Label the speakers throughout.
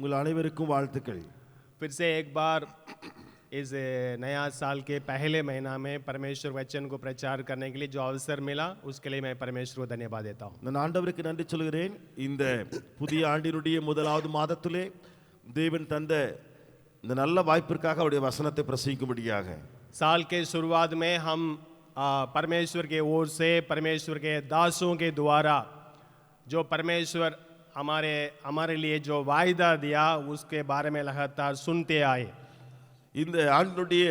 Speaker 1: உங்கள் அனைவருக்கும் வாழ்த்துக்கள்.
Speaker 2: फिर से एक बार इस नया साल के पहले महीना में परमेश्वर वचन को प्रचार करने के लिए जो अवसर मिला उसके लिए मैं परमेश्वर को धन्यवाद देता हूँ.
Speaker 1: நான் ஆண்டவருக்கு நன்றி சொல்கிறேன். இந்த புதிய ஆண்டினுடைய முதலாவது மாதத்திலே தேவன் தந்த இந்த நல்ல வாய்ப்பிற்காக அவருடைய வசனத்தை பிரசங்கிக்கும்படியாக.
Speaker 2: साल के शुरुआत में हम परमेश्वर के ओर से परमेश्वर के दासों के द्वारा जो परमेश्वर हमारे लिए जो वायदा दिया उसके बारे में लगातार सुनते आए.
Speaker 1: இந்த ஆண்டினுடைய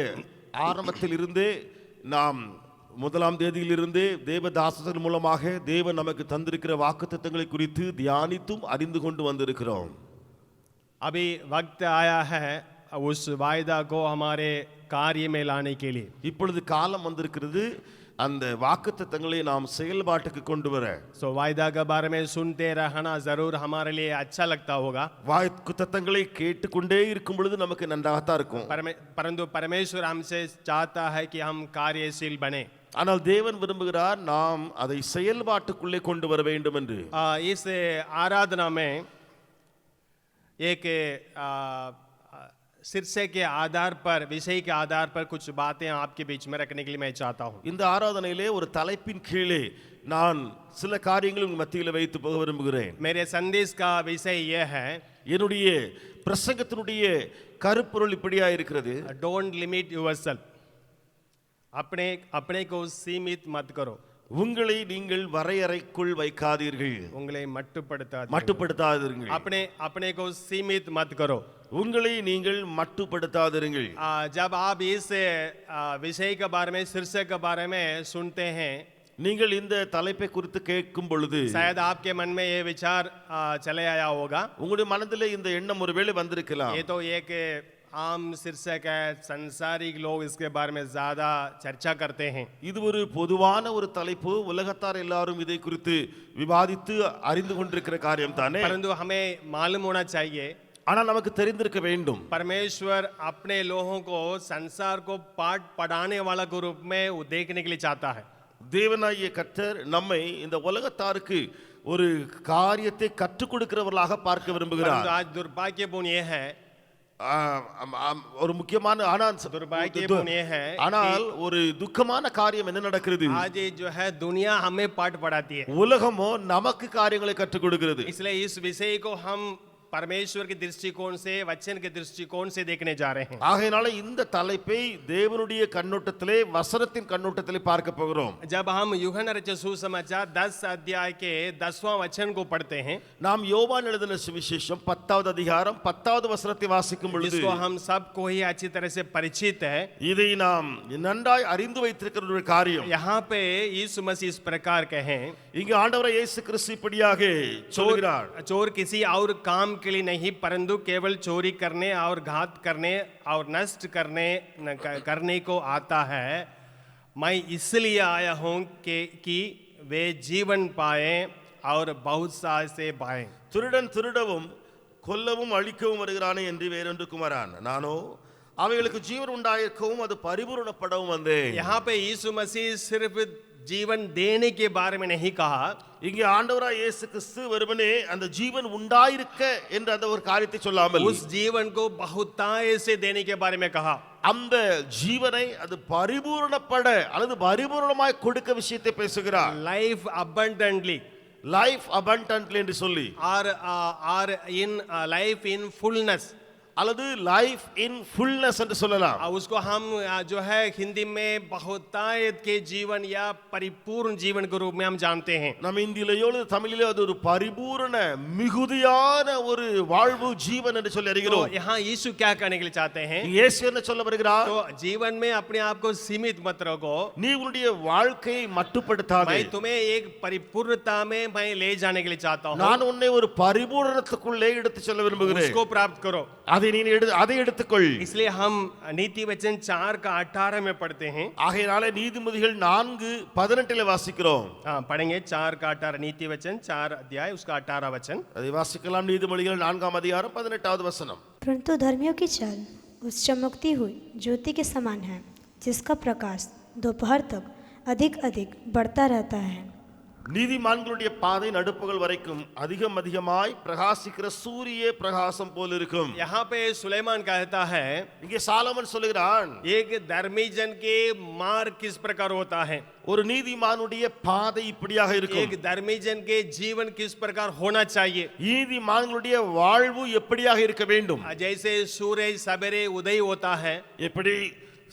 Speaker 1: ஆரம்பத்தில் இருந்தே நாம் முதலாம் தேதியிலிருந்தே தேவதாசர்கள் மூலமாக தேவன் நமக்கு தந்திருக்கிற வாக்குத்தத்தங்களை குறித்து தியானித்தும் அறிந்து கொண்டு வந்திருக்கிறோம்.
Speaker 2: अभी वक्त आया है उस वायदा को हमारे कार्य में लाने के लिए.
Speaker 1: இப்பொழுது காலம் வந்திருக்கிறது அந்த வாக்குத்தத்தங்களை நாம் செயல்பாட்டுக்கு கொண்டு வர.
Speaker 2: सो वायदा के बारे में सुनते रहना जरूर हमारे लिए अच्छा लगता होगा.
Speaker 1: வாக்குத்தத்தங்களை கேட்டுக்கொண்டே இருக்கும் பொழுது நமக்கு நன்றாகத்தான் இருக்கும்.
Speaker 2: परंतु परमेश्वर हमसे चाहता है कि हम कार्यशील बने.
Speaker 1: ஆனால் தேவன் விரும்புகிறார் நாம் அதை செயல்பாட்டுக்குள்ளே கொண்டு வர வேண்டும் என்று.
Speaker 2: इस आराधना में एक शीर्षक के आधार पर विषय के आधार पर कुछ बातें आपके बीच में रखने के लिए मैं चाहता हूँ.
Speaker 1: இந்த ஆராதனையிலே ஒரு தலைப்பின் கீழே நான் சில காரியங்களை உங்கள் மத்தியில் வைத்து போக விரும்புகிறேன்.
Speaker 2: मेरे संदेश का विषय यह है,
Speaker 1: என்னுடைய பிரசங்கத்தினுடைய கருப்பொருள் இப்படியா இருக்கிறது.
Speaker 2: Don't limit yourself. अपने को सीमित मत करो.
Speaker 1: உங்களை நீங்கள் வரையறைக்குள் வைக்காதீர்கள்.
Speaker 2: உங்களை
Speaker 1: மட்டுப்படுத்தாதீர்கள்.
Speaker 2: अपने को सीमित मत करो.
Speaker 1: உங்களை நீங்கள் மட்டுப்படுத்தாதீர்கள்.
Speaker 2: जब आप इस विषय के बारे में शीर्षक के बारे में सुनते हैं,
Speaker 1: நீங்கள் இந்த தலைப்பை குறித்து கேட்கும் பொழுது
Speaker 2: शायद आपके मन में ये विचार चले आया होगा.
Speaker 1: உங்களுடைய மனதிலே இந்த எண்ணம் ஒருவேளை வந்திருக்கலாம்.
Speaker 2: ये तो एक आम शीर्षक है, संसारिक लोग इसके बारे में ज्यादा चर्चा करते हैं.
Speaker 1: இது ஒரு பொதுவான ஒரு தலைப்பு, உலகத்தார் எல்லாரும் இதை குறித்து விவாதித்து அறிந்து கொண்டிருக்கிற காரியம் தானே.
Speaker 2: परंतु हमें मालूम होना चाहिए,
Speaker 1: ஆனால் நமக்கு தெரிந்திருக்க வேண்டும்,
Speaker 2: परमेश्वर अपने लोगों को संसार को पाठ पढ़ाने वाला के रूप में देखने के लिए चाहता है.
Speaker 1: தேவனாகிய கர்த்தர் நம்மை இந்த உலகத்தாருக்கு ஒரு காரியத்தை கற்றுக் கொடுக்கிறவர்களாக பார்க்க விரும்புகிறார்.
Speaker 2: आज दुर्भाग्यपूर्ण ये है,
Speaker 1: ஒரு முக்கியமான ஆனால் ஒரு துக்கமான காரியம் என்ன நடக்கிறது.
Speaker 2: आज जो है दुनिया हमें पाठ पढ़ाती है,
Speaker 1: உலகமோ நமக்கு காரியங்களை கற்றுக் கொடுக்கிறது.
Speaker 2: इसलिए इस विषय को हम परमेश्वर के दृष्टिकोण से, वचन के दृष्टिकोण से देखने जा रहे हैं.
Speaker 1: ஆகையால இந்த தலைப்பை தேவனுடைய கண்ணோட்டத்திலே, வசனத்தின் கண்ணோட்டத்திலே பார்க்க போகிறோம்.
Speaker 2: जब हम यूहन्ना रचित सुसमाचार 10 अध्याय के 10वां वचन को पढ़ते हैं,
Speaker 1: நாம் யோவான் எழுதின சுவிசேஷம் 10வது அதிகாரம் 10வது வசனத்தை வாசிக்கும் பொழுது,
Speaker 2: जिसको हम सबको ही अच्छी तरह से परिचित है,
Speaker 1: இதை நாம் நன்றாய் அறிந்து வைத்திருக்கிற ஒரு காரியம்.
Speaker 2: यहाँ पे यीशु मसीह इस प्रकार कहे,
Speaker 1: இங்கு ஆண்டவர் இயேசு கிறிஸ்து இப்படியாக சொல்கிறார்,
Speaker 2: चोर किसी और काम के लिए नहीं परंतु केवल चोरी करने और घात करने और नष्ट करने को आता है. मैं इसलिए आया हूं कि वे जीवन पाए और बहुत से पाए.
Speaker 1: திருடன் திருடவும் கொல்லவும் அழிக்கவும் வருகிறானே என்று வேறொன்றுக்கும் வரான், நானோ அவைகளுக்கு ஜீவன் உண்டாயிருக்கவும் அது பரிபூரணப்படவும் வந்தேன்.
Speaker 2: यहाँ पे यीशु मसीह सिर्फ जीवन देने के बारे में नहीं कहा,
Speaker 1: இங்கே ஆண்டவராய் இயேசு கிறிஸ்து வெறுமனே அந்த ஜீவன் உண்டாயிருக்க என்ற அந்த ஒரு காரியத்தை சொல்லாமல்
Speaker 2: उस जीवन को बहुताय से देने के बारे में कहा.
Speaker 1: அந்த ஜீவனை அது பரிபூரணப்பட அல்லது பரிபூரணமாய் கொடுக்க விஷயத்தை பேசுகிறார்.
Speaker 2: लाइफ अबंडेंटली,
Speaker 1: லைஃப் அபண்டன்ட்லி என்று சொல்லி,
Speaker 2: और इन लाइफ इन फुलनेस,
Speaker 1: அல்லது லைஃப் இன் ஃபுல்னஸ் என்று சொல்லலாம்.
Speaker 2: उसको हम जो है हिंदी में बहुतायत के जीवन या परिपूर्ण जीवन के रूप में हम जानते हैं.
Speaker 1: நம்ம இந்தியிலேயோ தமிழிலோ அது ஒரு பரிபூரண மிகுதியான ஒரு வாழ்வு ஜீவன் என்று சொல்லி அறிகிறோம்.
Speaker 2: तो यहाँ यीशु क्या कहने के लिए चाहते हैं,
Speaker 1: இயேசு என்ன சொல்ல வருகிறார்,
Speaker 2: तो जीवन में अपने आप को सीमित मत रखो,
Speaker 1: நீ உன்னுடைய வாழ்க்கையை மட்டுப்படுத்தாதே,
Speaker 2: मैं तुम्हें एक परिपूर्णता में मैं ले जाने के लिए चाहता हूँ.
Speaker 1: நான் உன்னை ஒரு பரிபூரணத்துக்குள்ளே எடுத்து செல்ல விரும்புகிறேன்.
Speaker 2: उसको प्राप्त करो.
Speaker 1: அதை எடுத்துக்கொள்.
Speaker 2: इसलिए हम नीति वचन 4 का 18 में पढ़ते हैं.
Speaker 1: ஆகையால நீதிமொழிகள் 4:18 வாசிக்கிறோம்.
Speaker 2: पढ़ेंगे 4 का 18, नीति वचन 4 अध्याय उसका 18 वचन.
Speaker 1: அதை வாசிக்கலாம். நீதிமொழிகள் 4ஆம் அதிகாரம் 18வது வசனம்.
Speaker 3: परंतु धर्मियों की चाल उस चमकती हुई ज्योति के समान है, जिसका प्रकाश दोपहर तक अधिक अधिक बढ़ता रहता है
Speaker 1: நீதிமான்களுடைய பாதை நடுப்பகல் வரைக்கும் அதிகமாய் பிரகாசிக்கிற சூரிய பிரகாசம் போல இருக்கும்.
Speaker 2: यहाँ पे सुलेमान कहता है
Speaker 1: இங்கே சாலமன் சொல்லுகிறான்,
Speaker 2: एक धर्मी जन के मार्ग किस प्रकार होता है,
Speaker 1: ஒரு நீதிமானுடைய பாதை இப்படியாக இருக்கும்.
Speaker 2: एक धर्मी जन के जीवन किस प्रकार होना चाहिए.
Speaker 1: நீதிமான்களுடைய வாழ்வு எப்படியாக இருக்க வேண்டும்.
Speaker 2: जैसे सूरज सवेरे उदय होता है,
Speaker 1: எப்படி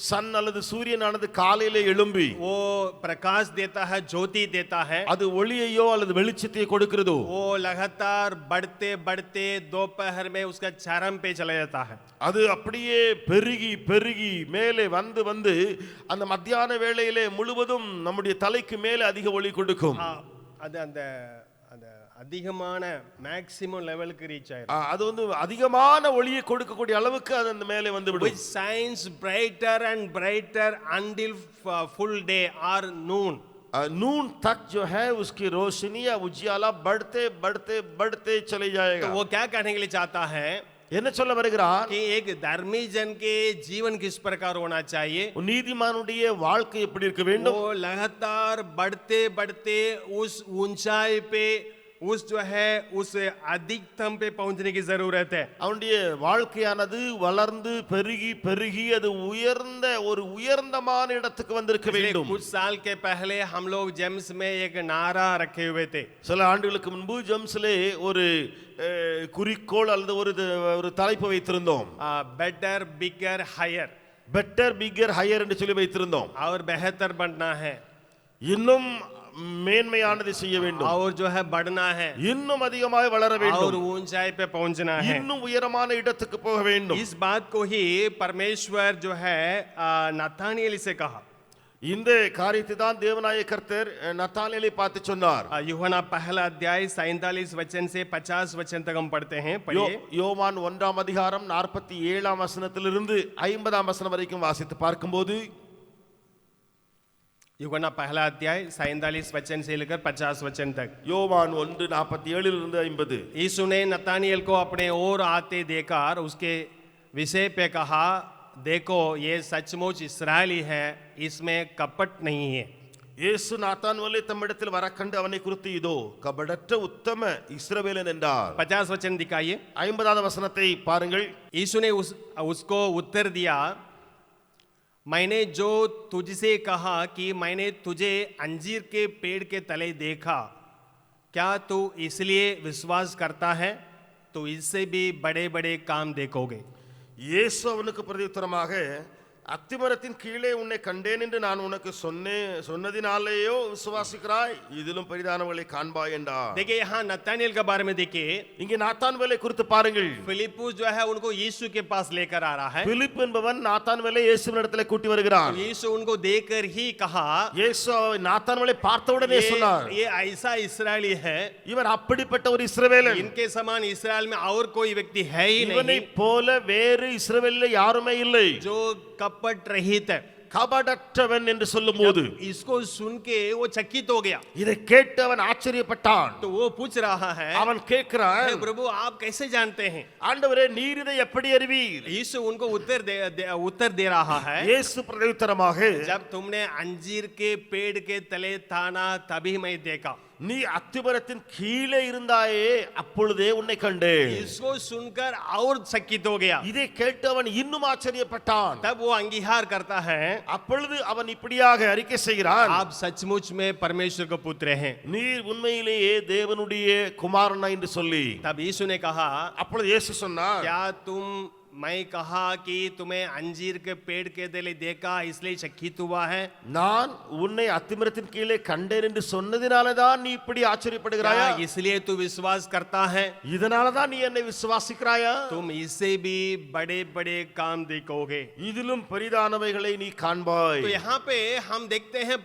Speaker 1: சன் அல்லது சூரியனானது காலையிலே எழும்பி
Speaker 2: वो प्रकाश देता है, ज्योति देता है,
Speaker 1: அது ஒளியையோ அல்லது வெளிச்சத்தையோ கொடுக்கிறதோ,
Speaker 2: वो लगातार बढ़ते बढ़ते दोपहर में उसका चरम पे चला जाता है.
Speaker 1: அது அப்படியே பெருகி பெருகி மேலே வந்து வந்து அந்த மத்தியான வேளையிலே முழுவதும் நம்முடைய தலைக்கு மேலே அதிக ஒளி கொடுக்கும்.
Speaker 2: அது அந்த அந்த அதிகமான மேக்ஸிமம் லெவலுக்கு ரீச் ஆயிடும்.
Speaker 1: அது வந்து அதிகமான ஒளியை கொடுக்கக்கூடிய அளவுக்கு அது அந்த மேலே வந்து விடும்.
Speaker 2: which shines brighter and brighter until full day or noon.
Speaker 1: नून तक जो है उसकी रोशनी या उजियाला बढ़ते बढ़ते बढ़ते चले जाएगा.
Speaker 2: तो वो क्या कहने के लिए चाहता है
Speaker 1: என்ன சொல்ல வருகிறார்?
Speaker 2: कि एक धर्मी जन के जीवन किस प्रकार होना चाहिए,
Speaker 1: நீதிமானுடைய வாழ்க்கை எப்படி இருக்க வேண்டும்?
Speaker 2: वो लगातार बढ़ते बढ़ते उस ऊंचाई पे उस जो है उस अधिकतम पे पहुंचने की जरूरत है.
Speaker 1: அவனுடைய வாழ்க்கையானது வளர்ந்து பெருகி பெருகி அது உயர்ந்த ஒரு உயர்ந்தமான இடத்துக்கு வந்திருக்க வேண்டும்.
Speaker 2: कुछ साल के पहले हम लोग जेम्स में एक नारा रखे हुए थे.
Speaker 1: சில ஆண்டுகளுக்கு முன்பு ஜெம்ஸ்லே ஒரு குறிக்கோள் அல்லது ஒரு தலைப்பு வைத்திருந்தோம்.
Speaker 2: बेटर बिगर हायर,
Speaker 1: பெட்டர் பிக்கர் ஹையர் என்று சொல்லி வைத்திருந்தோம்.
Speaker 2: और बेहतर बनना है,
Speaker 1: இன்னும் மேன்மையானதை செய்ய வேண்டும்,
Speaker 2: और जो है बढ़ना है,
Speaker 1: இன்னும் அதிகமாய் வளர
Speaker 2: और
Speaker 1: வேண்டும்,
Speaker 2: ऊंचाई पे पहुंचना है.
Speaker 1: இன்னும் உயரமான இடத்துக்கு போக வேண்டும்.
Speaker 2: इस बात को ही परमेश्वर जो है नतानिएल से कहा.
Speaker 1: இந்த காரியத்தை தான் தேவனாய கர்த்தர் நத்தானியேலை பார்த்து சொன்னார்.
Speaker 2: यूहन्ना पहला अध्याय 47 वचन से 50 वचन तक हम पढ़ते हैं. पढ़िए.
Speaker 1: யோவான் 1ஆம் அதிகாரம் 47ஆம் வசனத்திலிருந்து 50ஆம் வசனம் வரைக்கும் வாசித்து பார்க்கும்போது,
Speaker 2: यूहन्ना पहला अध्याय 47 वचन से लेकर 50 वचन तक.
Speaker 1: யோவான் 1:47 இருந்து 50.
Speaker 2: यीशु ने नतानिएल को अपने ओर आते देखकर उसके विषय पे कहा, देखो ये सचमुच इस्राएली है, इसमें कपट नहीं है.
Speaker 1: இயேசு நாத்தான்வேலை தம்மிடத்தில் வர கண்டு அவனை குறித்து, இதோ கபடற்ற உத்தம இஸ்ரவேலன் என்றார்.
Speaker 2: 50 वचन दिखाइए.
Speaker 1: 50வது வசனத்தை பாருங்கள்.
Speaker 2: यीशु ने उसको उत्तर दिया, मैंने जो तुझसे कहा कि मैंने तुझे अंजीर के पेड़ के तले देखा, क्या तू इसलिए विश्वास करता है? तो इससे भी बड़े बड़े काम देखोगे.
Speaker 1: இயேசு அவனுக்கு பிரதியுத்தரமாக, அத்திமரத்தின் கீழே உன்னை கண்டேன் என்று நான் உனக்கு சொன்னதினாலேயோ விசுவாசிக்கிறாய்? இதிலும் பெரிதானவர்களை காண்பாய் என்றார்.
Speaker 2: देखिए यहाँ नतानिएल के बारे में देखिए.
Speaker 1: இங்கே நாத்தான்வேலை குறித்து பாருங்கள்.
Speaker 2: फिलिप्पुस जो है उनको यीशु के पास लेकर आ रहा है.
Speaker 1: பிலிப் என்பவன் நாத்தான்வேலை இயேசுவினிடத்தில் கூட்டி வருகிறான்.
Speaker 2: यीशु उनको देखकर ही कहा,
Speaker 1: இயேசு நாத்தான்வேலை பார்த்தவுடனே சொன்னார்,
Speaker 2: ये ऐसा इस्राएली है,
Speaker 1: இவர் அப்படிப்பட்ட ஒரு இஸ்ரவேலன்,
Speaker 2: इनके समान इस्राएल में और कोई व्यक्ति है ही
Speaker 1: இவனை
Speaker 2: नहीं,
Speaker 1: போல வேறு இஸ்ரவேலில் யாருமே இல்லை,
Speaker 2: जो कपट रहित है.
Speaker 1: கபடற்றவன் என்று சொல்லும்போது
Speaker 2: इसको सुन के वो चकित हो गया.
Speaker 1: இதை கேட்டு அவன் ஆச்சரியப்பட்டான்.
Speaker 2: तो वो पूछ रहा है,
Speaker 1: அவன் கேட்கிறான்,
Speaker 2: हे प्रभु आप कैसे जानते हैं?
Speaker 1: ஆண்டவரே நீர் இதை எப்படி அறிவீர்?
Speaker 2: यीशु उनको उत्तर दे रहा है,
Speaker 1: இயேசு பிரதியுத்தரமாக,
Speaker 2: जब तुमने अंजीर के पेड़ के तले ताना तभी मैं देखा.
Speaker 1: நீ அத்திமரத்தின் கீழே இருந்தாயே அப்பொழுதே உன்னை கண்டேன்.
Speaker 2: इसको सुनकर और चकित हो गया.
Speaker 1: இதை கேட்டு அவன் இன்னும் ஆச்சரியப்பட்டான்.
Speaker 2: तब वो अंगीकार करता है,
Speaker 1: அப்பொழுது அவன் இப்படியாக அறிக்கை செய்கிறான்,
Speaker 2: आप सचमुच में परमेश्वर के पुत्र हैं.
Speaker 1: நீர் உண்மையிலேயே தேவனுடைய குமாரனா என்று சொல்லி.
Speaker 2: तब यीशु ने कहा,
Speaker 1: அப்பொழுது இயேசு சொன்னார்,
Speaker 2: क्या तुम मैं कहा कि तुम्हें अंजीर के पेड़ के तले देखा इसलिए चकित हुआ है?
Speaker 1: நான் உன்னை அத்திமரத்தின் கீழே கண்டேன் என்று சொன்னதினால தான் நீ இப்படி ஆச்சரியப்படுகிறாயா?
Speaker 2: क्या इसलिए तू विश्वास करता है?
Speaker 1: இதனால தான் நீ என்னை விசுவாசிக்கிறாயா?
Speaker 2: तुम इससे भी बड़े बड़े काम देखोगे.
Speaker 1: இதிலும் பெரிதானவைகளை நீ காண்பாய்.
Speaker 2: तो यहाँ पे हम देखते हैं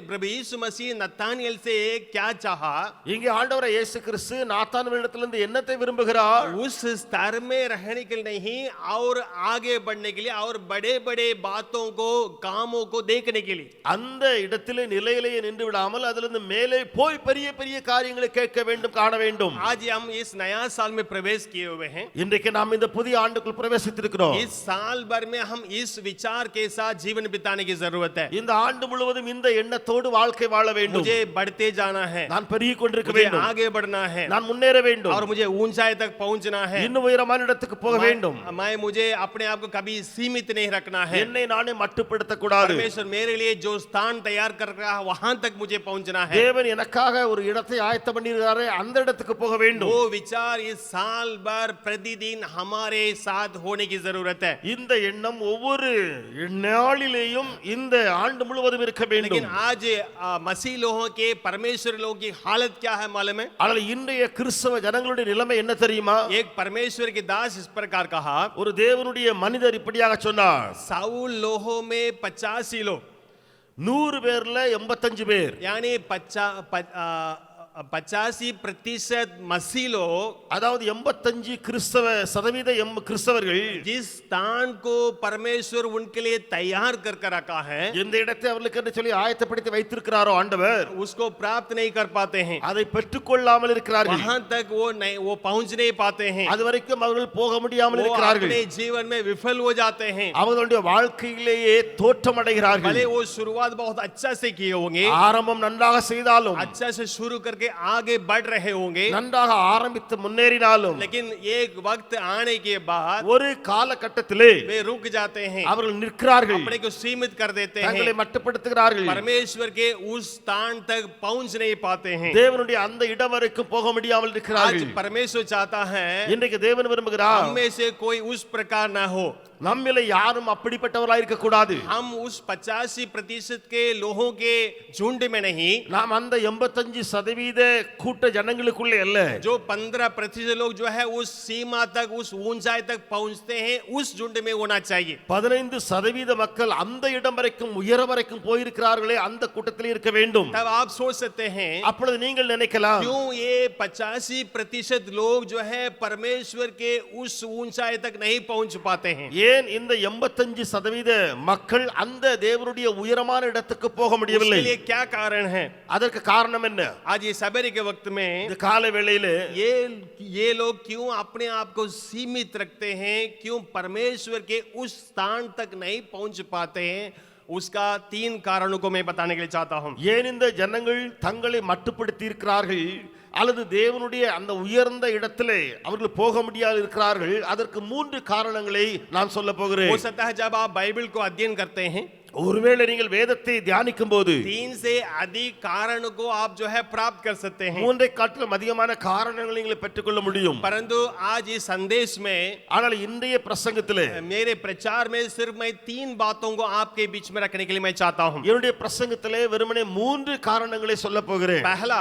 Speaker 2: प्रभु यीशु मसीह नतानिएल से क्या चाहा.
Speaker 1: இங்கே ஆண்டவர் இயேசு கிறிஸ்து நாத்தான்வேலிடத்திலிருந்து என்னத்தை விரும்புகிறார்?
Speaker 2: उस स्तर में रहने के लिए नहीं, और आगे बढ़ने के लिए और बड़े बड़े बातों को कामों को देखने के लिए
Speaker 1: அந்த இடத்திலே நிலையிலேயே நின்று விடாமல் அதிலிருந்து மேலே போய் பெரிய பெரிய காரியங்களை கேட்க வேண்டும், காண வேண்டும்.
Speaker 2: आज हम इस नया साल में प्रवेश किए हुए हैं.
Speaker 1: இன்றைக்கு நாம் இந்த புதிய ஆண்டுக்குள் பிரவேசித்திருக்கிறோம்.
Speaker 2: इस साल भर में हम इस विचार के साथ जीवन बिताने की जरूरत है.
Speaker 1: இந்த ஆண்டு முழுவதும் இந்த எண்ணத்தோடு வாழ்க்கை வாழ வேண்டும்.
Speaker 2: मुझे बढ़ते जाना है,
Speaker 1: நான் பெருகிக் கொண்டிருக்க
Speaker 2: मुझे
Speaker 1: வேண்டும்,
Speaker 2: आगे बढ़ना है
Speaker 1: நான் முன்னேற வேண்டும்,
Speaker 2: और मुझे ऊंचाई तक पहुंचना है.
Speaker 1: இன்னும் உயரமான இடத்துக்கு போக வேண்டும்.
Speaker 2: मुझे अपने आप को कभी सीमित नहीं रखना है.
Speaker 1: என்னை நானே மட்டுப்படுத்த கூடாது.
Speaker 2: परमेश्वर मेरे लिए जो स्थान तैयार कर रहा है वहां तक मुझे पहुंचना है.
Speaker 1: தேவன் எனக்காக ஒரு இடத்தை ஆயத்தம் பண்ணியிருக்கிறாரே, அந்த இடத்துக்கு போக வேண்டும்.
Speaker 2: वो विचार इस साल भर प्रतिदिन हमारे साथ होने की जरूरत है.
Speaker 1: இந்த எண்ணம் ஒவ்வொரு நாளிலேயும் இந்த ஆண்டு முழுவதும் இருக்க வேண்டும்.
Speaker 2: लेकिन आज मसीह लोगों के परमेश्वर लोगों की हालत क्या है मालूम है?
Speaker 1: ஆனால் இன்றைய கிறிஸ்தவ ஜனங்களுடைய நிலைமை என்ன தெரியுமா?
Speaker 2: एक परमेश्वर के दास इस प्रकार कहा,
Speaker 1: ஒரு தேவனுடைய மனிதர் இப்படியாக சொன்னார்,
Speaker 2: 100 लोगों में 85 लोग
Speaker 1: 100 பேர்ல 85 பேர்,
Speaker 2: यानी 85% मसीह लोग,
Speaker 1: அதாவது 85 கிறிஸ்தவ சதவீத கிறிஸ்தவர்கள்
Speaker 2: जिस स्थान को परमेश्वर उनके लिए तैयार कर रखा है,
Speaker 1: இந்த இடத்தை அவர்களுக்கு என்று சொல்லி ஆயத்தப்படுத்தி வைத்திருக்கிறாரோ ஆண்டவர்,
Speaker 2: उसको प्राप्त नहीं कर पाते हैं.
Speaker 1: அதை பெற்றுக்கொள்ளாமல் இருக்கிறார்கள்.
Speaker 2: वहां तक वो पहुंच नहीं पाते हैं.
Speaker 1: அது வரைக்கும் அவர்கள் போக முடியாமல்
Speaker 2: वो
Speaker 1: இருக்கிறார்கள்.
Speaker 2: अपने जीवन में विफल हो जाते हैं.
Speaker 1: அவர்களுடைய வாழ்க்கையிலேயே தோற்றம் அடைகிறார்கள்.
Speaker 2: भले वो शुरुआत बहुत अच्छा से किए होंगे,
Speaker 1: ஆரம்பம் நன்றாக செய்தாலும்,
Speaker 2: अच्छा से शुरू करके आगे बढ़ रहे होंगे,
Speaker 1: நன்றாக ஆரம்பித்து முன்னேறினாலும்,
Speaker 2: लेकिन एक वक्त आने के बाद
Speaker 1: ஒரு காலகட்டத்திலே
Speaker 2: वे रुक जाते हैं,
Speaker 1: அவர்கள் நிற்கிறார்கள்,
Speaker 2: अपने को सीमित कर देते
Speaker 1: தங்களை
Speaker 2: हैं,
Speaker 1: மட்டுப்படுத்துகிறார்கள்,
Speaker 2: परमेश्वर के उस स्थान तक पहुंच नहीं पाते हैं.
Speaker 1: தேவனுடைய அந்த இடம் வரைக்கும் போக முடியாமல்
Speaker 2: आज
Speaker 1: இருக்கிறார்கள்.
Speaker 2: परमेश्वर चाहता है
Speaker 1: இன்றைக்கு தேவன் விரும்புகிறார்,
Speaker 2: हम में से कोई उस प्रकार ना हो.
Speaker 1: நம்மிலே யாரும் அப்படிப்பட்டவர்களாக இருக்க கூடாது.
Speaker 2: हम उस 85% के लोगों के झुंड में नहीं,
Speaker 1: நாம் அந்த 85% கூட்ட ஜனங்களுக்குள்ளே அல்ல,
Speaker 2: जो 15% लोग जो है उस सीमा तक, उस ऊंचाई तक पहुंचते हैं, उस झुंड में होना चाहिए.
Speaker 1: 15% மக்கள் அந்த இடம் வரைக்கும் உயர வரைக்கும் போயிருக்கிறார்களே, அந்த கூட்டத்தில் இருக்க வேண்டும்.
Speaker 2: तब आप सोच सकते हैं
Speaker 1: அப்பொழுது நீங்கள் நினைக்கலாம்,
Speaker 2: क्यों ये 85% लोग जो है परमेश्वर के उस ऊंचाई तक नहीं पहुंच पाते हैं.
Speaker 1: ஏன் இந்த 85% மக்கள் அந்த தேவனுடைய உயரமான இடத்துக்கு போக
Speaker 2: उसके
Speaker 1: முடியவில்லை?
Speaker 2: लिए क्या कारण है?
Speaker 1: அதற்கு காரணம் என்ன?
Speaker 2: आज ये सवेरे के वक्त में
Speaker 1: இந்த காலை வேளையிலே
Speaker 2: ये लोग क्यों अपने आप को सीमित रखते हैं, क्यों परमेश्वर के उस स्थान तक नहीं पहुंच पाते हैं? उसका 3 कारणों को मैं बताने के लिए चाहता हूं.
Speaker 1: ஏன் இந்த ஜனங்கள் தங்களை மட்டுப்படுத்தி இருக்கிறார்கள் அல்லது தேவனுடைய அந்த உயர்ந்த இடத்திலே அவர்கள் போக முடியாது இருக்கிறார்கள்? அதற்கு 3 காரணங்களை நான் சொல்ல
Speaker 2: हो
Speaker 1: போகிறேன்.
Speaker 2: सकता है जब आप बाइबल को अध्ययन करते हैं,
Speaker 1: ஒருவேளை நீங்கள் வேதத்தை தியானிக்கும் போது
Speaker 2: 3 से अधिक कारण को आप जो है प्राप्त कर सकते हैं.
Speaker 1: 3 காட்டிலும் அதிகமான காரணங்களை நீங்கள் பெற்றுக்கொள்ள முடியும்.
Speaker 2: परंतु आज इस संदेश में,
Speaker 1: ஆனால் இன்றைய பிரசங்கத்திலே,
Speaker 2: मेरे प्रचार में सिर्फ मैं 3 बातों को आपके बीच में रखने के लिए मैं चाहता हूं.
Speaker 1: என்னுடைய பிரசங்கத்திலே வெறுமனே 3 காரணங்களை சொல்ல போகிறேன்.
Speaker 2: पहला,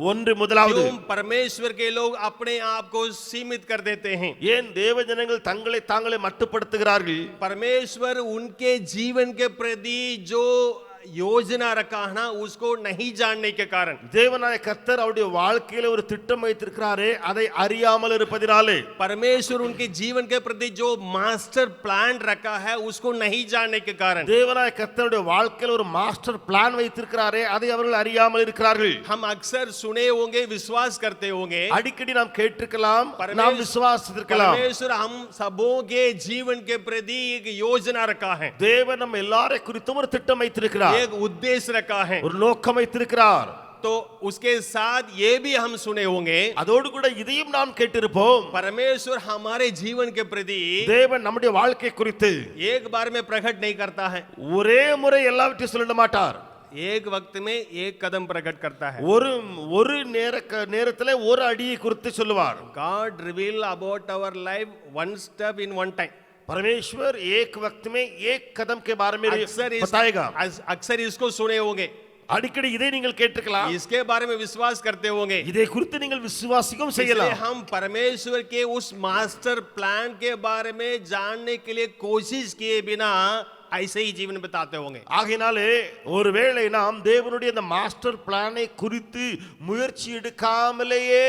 Speaker 1: ஒன்று, முதலாவது,
Speaker 2: क्यों परमेश्वर के लोग अपने आप को सीमित कर देते हैं?
Speaker 1: ஏன் தேவ ஜனங்கள் தங்களை தாங்களே மட்டுப்படுத்துகிறார்கள்?
Speaker 2: परमेश्वर उनके जीवन के प्रति जो योजना रखा है ना, उसको नहीं जानने के कारण,
Speaker 1: தேவனாய கர்த்தர் அவருடைய வாழ்க்கையில ஒரு திட்டம் வைத்திருக்கிறாரே, அதை அறியாமல் இருப்பதினாலே,
Speaker 2: परमेश्वर उनके जीवन के प्रति जो मास्टर प्लान रखा है उसको नहीं जानने के कारण,
Speaker 1: தேவனாய கர்த்தருடைய வாழ்க்கையில ஒரு மாஸ்டர் பிளான் வைத்திருக்கிறாரே, அதை அவர்கள் அறியாமல் இருக்கிறார்கள்.
Speaker 2: हम अक्सर सुने होंगे, विश्वास करते होंगे,
Speaker 1: அடிக்கடி நாம் கேட்டிருக்கலாம், நாம் விசுவாசித்திருக்கலாம்,
Speaker 2: परमेश्वर हम सबों के जीवन के प्रति एक योजना रखा है,
Speaker 1: தேவன் நம்ம எல்லாரை குறித்தும் ஒரு திட்டம் வைத்திருக்கிறார்,
Speaker 2: एक उद्देश्य रखा है.
Speaker 1: ஒரு நோக்கம் வைத்திருக்கிறார்.
Speaker 2: तो उसके साथ ये भी हम सुने होंगे,
Speaker 1: அதோடு கூட இதையும் நாம் கேட்டிருப்போம்,
Speaker 2: परमेश्वर हमारे जीवन के प्रति
Speaker 1: தேவன் நம்முடைய வாழ்க்கை குறித்து
Speaker 2: एक बार में प्रकट नहीं करता है,
Speaker 1: ஒரே முறை எல்லாவற்றையும் சொல்ல மாட்டார்.
Speaker 2: एक वक्त में एक कदम प्रकट करता है.
Speaker 1: ஒரு நேரத்துல ஒரு அடியை குறித்து சொல்லுவார்.
Speaker 2: God reveal about our life one step in one time.
Speaker 1: परमेश्वर एक वक्त में एक कदम के बारे में बताएगा.
Speaker 2: अक्सर इसको सुने होंगे,
Speaker 1: அடிக்கடி இதை நீங்கள் கேட்டிருக்கலாம்,
Speaker 2: इसके बारे में विश्वास करते होंगे.
Speaker 1: இதை குறித்து நீங்கள் விசுவாசிக்கும்
Speaker 2: इसलिए
Speaker 1: செய்யலாம்.
Speaker 2: हम परमेश्वर के उस मास्टर प्लान के बारे में जानने के लिए कोशिश किए बिना ऐसे ही जीवन बिताते होंगे.
Speaker 1: ஆகையினாலே ஒருவேளை நாம் தேவனுடைய அந்த மாஸ்டர் பிளானை குறித்து முயற்சி எடுக்காமலேயே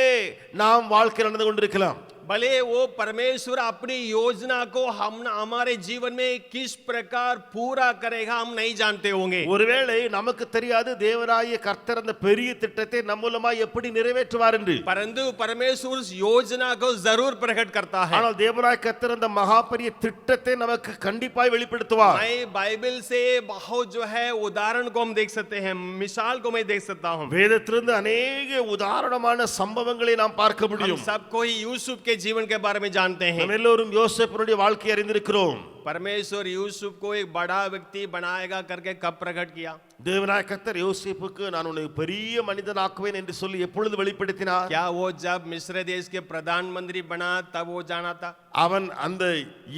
Speaker 1: நாம் வாழ்க்கை நடந்து கொண்டிருக்கலாம்.
Speaker 2: भले वो परमेश्वर अपनी योजना को हम हमारे जीवन में किस प्रकार पूरा करेगा हम नहीं जानते होंगे,
Speaker 1: ஒருவேளை நமக்கு தெரியாது தேவனாகிய கர்த்தர் அந்த பெரிய திட்டத்தை நம் மூலமா எப்படி நிறைவேற்றுவார் என்று.
Speaker 2: परंतु परमेश्वर उस योजना को जरूर प्रकट करता है।
Speaker 1: ஆனால் தேவனாகிய கர்த்தர் அந்த மகா பெரிய திட்டத்தை நமக்கு கண்டிப்பாய் வெளிப்படுத்துவார்.
Speaker 2: मैं बाइबल से बहुत जो है उदाहरण को हम देख सकते हैं, मिसाल को मैं देख सकता हूँ।
Speaker 1: வேதத்திலிருந்து अनेक உதாரணமான சம்பவங்களை நாம் பார்க்க
Speaker 2: हम
Speaker 1: முடியும்.
Speaker 2: सबको ही यूसुफ के जीवन के बारे में जानते हैं।
Speaker 1: நாம் எல்லோரும் யோசேப்பினுடைய வாழ்க்கையை அறிந்திருக்கிறோம்.
Speaker 2: परमेश्वर यूसुफ को एक बड़ा व्यक्ति बनाएगा करके कब प्रकट किया?
Speaker 1: தேவனாகிய கர்த்தர் யோசேப்புக்கு நான் உன்னை பெரிய மனிதனாக்குவேன் என்று சொல்லி எப்பொழுது வெளிப்படுத்தினார்?
Speaker 2: क्या वो जब मिस्र देश के प्रधानमंत्री बना तब वो जाना था?
Speaker 1: அவன் அந்த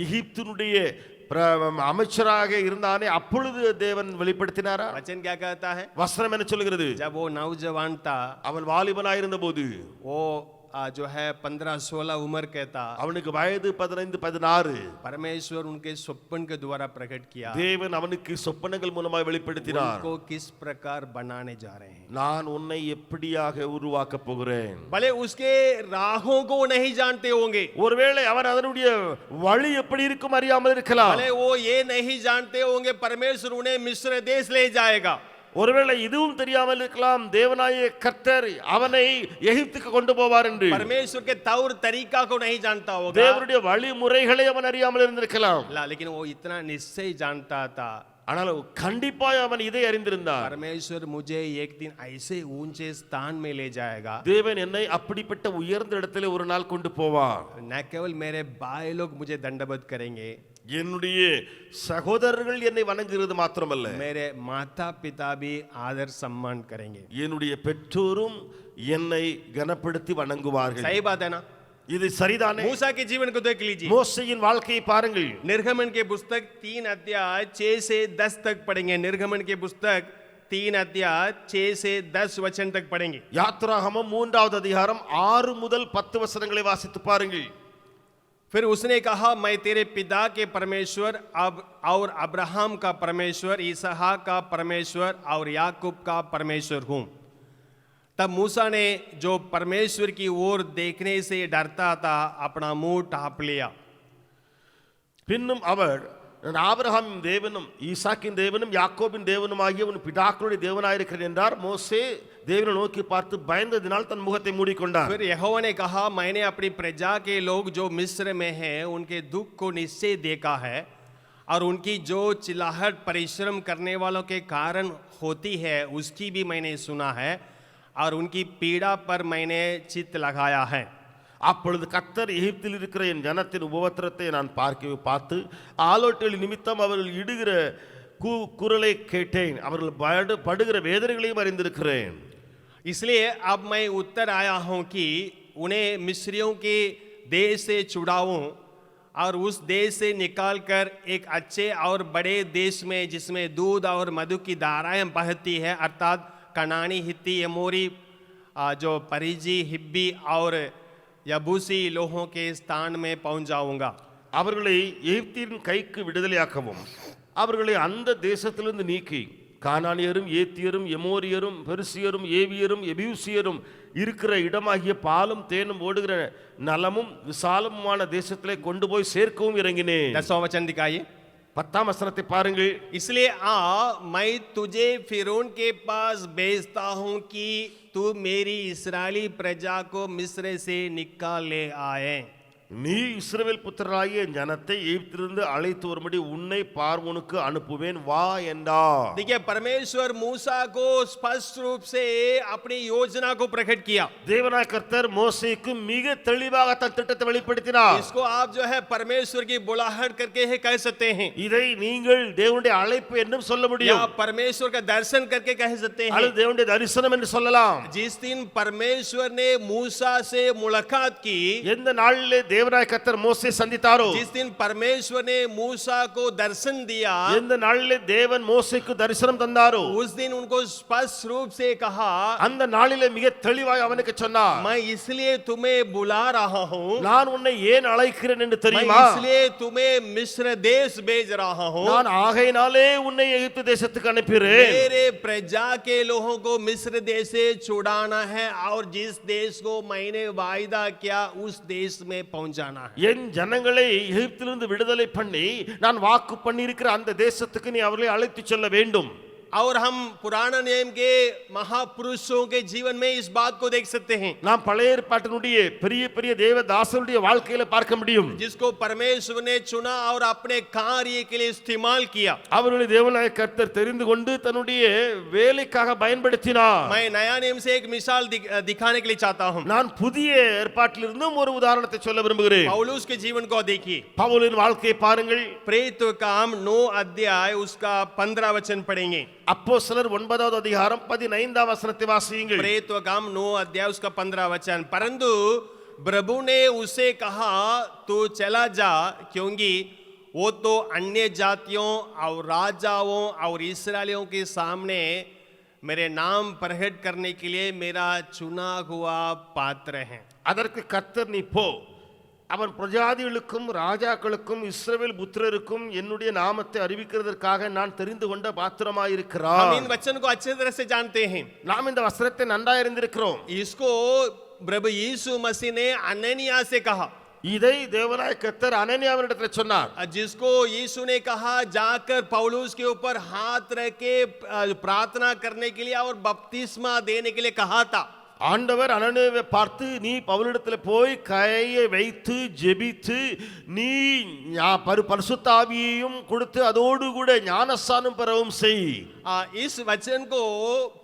Speaker 1: எகிப்தினுடைய அமைச்சராக இருந்தானே அப்பொழுது தேவன் வெளிப்படுத்தினாரா?
Speaker 2: वचन क्या कहता है?
Speaker 1: வசனம் என்ன சொல்கிறது?
Speaker 2: जब वो नौजवान था,
Speaker 1: அவன் வாலிபனாயிருந்த போது
Speaker 2: वो जो है 15-16 उम्र के था,
Speaker 1: அவனுக்கு வயது 15-16.
Speaker 2: परमेश्वर उनके स्वप्न के द्वारा प्रकट किया
Speaker 1: தேவன் அவனுக்கு சொப்பனங்கள் மூலமாக வெளிப்படுத்தினார்.
Speaker 2: उनको किस प्रकार बनाने जा रहे हैं।
Speaker 1: நான் உன்னை எப்படியாக உருவாக்க போகிறேன்.
Speaker 2: भले उसके राहों को वो नहीं जानते होंगे,
Speaker 1: ஒருவேளை அவன் அதனுடைய வழி எப்படி இருக்கும் அறியாமல் இருக்கலாம்.
Speaker 2: भले वो ये नहीं जानते होंगे परमेश्वर उन्हें मिस्र देश ले जाएगा,
Speaker 1: ஒருவேளை இதுவும் தெரியாமல் இருக்கலாம் தேவனாகிய கர்த்தர் அவனை எகிப்துக்கு கொண்டு போவார் என்று.
Speaker 2: परमेश्वर के तौर तरीका को नहीं जानता होगा,
Speaker 1: தேவனுடைய வழிமுறைகளை அவன் அறியாமல் இருந்திருக்கலாம்.
Speaker 2: लेकिन वो इतना निश्चय जानता था,
Speaker 1: ஆனால் கண்டிப்பாய் அவன் இதை அறிந்திருந்தான்.
Speaker 2: परमेश्वर मुझे एक दिन ऐसे ऊंचे स्थान में ले जाएगा,
Speaker 1: தேவன் என்னை அப்படிப்பட்ட உயர்ந்த இடத்திலே ஒரு நாள் கொண்டு போவார்.
Speaker 2: न केवल मेरे भाई लोग मुझे दंडवत करेंगे,
Speaker 1: என்னுடைய சகோதரர்கள் என்னை வணங்குகிறது மாத்திரமல்ல,
Speaker 2: मेरे माता पिता भी आदर सम्मान करेंगे।
Speaker 1: என்னுடைய பெற்றோரும் என்னை கனப்படுத்தி வணங்குவார்கள்.
Speaker 2: सही बात है ना?
Speaker 1: இது சரிதானே?
Speaker 2: मूसा के जीवन को देख लीजिए।
Speaker 1: மோசேயின் வாழ்க்கையை பாருங்கள்.
Speaker 2: निर्गमन के पुस्तक 3 अध्याय 6 से 10 तक पढ़ेंगे। निर्गमन के पुस्तक 3 अध्याय 6 से 10 वचन तक पढ़ेंगे।
Speaker 1: யாத்ராகமம் 3வது அதிகாரம் 6 முதல் 10 வசனங்களை வாசித்து பாருங்கள்.
Speaker 2: फिर उसने कहा, मैं तेरे पिता के परमेश्वर अब और अब्राहम का परमेश्वर, इसहाक का परमेश्वर और याकूब का परमेश्वर हूँ। तब मूसा ने जो परमेश्वर की ओर देखने से डरता था अपना मुंह ढांप लिया।
Speaker 1: பின்னும் அவர் நான் ஆபிரகாமின் தேவனும் ஈசாக்கின் தேவனும் யாக்கோபின் தேவனுமாகிய உன் பிதாக்களுடைய தேவனாயிருக்கிறேன் என்றார். மோசே தேவனை நோக்கி பார்த்து பயந்ததினால் தன் முகத்தை மூடிக்கொண்டார்.
Speaker 2: फिर यहोवा ने कहा, मैंने अपनी प्रजा के लोग जो मिस्र में हैं उनके दुख को निश्चय देखा है और उनकी जो चिल्लाहट परिश्रम करने वालों के कारण होती है उसकी भी मैंने सुना है और उनकी पीड़ा पर मैंने चित्त लगाया है।
Speaker 1: அப்பொழுது கர்த்தர் எகிப்தில் இருக்கிற என் ஜனத்தின் உபத்திரத்தை நான் பார்த்து ஆலோட்டிகள் நிமித்தம் அவர்கள் இடுகிற குரலை கேட்டேன், அவர்கள் படுகிற வேதனைகளையும் அறிந்திருக்கிறேன்.
Speaker 2: इसलिए अब मैं उत्तर आया हूँ कि उन्हें मिस्रियों के देश से छुड़ाऊं और उस देश से निकालकर एक अच्छे और बड़े देश में जिसमें दूध और मधु की धाराएं बहती है, अर्थात कनानी, हित्ती, एमोरी, जो परिजी, हिब्बी और यबूसी लोगों के स्थान में पहुंच जाऊंगा।
Speaker 1: அவர்களை எகிப்தின் கைக்கு விடுதலையாக்கவும் அவர்களை அந்த தேசத்திலிருந்து நீக்கி கானானியரும் ஏத்தியரும் எமோரியரும் பெருசியரும் ஏவியரும் எபியூசியரும் இருக்கிற இடமாகிய பாலும் தேனும் ஓடுகிற நலமும் விசாலமுமான தேசத்திலே கொண்டு போய் சேர்க்கவும் இறங்கினேன்.
Speaker 2: 10वां वचन दिखाइए।
Speaker 1: 10ஆம் வசனத்தை பாருங்கள்.
Speaker 2: इसलिए मैं तुझे फिरौन के पास भेजता हूं कि तू मेरी इस्राएली प्रजा को मिस्र से निकाल ले आए।
Speaker 1: நீ இஸ்ரவேல் புத்திரராகிய ஜனத்தை எகிப்திலிருந்து அழைத்து வரும்படி உன்னை பார்வோனுக்கு அனுப்புவேன் வா என்றார்.
Speaker 2: देखिए, परमेश्वर मूसा को स्पष्ट रूप से अपनी योजना को प्रकट किया।
Speaker 1: தேவனாகிய கர்த்தர் மோசேக்கு மிக தெளிவாக தன் திட்டத்தை வெளிப்படுத்தினார்.
Speaker 2: इसको आप जो है परमेश्वर की बुलाहट करके ही कह सकते हैं,
Speaker 1: இதை நீங்கள் தேவனுடைய அழைப்பு என்றும் சொல்ல
Speaker 2: या
Speaker 1: முடியும்,
Speaker 2: परमेश्वर का दर्शन करके कह सकते हैं।
Speaker 1: அல்லது தேவனுடைய தரிசனம் என்று சொல்லலாம்.
Speaker 2: जिस दिन परमेश्वर ने मूसा से मुलाकात की,
Speaker 1: எந்த நாளிலே தேவனாய கர்த்தர் மோசே சந்தித்தாரோ,
Speaker 2: जिस दिन परमेश्वर ने मूसा को दर्शन दिया,
Speaker 1: எந்த நாளிலே தேவன் மோசேக்கு தரிசனம் தந்தாரோ,
Speaker 2: उस दिन उनको स्पष्ट रूप से कहा,
Speaker 1: அந்த நாளிலே மிக தெளிவாய் அவனுக்கு சொன்னார்,
Speaker 2: मैं इसलिए तुम्हें बुला रहा हूँ,
Speaker 1: நான் உன்னை ஏன் அழைக்கிறேன் என்று
Speaker 2: मैं
Speaker 1: தெரியுமா?
Speaker 2: इसलिए तुम्हें मिस्र देश भेज रहा हूँ,
Speaker 1: நான் ஆகையினாலே உன்னை எகிப்து தேசத்துக்கு அனுப்புகிறேன்.
Speaker 2: मेरे प्रजा के लोगों को मिस्र देश से छुड़ाना है और जिस देश को मैंने वायदा किया उस देश में पहुंचाना है.
Speaker 1: என் ஜனங்களை எகிப்திலிருந்து விடுதலை பண்ணி நான் வாக்கு பண்ணியிருக்கிற அந்த தேசத்துக்கு நீ அவர்களை அழைத்து செல்ல வேண்டும்.
Speaker 2: और हम पुराना नियम के महापुरुषों के जीवन में इस बात को देख सकते हैं,
Speaker 1: நாம் பழைய ஏற்பாட்டினுடைய பெரிய பெரிய தேவதாசருடைய வாழ்க்கையில பார்க்க முடியும்.
Speaker 2: जिसको परमेश्वर ने चुना और अपने कार्य के लिए इस्तेमाल किया.
Speaker 1: அவர்களை தேவனாய கர்த்தர் தெரிந்து கொண்டு தன்னுடைய வேலைக்காக பயன்படுத்தினார்.
Speaker 2: मैं नया नियम से एक मिसाल दिखाने के लिए चाहता हूं.
Speaker 1: நான் புதிய ஏற்பாட்டிலிருந்தும் ஒரு உதாரணத்தை சொல்ல விரும்புகிறேன்.
Speaker 2: पौलुस के जीवन को देखिए.
Speaker 1: பவுலின் வாழ்க்கையை பாருங்கள்.
Speaker 2: प्रेरित काम 9 अध्याय उसका 15 वचन पढ़ेंगे.
Speaker 1: அப்போஸ்தலர் 9வது அதிகாரம் 15ஆம் வசனத்தை வாசியுங்கள்.
Speaker 2: प्रेरित काम 9 अध्याय उसका 15 वचन. परंतु प्रभु ने उसे कहा, तू चला जा, क्योंकि वो तो अन्य जातियों और राजाओं और इस्राएलियों के सामने मेरे नाम प्रकट करने के लिए मेरा चुना हुआ पात्र है.
Speaker 1: அதற்கு கர்த்தர் நீ போ, அவன் பிரஜாதிகளுக்கும் ராஜாக்களுக்கும் இஸ்ரவேல் புத்திரருக்கும் என்னுடைய நாமத்தை அறிவிக்கிறதற்காக நான் தெரிந்து கொண்ட
Speaker 2: हम
Speaker 1: பாத்திரமாயிருக்கிறான்.
Speaker 2: इन वचन को अच्छे तरह से जानते हैं.
Speaker 1: நாம் இந்த வசனத்தை நன்றாய் அறிந்திருக்கிறோம்.
Speaker 2: इसको प्रभु यीशु मसीह ने अननिया से कहा,
Speaker 1: இதை தேவனாய கர்த்தர் அனனியாவினிடத்தில் சொன்னார்.
Speaker 2: जिसको यीशु ने कहा जाकर पौलुस के ऊपर हाथ रख के प्रार्थना करने के लिए और बपतिस्मा देने के लिए कहा था.
Speaker 1: ஆண்டவர் அனனியாவை பார்த்து, நீ பவுலிடத்தில் போய் கையை வைத்து ஜெபித்து நீ பரிசுத்த ஆவியையும் கொடுத்து அதோடு கூட ஞானஸ்நானம் பெறவும் செய்.
Speaker 2: इस वचन को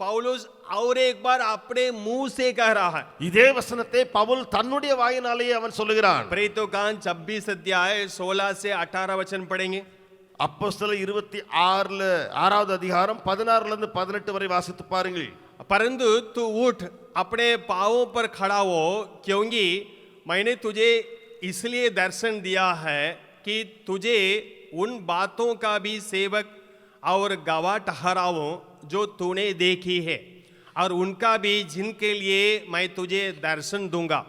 Speaker 2: पौलुस और एक बार अपने मुंह से कह रहा है.
Speaker 1: இதே வசனத்தை பவுல் தன்னுடைய வாயினாலேயே அவன் சொல்லுகிறான்.
Speaker 2: प्रेरितों का 26 अध्याय 16 से 18 वचन पढ़ेंगे.
Speaker 1: அப்போஸ்தலர் 26வது அதிகாரம் 16ல இருந்து 18 வரை வாசித்து பாருங்கள்.
Speaker 2: परंतु तू उठ, अपने पांवों पर खड़ा हो, क्योंकि मैंने तुझे इसलिए दर्शन दिया है कि तुझे उन बातों का भी सेवक और गवाह ठहराऊं जो तूने देखी है, और उनका भी जिनके लिए मैं तुझे दर्शन दूंगा.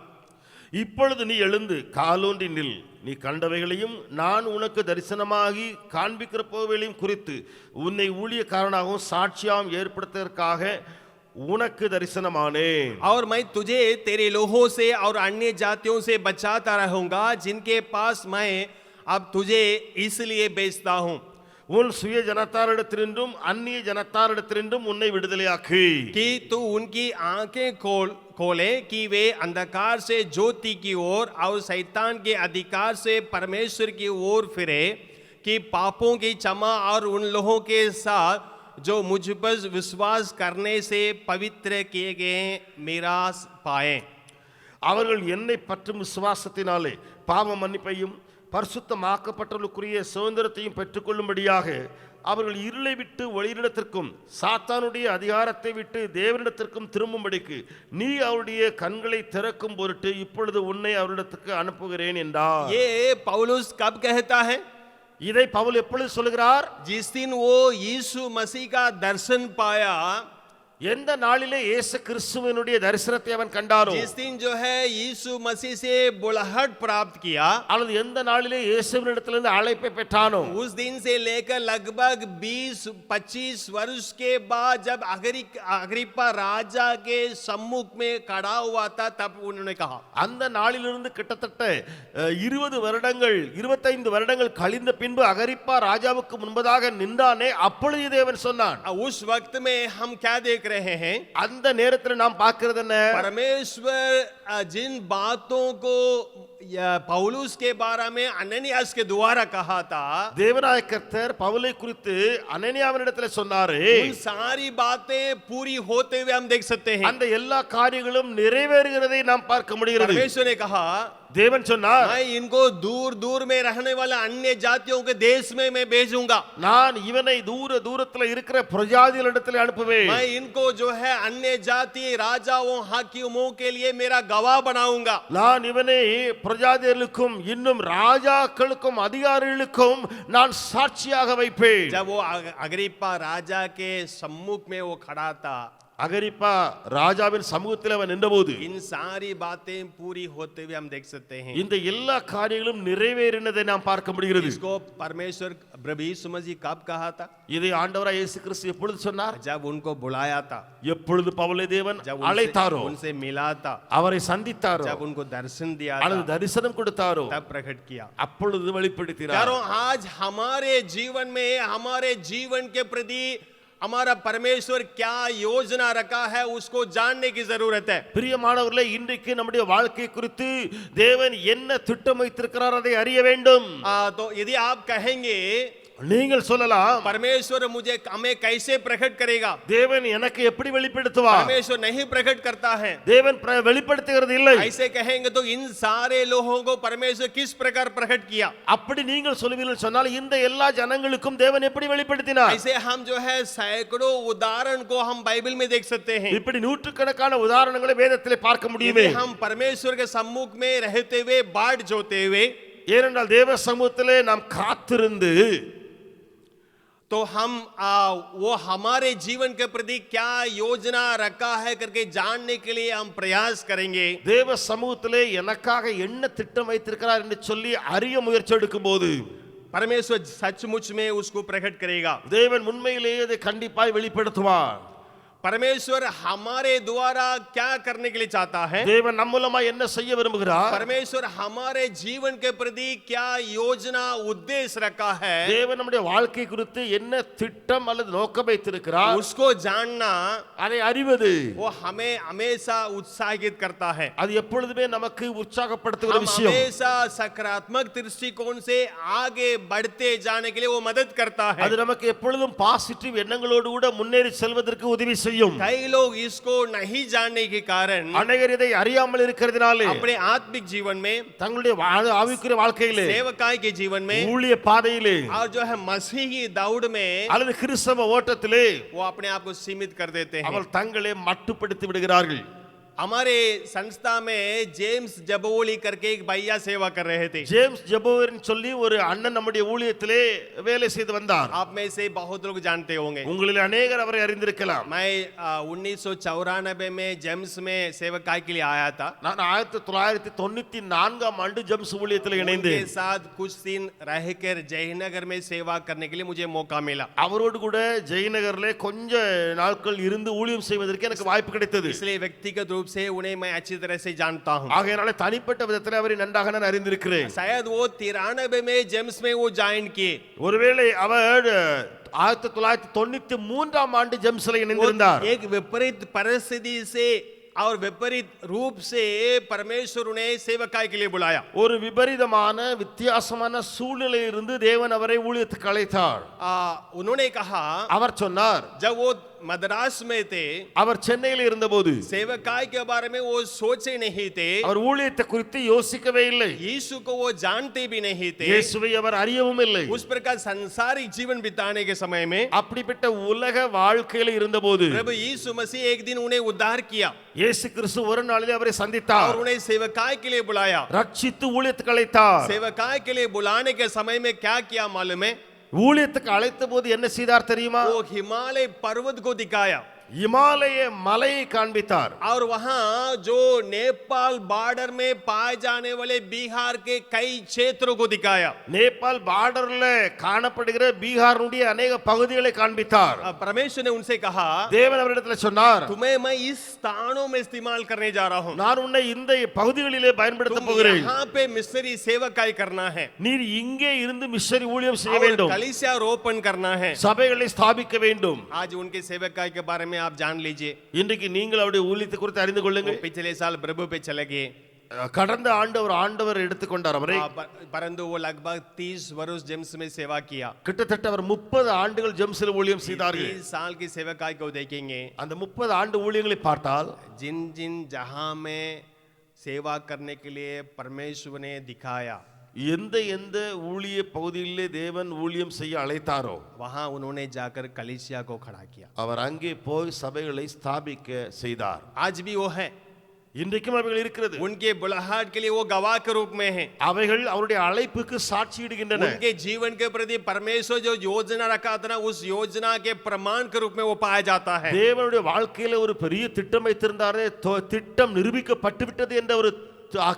Speaker 1: இப்பொழுது நீ எழுந்து காலூன்றி நில், நீ கண்டவைகளையும் நான் உனக்கு தரிசனமாகி காண்பிக்கிற போவைகளையும் குறித்து உன்னை ஊழியக்காரனாகவும் சாட்சியாகவும் ஏற்படுத்துவதற்காக உனக்கு தரிசனமானேன்.
Speaker 2: और मैं तुझे तेरे लोगों से और अन्य जातियों से बचाता रहूंगा, जिनके पास मैं अब तुझे इसलिए भेजता हूं.
Speaker 1: உன் சுய ஜனத்தாரிடத்தினின்றும் அந்நிய ஜனத்தாரிடத்தினின்றும் உன்னை விடுதலையாக்கு.
Speaker 2: कि तू उनकी आंखें खोले कि वे अंधकार से ज्योति की ओर और शैतान के अधिकार से परमेश्वर की ओर फिरे, कि पापों की क्षमा और उन लोगों के साथ जो मुझ पर विश्वास करने से पवित्र किए गए मीरास पाए.
Speaker 1: அவர்கள் என்னை பற்றும் விசுவாசத்தினாலே பாவ மன்னிப்பையும் பரிசுத்தமாக்கப்பட்டவர்களுக்குரிய சுதந்திரத்தையும் பெற்றுக்கொள்ளும்படியாக அவர்கள் இருளை விட்டு ஒளியிடத்திற்கும் சாத்தானுடைய அதிகாரத்தை விட்டு தேவனிடத்திற்கும் திரும்பும்படிக்கு நீ அவருடைய கண்களை திறக்கும் பொருட்டு இப்பொழுது உன்னை அவரிடத்துக்கு அனுப்புகிறேன் என்றார்.
Speaker 2: ये पौलुस कब कहता है?
Speaker 1: இதை பவுல் எப்பொழுது சொல்கிறார்?
Speaker 2: जिस दिन वो यीशु मसीह का दर्शन पाया,
Speaker 1: எந்த நாளிலே இயேசு கிறிஸ்துவினுடைய தரிசனத்தை அவன் கண்டாரோ,
Speaker 2: जिस दिन जो है यीशु मसीह से बुलाहट प्राप्त किया,
Speaker 1: அல்லது எந்த நாளிலே இயேசுவினிடத்திலிருந்து அழைப்பை பெற்றானோ,
Speaker 2: उस दिन से लेकर लगभग 20-25 वर्ष के बाद जब अग्रिप्पा राजा के सम्मुख में खड़ा हुआ था, तब उन्होंने कहा.
Speaker 1: அந்த நாளிலிருந்து கிட்டத்தட்ட 20 வருடங்கள் 25 வருடங்கள் கழிந்த பின்பு அகிரிப்பா ராஜாவுக்கு முன்பதாக நின்றானே, அப்பொழுது தேவன் சொன்னான்.
Speaker 2: उस वक्त में हम क्या देख रहे हैं?
Speaker 1: அந்த நேரத்தில் நாம் பார்க்கிறது என்ன?
Speaker 2: परमेश्वर जिन बातों को पौलुस के बारे में अननियास के द्वारा कहा था,
Speaker 1: தேவனாய கர்த்தர் பவுலை குறித்து அனனியாவினிடத்தில் சொன்னாரே,
Speaker 2: उन सारी बातें पूरी होते हुए हम देख सकते हैं.
Speaker 1: அந்த எல்லா காரியங்களும் நிறைவேறுகிறதை நாம் பார்க்க முடிகிறது.
Speaker 2: परमेश्वर ने कहा,
Speaker 1: தேவன் சொன்னார்,
Speaker 2: मैं इनको दूर दूर में रहने वाले अन्य जातियों के देश में मैं भेजूंगा।
Speaker 1: நான் இவனை தூரத்துல இருக்கிற பிரஜாதிகளிடத்தில் அனுப்புவேன்.
Speaker 2: मैं इनको जो है अन्य जाति राजाओं हाकिमों के लिए मेरा गवाह बनाऊंगा।
Speaker 1: நான் இவனை பிரஜாதிகளுக்கும் இன்னும் ராஜாக்களுக்கும் அதிகாரிகளுக்கும் நான் சாட்சியாக வைப்பேன்.
Speaker 2: जब वो अग्रिप्पा राजा के सम्मुख में वो खड़ा था,
Speaker 1: அகிரிப்பா ராஜாவின் சமூகத்தில் அவன் நின்றபோது
Speaker 2: इन सारी बातें पूरी होते हुए हम देख सकते हैं।
Speaker 1: இந்த எல்லா காரியங்களும் நிறைவேறினதை நாம் பார்க்க முடிகிறது.
Speaker 2: इसको परमेश्वर प्रभु यीशु मसीह कब कहा था?
Speaker 1: இதை ஆண்டவராய் இயேசு கிறிஸ்து எப்பொழுது சொன்னார்?
Speaker 2: जब उनको बुलाया था,
Speaker 1: எப்பொழுது பவுலை தேவன்
Speaker 2: जब
Speaker 1: அழைத்தாரோ,
Speaker 2: उनसे मिला था,
Speaker 1: அவரை சந்தித்தாரோ,
Speaker 2: जब उनको दर्शन दिया
Speaker 1: அல்லது
Speaker 2: था,
Speaker 1: தரிசனம் கொடுத்தாரோ,
Speaker 2: तब प्रकट किया।
Speaker 1: அப்பொழுது வெளிப்படுத்தினார்.
Speaker 2: यारों, आज हमारे जीवन में हमारे जीवन के प्रति हमारा परमेश्वर क्या योजना रखा है उसको जानने की जरूरत है।
Speaker 1: பிரியமானவர்களே, இன்றைக்கு நம்முடைய வாழ்க்கை குறித்து தேவன் என்ன திட்டம் வைத்திருக்கிறார் அதை அறிய வேண்டும்.
Speaker 2: तो यदि आप कहेंगे
Speaker 1: நீங்கள் சொல்லலாம்,
Speaker 2: परमेश्वर मुझे हमें कैसे प्रकट करेगा,
Speaker 1: தேவன் எனக்கு எப்படி வெளிப்படுத்துவார்?
Speaker 2: परमेश्वर नहीं प्रकट करता है,
Speaker 1: தேவன் வெளிப்படுத்துகிறது இல்லை.
Speaker 2: ऐसे कहेंगे तो इन सारे लोगों को परमेश्वर किस प्रकार प्रकट किया?
Speaker 1: அப்படி நீங்கள் சொல்லுவீர்கள் சொன்னால் இந்த எல்லா ஜனங்களுக்கும் தேவன் எப்படி வெளிப்படுத்தினார்?
Speaker 2: ऐसे हम जो है सैकड़ों उदाहरण को हम बाइबल में देख सकते हैं।
Speaker 1: இப்படி நூற்றுக்கணக்கான உதாரணங்களை வேதத்திலே பார்க்க முடியுமே.
Speaker 2: हम परमेश्वर के सम्मुख में रहते हुए बाट जोते हुए,
Speaker 1: ஏனென்றால் தேவ சமூகத்திலே நாம் காத்திருந்து
Speaker 2: तो हम वो हमारे जीवन के प्रति क्या योजना रखा है करके जानने के लिए हम प्रयास करेंगे।
Speaker 1: தேவ சமூகத்திலே எனக்காக என்ன திட்டம் வைத்திருக்கிறார் என்று சொல்லி அறிய முயற்சி எடுக்கும்போது
Speaker 2: परमेश्वर सचमुच में उसको प्रकट करेगा।
Speaker 1: தேவன் உண்மையிலேயே அதை கண்டிப்பாய் வெளிப்படுத்துவார்.
Speaker 2: परमेश्वर हमारे द्वारा क्या करने के लिए चाहता है?
Speaker 1: தேவன் நம் மூலமா என்ன செய்ய விரும்புகிறார்?
Speaker 2: परमेश्वर हमारे जीवन के प्रति क्या योजना उद्देश्य रखा है?
Speaker 1: தேவன் நம்முடைய வாழ்க்கை குறித்து என்ன திட்டம் அல்லது நோக்கம் வைத்திருக்கிறார்,
Speaker 2: उसको जानना,
Speaker 1: அதை அறிவது
Speaker 2: वो हमें हमेशा उत्साहित करता है।
Speaker 1: அது எப்பொழுதுமே நமக்கு உற்சாகப்படுத்துகிற
Speaker 2: हम
Speaker 1: விஷயம்.
Speaker 2: हमेशा सकारात्मक दृष्टिकोण से आगे बढ़ते जाने के लिए वो मदद करता है।
Speaker 1: அது நமக்கு எப்பொழுதும் பாசிட்டிவ் எண்ணங்களோடு கூட முன்னேறி செல்வதற்கு உதவி செய்யும்.
Speaker 2: कई लोग इसको नहीं जानने के कारण
Speaker 1: அநேகர் இதை அறியாமல் இருக்கிறதுனாலே
Speaker 2: अपने आत्मिक जीवन में,
Speaker 1: தங்களுடைய ஆவிக்குரிய வாழ்க்கையிலே,
Speaker 2: सेवकाई के जीवन में
Speaker 1: ஊழிய பாதையிலே
Speaker 2: और जो है मसीही दौड़ में
Speaker 1: அல்லது கிறிஸ்தவ ஓட்டத்திலே
Speaker 2: वो अपने आप को सीमित कर देते हैं।
Speaker 1: அவர்கள் தங்களை மட்டுப்படுத்தி விடுகிறார்கள்.
Speaker 2: हमारे संस्था में जेम्स जबोली करके एक भैया सेवा कर रहे थे।
Speaker 1: ஜேம்ஸ் ஜெபோவர்னு சொல்லி ஒரு அண்ணன் நம்முடைய ஊழியத்திலே வேலை செய்து வந்தார்.
Speaker 2: आप में से बहुत लोग जानते होंगे।
Speaker 1: உங்களில் अनेகர் அவரை அறிந்திருக்கலாம்.
Speaker 2: मैं 1994 में जेम्स में सेवकाई के लिए आया था।
Speaker 1: நான் 1994ஆம் ஆண்டு ஜேம்ஸ் ஊழியத்தில் இணைந்தேன்.
Speaker 2: उनके साथ कुछ दिन रहकर जयनगर में सेवा करने के लिए मुझे मौका मिला।
Speaker 1: அவரோடு கூட ஜெயநகர்ல கொஞ்ச நாட்கள் இருந்து ஊழியம் செய்வதற்கு எனக்கு வாய்ப்பு கிடைத்தது.
Speaker 2: इसलिए व्यक्तिगत रूप से उन्हें मैं अच्छी तरह से जानता हूं।
Speaker 1: ஆகையால தனிப்பட்ட விதத்தில் அவரை நன்றாக நான் அறிந்திருக்கிறேன்.
Speaker 2: शायद वो 93 में जेम्स में वो ज्वाइन किए।
Speaker 1: ஒருவேளை அவர் 1993ஆம் ஆண்டு ஜேம்ஸ்ல இணைந்திருந்தார்.
Speaker 2: एक विपरीत परिस्थिति से और विपरीत रूप से परमेश्वर उन्हें सेवकाई के लिए बुलाया।
Speaker 1: ஒரு விபரீதமான வித்தியாசமான சூழ்நிலையிலிருந்து தேவன் அவரை ஊழியத்துக்கு அழைத்தார்.
Speaker 2: उन्होंने कहा,
Speaker 1: அவர் சொன்னார்,
Speaker 2: जब वो मद्रास में थे,
Speaker 1: அவர் சென்னையில் இருந்தபோது
Speaker 2: सेवकाई के बारे में वो सोचे नहीं थे,
Speaker 1: அவர் ஊழியத்தை குறித்து யோசிக்கவே இல்லை.
Speaker 2: यीशु को वो जानते भी नहीं थे,
Speaker 1: இயேசுவை அவர் அறியவும் இல்லை.
Speaker 2: उस प्रकार संसारिक जीवन बिताने के समय में
Speaker 1: அப்படிப்பட்ட உலக வாழ்க்கையில இருந்தபோது
Speaker 2: प्रभु यीशु मसीह एक दिन उन्हें उद्धार किया
Speaker 1: இயேசு கிறிஸ்து ஒரு நாளிலே அவரை சந்தித்தார்.
Speaker 2: और उन्हें सेवकाई के लिए बुलाया।
Speaker 1: ரட்சித்து ஊழியத்துக்கு அழைத்தார்.
Speaker 2: सेवकाई के लिए बुलाने के समय में क्या किया मालूम है?
Speaker 1: ஊழியத்துக்கு அழைத்த போது என்ன செய்தார் தெரியுமா?
Speaker 2: वो हिमालय पर्वत को दिखाया
Speaker 1: இமாலய மலையை காண்பித்தார்.
Speaker 2: और वहां जो नेपाल बॉर्डर में पाए जाने वाले बिहार के कई क्षेत्रों को दिखाया।
Speaker 1: நேபாள் பார்டர்ல காணப்படுகிற பீகாருடைய अनेक பகுதிகளை காண்பித்தார்.
Speaker 2: परमेश्वर ने उनसे कहा,
Speaker 1: தேவன் அவரிடத்தில் சொன்னார்,
Speaker 2: तुम्हें मैं इस स्थानों में इस्तेमाल करने जा रहा हूं।
Speaker 1: நான் உன்னை இந்த பகுதிகளிலே பயன்படுத்த போகிறேன்.
Speaker 2: यहाँ पे मिशनरी सेवकाई करना है,
Speaker 1: நீர் இங்கே இருந்து மிஷனரி ஊழியம் செய்ய
Speaker 2: और
Speaker 1: வேண்டும்,
Speaker 2: कलीसिया रोपण करना है।
Speaker 1: சபைகளை ஸ்தாபிக்க வேண்டும்.
Speaker 2: आज उनके सेवकाई के बारे में आप जान लीजिए।
Speaker 1: இன்றைக்கு நீங்கள் அவருடைய ஊழியத்தை குறித்து அறிந்து கொள்ளுங்கள்.
Speaker 2: पिछले साल प्रभु पे चले गए,
Speaker 1: கடந்த ஆண்டு ஆண்டவர் எடுத்துக்கொண்டார் அவரை.
Speaker 2: परंतु वो लगभग 30 वर्ष जेम्स में सेवा किया।
Speaker 1: கிட்டத்தட்ட அவர் 30 ஆண்டுகள் ஜெம்ஸ்ல ஊழியம் செய்தார்கள்.
Speaker 2: 30 साल की सेवकाई को देखेंगे,
Speaker 1: அந்த 30 ஆண்டு ஊழியங்களை பார்த்தால்
Speaker 2: जिन जिन जहां में सेवा करने के लिए परमेश्वर ने दिखाया,
Speaker 1: எந்த எந்த ஊழிய பகுதியிலே தேவன் ஊழியம் செய்ய அழைத்தாரோ
Speaker 2: वहां उन्होंने जाकर कलीसिया को खड़ा किया।
Speaker 1: அவர் அங்கே போய் சபைகளை ஸ்தாபிக்க செய்தார்.
Speaker 2: आज भी वो है,
Speaker 1: இன்றைக்கும் அவைகள் இருக்கிறது.
Speaker 2: उनके बुलाहट के लिए वो गवाह के रूप में है।
Speaker 1: அவைகள் அவருடைய அழைப்புக்கு சாட்சியிடுகின்றன.
Speaker 2: उनके जीवन के प्रति परमेश्वर जो योजना रखा था ना, उस योजना के प्रमाण के रूप में वो पाया जाता है।
Speaker 1: தேவனுடைய வாழ்க்கையில ஒரு பெரிய திட்டம் வைத்திருந்தாரே, திட்டம் நிரூபிக்கப்பட்டு விட்டது என்ற ஒரு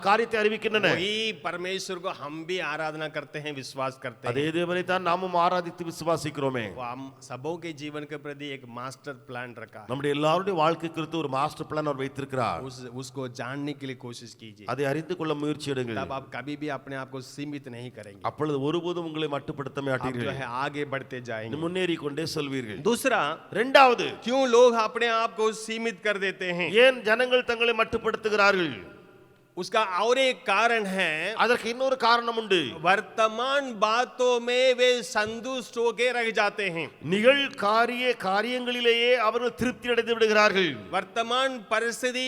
Speaker 1: காரியத்தை அறிவிக்கின்றன.
Speaker 2: वही परमेश्वर को हम भी आराधना करते हैं, विश्वास करते हैं।
Speaker 1: அதே தேவனை தான் நாமும் ஆராதித்து விசுவாசிக்கிறோமே.
Speaker 2: वो हम सबों के जीवन के प्रति एक मास्टर प्लान रखा है।
Speaker 1: நம்முடைய எல்லாருடைய வாழ்க்கை குறித்து ஒரு மாஸ்டர் பிளான் அவர் வைத்திருக்கிறார்.
Speaker 2: उसको जानने के लिए कोशिश कीजिए,
Speaker 1: அதை அறிந்து கொள்ள முயற்சி எடுங்கள்.
Speaker 2: तब आप कभी भी अपने आप को सीमित नहीं करेंगे,
Speaker 1: அப்பொழுது ஒருபோதும் உங்களை மட்டுப்படுத்த
Speaker 2: आप जो
Speaker 1: மாட்டீர்கள்.
Speaker 2: है आगे बढ़ते जाएंगे।
Speaker 1: முன்னேறி கொண்டே செல்வீர்கள்.
Speaker 2: दूसरा,
Speaker 1: இரண்டாவது,
Speaker 2: क्यों लोग अपने आप को सीमित कर देते हैं?
Speaker 1: ஏன் ஜனங்கள் தங்களை மட்டுப்படுத்துகிறார்கள்?
Speaker 2: उसका और एक कारण है,
Speaker 1: அதற்கு இன்னொரு காரணம் உண்டு.
Speaker 2: वर्तमान बातों में वे संतुष्ट होकर रह जाते हैं।
Speaker 1: காரியங்களிலேயே அவர்கள் திருப்தி அடைந்து விடுகிறார்கள்.
Speaker 2: वर्तमान परिस्थिति,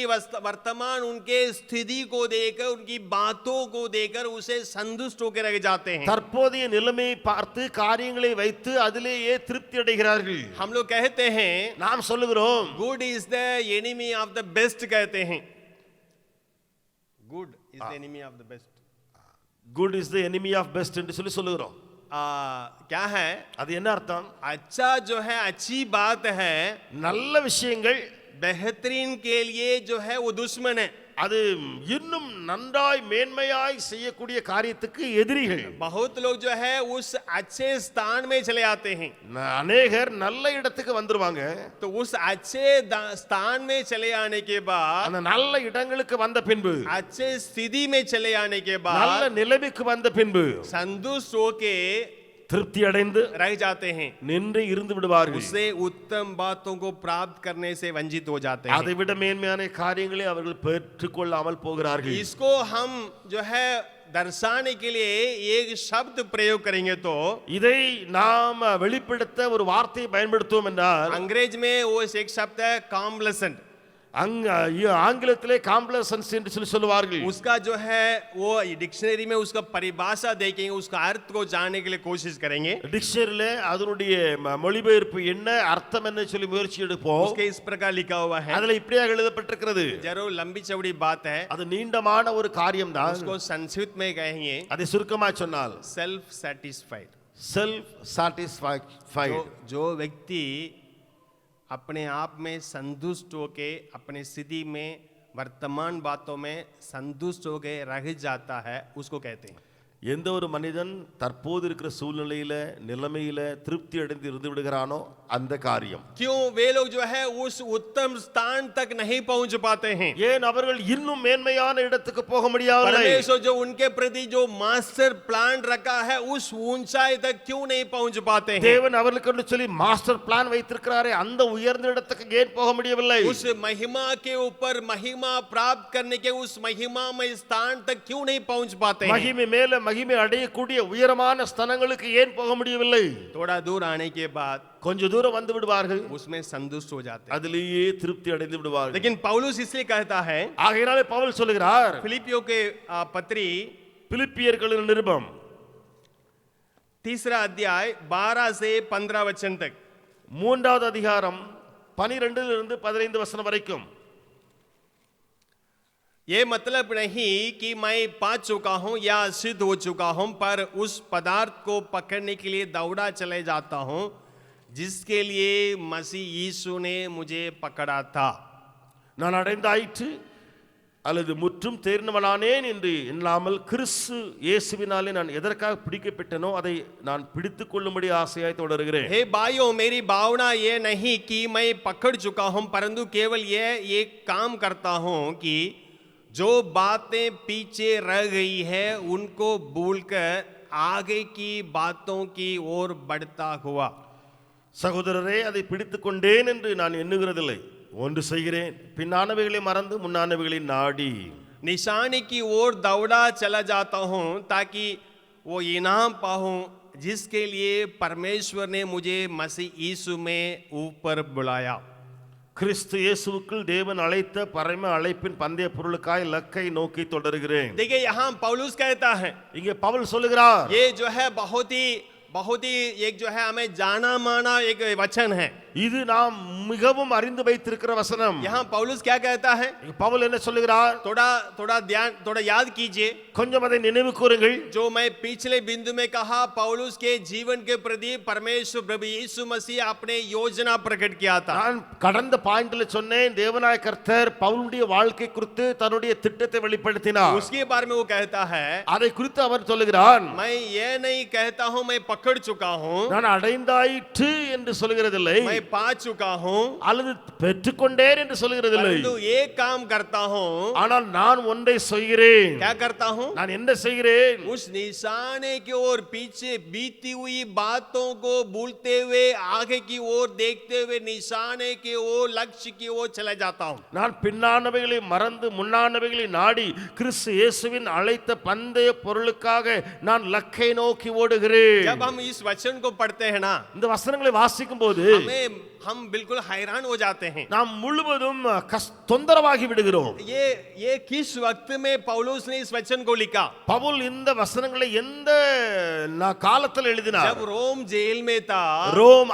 Speaker 2: वर्तमान उनके स्थिति को देखकर, उनकी बातों को देखकर उसे संतुष्ट होकर रह जाते हैं।
Speaker 1: தற்போதைய நிலைமையை பார்த்து காரியங்களை வைத்து அதிலேயே திருப்தி அடைகிறார்கள்.
Speaker 2: हम लोग कहते हैं
Speaker 1: நாம் சொல்லுகிறோம்,
Speaker 2: good is the enemy of the best, कहते हैं good is the enemy of the best.
Speaker 1: Good is the enemy of best என்று சொல்லுகிறோம்.
Speaker 2: क्या है?
Speaker 1: அது என்ன அர்த்தம்?
Speaker 2: अच्छा जो है, अच्छी बात है,
Speaker 1: நல்ல விஷயங்கள்
Speaker 2: बेहतरीन के लिए जो है वो दुश्मन है।
Speaker 1: அது இன்னும் நன்றாய் மேன்மையாய் செய்யக்கூடிய காரியத்துக்கு எதிரிகள்.
Speaker 2: बहुत लोग जो है उस अच्छे स्थान में चले आते हैं,
Speaker 1: அநேகர் நல்ல இடத்துக்கு வந்துருவாங்க.
Speaker 2: तो उस अच्छे स्थान में चले आने के बाद,
Speaker 1: அந்த நல்ல இடங்களுக்கு வந்த பின்பு,
Speaker 2: अच्छे स्थिति में चले आने के
Speaker 1: நல்ல
Speaker 2: बाद
Speaker 1: நிலைமைக்கு வந்த பின்பு
Speaker 2: संतुष्ट होके
Speaker 1: திருப்தி அடைந்து
Speaker 2: रह जाते हैं,
Speaker 1: நின்று இருந்து விடுவார்கள்.
Speaker 2: उससे उत्तम बातों को प्राप्त करने से वंचित हो जाते हैं।
Speaker 1: அதை விட மேன்மையான காரியங்களை அவர்கள் பெற்றுக்கொள்ளாமல் போகிறார்கள்.
Speaker 2: इसको हम जो है दर्शाने के लिए एक शब्द प्रयोग करेंगे तो,
Speaker 1: இதை நாம் வெளிப்படுத்த ஒரு வார்த்தையை பயன்படுத்துவோம் என்றால்,
Speaker 2: अंग्रेज में वो एक शब्द है कॉम्प्लेसेंट।
Speaker 1: ஆங்கிலத்திலே காம்ப்ளசன்ஸ் என்று சொல்லுவார்கள்.
Speaker 2: उसका जो है वो डिक्शनरी में उसका परिभाषा देखेंगे, उसका अर्थ को जानने के लिए कोशिश करेंगे।
Speaker 1: டிக்ஷனரியிலே அதனுடைய மொழிபெயர்ப்பு என்ன, அர்த்தம் என்ன சொல்லி முயற்சி எடுப்போம்.
Speaker 2: उसके इस प्रकार लिखा हुआ है,
Speaker 1: அதுல இப்படியாக எழுதப்பட்டிருக்கிறது.
Speaker 2: जरूर लंबी चौड़ी बात है,
Speaker 1: அது நீண்டமான ஒரு காரியம் தான்.
Speaker 2: उसको संक्षिप्त में कहेंगे
Speaker 1: அதை சுருக்கமாக சொன்னால்
Speaker 2: सेल्फ सेटिस्फाइड।
Speaker 1: Self satisfied.
Speaker 2: जो व्यक्ति अपने आप में संतुष्ट होके, अपने स्थिति में, वर्तमान बातों में संतुष्ट होके रह जाता है, उसको कहते हैं।
Speaker 1: எந்த ஒரு மனிதன் தற்போது இருக்கிற சூழ்நிலையில நிலைமையில திருப்தி அடைந்து இருந்து விடுகிறானோ அந்த காரியம்.
Speaker 2: क्यों वे लोग जो है उस उत्तम स्थान तक नहीं पहुंच पाते हैं?
Speaker 1: ஏன் அவர்கள் இன்னும் மேன்மையான இடத்துக்கு போக முடியவில்லை?
Speaker 2: परमेश्वर जो उनके प्रति जो मास्टर प्लान रखा है, उस ऊंचाई तक क्यों नहीं पहुंच पाते हैं?
Speaker 1: தேவன் அவர்களுக்கு சொல்லி மாஸ்டர் பிளான் வைத்திருக்கிறாரே, அந்த உயர்ந்த இடத்துக்கு ஏன் போக முடியவில்லை?
Speaker 2: उस महिमा के ऊपर महिमा प्राप्त करने के उस महिमामय स्थान तक क्यों नहीं पहुंच पाते हैं?
Speaker 1: மகிமை மேல மகிமை அடையக்கூடிய உயரமான ஸ்தலங்களுக்கு ஏன் போக முடியவில்லை?
Speaker 2: थोड़ा दूर आने के बाद
Speaker 1: கொஞ்ச தூரம் வந்து விடுவார்கள்,
Speaker 2: उसमें संतुष्ट हो जाते हैं।
Speaker 1: அதிலேயே திருப்தி அடைந்து விடுவார்கள்.
Speaker 2: लेकिन पौलुस इसलिए कहता है,
Speaker 1: ஆகையினாலே பவுல் சொல்லுகிறார்,
Speaker 2: फिलिपियों के पत्री
Speaker 1: பிலிப்பியர்களின் நிருபம்
Speaker 2: 3 अध्याय 12 से 15 वचन तक,
Speaker 1: 3வது அதிகாரம் 12 15 வசனம் வரைக்கும்.
Speaker 2: ये मतलब नहीं कि मैं पा चुका हूं या सिद्ध हो चुका हूं, पर उस पदार्थ को पकड़ने के लिए दौड़ा चले जाता हूं जिसके लिए मसीह यीशु ने मुझे पकड़ा था।
Speaker 1: நான் அடைந்தாயிற்று அல்லது முற்றும் தேர்ந்தவனானேன் என்று எண்ணாமல், கிறிஸ்து இயேசுவினாலே நான் எதற்காக பிடிக்கப்பட்டனோ அதை நான் பிடித்துக் கொள்ளும்படி ஆசையாய் தொடர்கிறேன்.
Speaker 2: हे भाइयों, मेरी भावना ये नहीं कि मैं पकड़ चुका हूं, परंतु केवल ये एक काम करता हूं कि जो बातें पीछे रह गई है उनको भूलकर आगे की बातों की ओर बढ़ता हुआ।
Speaker 1: சகோதரரே, அதை பிடித்துக் கொண்டேன் என்று நான் எண்ணுகிறதில்லை, ஒன்று செய்கிறேன், பின்னானவைகளை மறந்து முன்னானவைகளை நாடி
Speaker 2: निशानी की ओर दौड़ा चला जाता हूं ताकि वो इनाम पाऊं जिसके लिए परमेश्वर ने मुझे मसीह यीशु में ऊपर बुलाया।
Speaker 1: கிறிஸ்து இயேசுவுக்குள் தேவன் அழைத்த பரம அழைப்பின் பந்தய பொருளுக்காய் லக்கை நோக்கி தொடர்கிறேன்.
Speaker 2: देखिए यहाँ पौलुस कहता है
Speaker 1: இங்கே பவுல் சொல்லுகிறார்,
Speaker 2: ये जो है बहुत ही एक जो है हमें जाना माना एक वचन है.
Speaker 1: இது நாம் மிகவும் அறிந்து வைத்திருக்கிற வசனம்.
Speaker 2: यहाँ पौलुस क्या कहता है?
Speaker 1: இங்க பவுல் என்ன சொல்லுகிறார்?
Speaker 2: थोड़ा याद कीजिए
Speaker 1: கொஞ்சம் அதை நினைவு கூறுங்கள்.
Speaker 2: जो मैं पिछले बिंदु में कहा, पौलुस के जीवन के प्रति परमेश्वर प्रभु यीशु मसीह अपने योजना प्रकट किया था.
Speaker 1: நான் கடந்த பாயிண்ட்ல சொன்னேன், தேவனாய கர்த்தர் பவுலுடைய வாழ்க்கை குறித்து தன்னுடைய திட்டத்தை வெளிப்படுத்தினார்.
Speaker 2: उसके बारे में वो कहता है,
Speaker 1: அதை குறித்து அவர் சொல்லுகிறார்,
Speaker 2: मैं ये नहीं कहता हूं मैं पकड़ चुका हूं,
Speaker 1: நான் அடைந்தாயிற்று என்று சொல்கிறதில்லை,
Speaker 2: मैं पा चुका हूं,
Speaker 1: அல்லது பெற்றுக்கொண்டேன் என்று சொல்கிறதில்லை.
Speaker 2: परंतु एक काम करता हूं.
Speaker 1: ஆனால் நான் ஒன்றை செய்கிறேன்.
Speaker 2: क्या करता हूं?
Speaker 1: நான் என்ன செய்கிறேன்?
Speaker 2: उस निशाने की ओर पीछे बीती हुई बातों को भूलते हुए आगे की ओर देखते हुए निशाने की ओर लक्ष्य की ओर चला जाता हूं.
Speaker 1: நான் பின்னானவைகளை மறந்து முன்னானவைகளை நாடி கிறிஸ்து இயேசுவின் அழைத்த பந்தய பொருளுக்காக நான் லக்கை நோக்கி ஓடுகிறேன்.
Speaker 2: जब हम इस वचन को पढ़ते हैं ना,
Speaker 1: இந்த வசனங்களை வாசிக்கும் போது
Speaker 2: हम बिल्कुल हैरान हो जाते हैं.
Speaker 1: நாம் முழுவதும் தொந்தரவாகி விடுகிறோம்.
Speaker 2: ये किस वक्त में पौलुस ने इस वचन को लिखा?
Speaker 1: பவுல் இந்த வசனங்களை எந்த காலத்தில் எழுதினார்?
Speaker 2: जब रोम जेल में था,
Speaker 1: ரோம்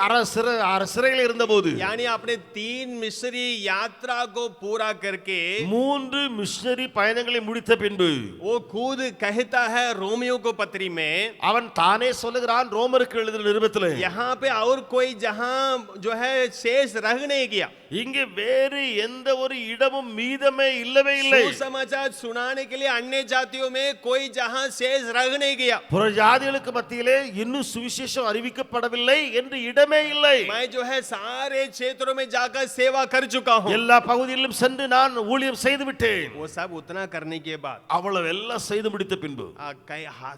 Speaker 1: சிறையில் இருந்தபோது,
Speaker 2: यानी अपने 3 मिस्री यात्रा को पूरा करके
Speaker 1: 3 மிஷனரி பயணங்களை முடித்த பின்பு
Speaker 2: वो खुद कहता है रोमियो को पत्री में,
Speaker 1: அவன் தானே சொல்லுகிறான் ரோமருக்கு எழுதின நிருபத்திலே,
Speaker 2: यहाँ पे और कोई जहां जो है शेष रह नहीं गया.
Speaker 1: இங்கே வேறு எந்த ஒரு இடமும் மீதமே இல்லவே இல்லை.
Speaker 2: सुसमाचार सुनाने के लिए अन्य जातियों में कोई जहां शेष रह नहीं गया.
Speaker 1: புற ஜாதிகளுக்கு மத்தியிலே இன்னும் சுவிசேஷம் அறிவிக்கப்படவில்லை என்று இடமே இல்லை.
Speaker 2: मैं जो है सारे क्षेत्रों में जाकर सेवा कर चुका हूं.
Speaker 1: எல்லா பகுதிகளிலும் சென்று நான் ஊழியம் செய்து விட்டேன்.
Speaker 2: वो सब उतना करने के बाद,
Speaker 1: அவ்வளவு எல்லாம் செய்து முடித்த பின்பு,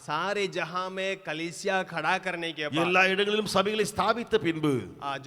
Speaker 2: सारे जहां में कलीसिया खड़ा करने के बाद,
Speaker 1: எல்லா இடங்களிலும் சபைகளை ஸ்தாபித்த பின்பு,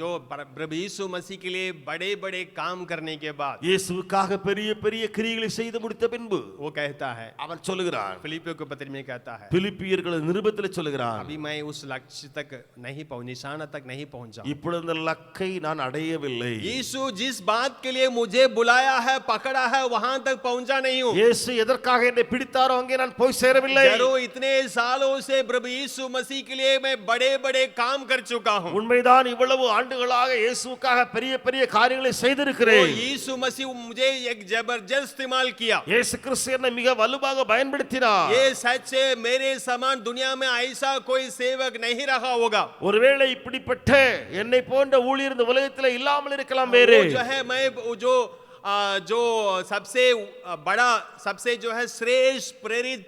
Speaker 2: जो प्रभु यीशु मसीह के लिए बड़े बड़े काम करने के बाद,
Speaker 1: இயேசுவுக்காக பெரிய பெரிய கிரியைகளை செய்து முடித்த பின்பு
Speaker 2: वो कहता है,
Speaker 1: அவன் சொல்லுகிறான்,
Speaker 2: फिलिपियों के पत्र में कहता है,
Speaker 1: பிலிப்பியர்கள் நிருபத்திலே சொல்லுகிறான்,
Speaker 2: अभी मैं उस लक्ष्य तक नहीं पहुंचा, निशाना तक नहीं पहुंचा.
Speaker 1: இப்பொழுது அந்த லக்கை நான் அடையவில்லை.
Speaker 2: यीशु जिस बात के लिए मुझे बुलाया है, पकड़ा है, वहां तक पहुंचा नहीं हूं.
Speaker 1: இயேசு எதற்காக என்னை பிடித்தாரோ அங்கே நான் போய் சேரவில்லை.
Speaker 2: जरूर इतने सालों से प्रभु यीशु मसीह के लिए मैं बड़े बड़े काम कर चुका हूं.
Speaker 1: உண்மைதான், இவ்வளவு ஆண்டுகளாக இயேசுவுக்காக பெரிய பெரிய காரியங்களை செய்திருக்கிறேன்.
Speaker 2: यीशु मसीह मुझे एक जबरदस्त इस्तेमाल किया.
Speaker 1: இயேசு கிறிஸ்து என்னை மிக வலுவாக பயன்படுத்தினார்.
Speaker 2: ये सच है, मेरे समान दुनिया में ऐसा कोई सेवक नहीं रहा होगा.
Speaker 1: ஒருவேளை இப்படிப்பட்ட என்னை போன்ற ஊழியர் இந்த உலகத்தில் இல்லாமல் இருக்கலாம். வேறு
Speaker 2: वो जो है मैं जो सबसे बड़ा, सबसे जो है श्रेष्ठ प्रेरित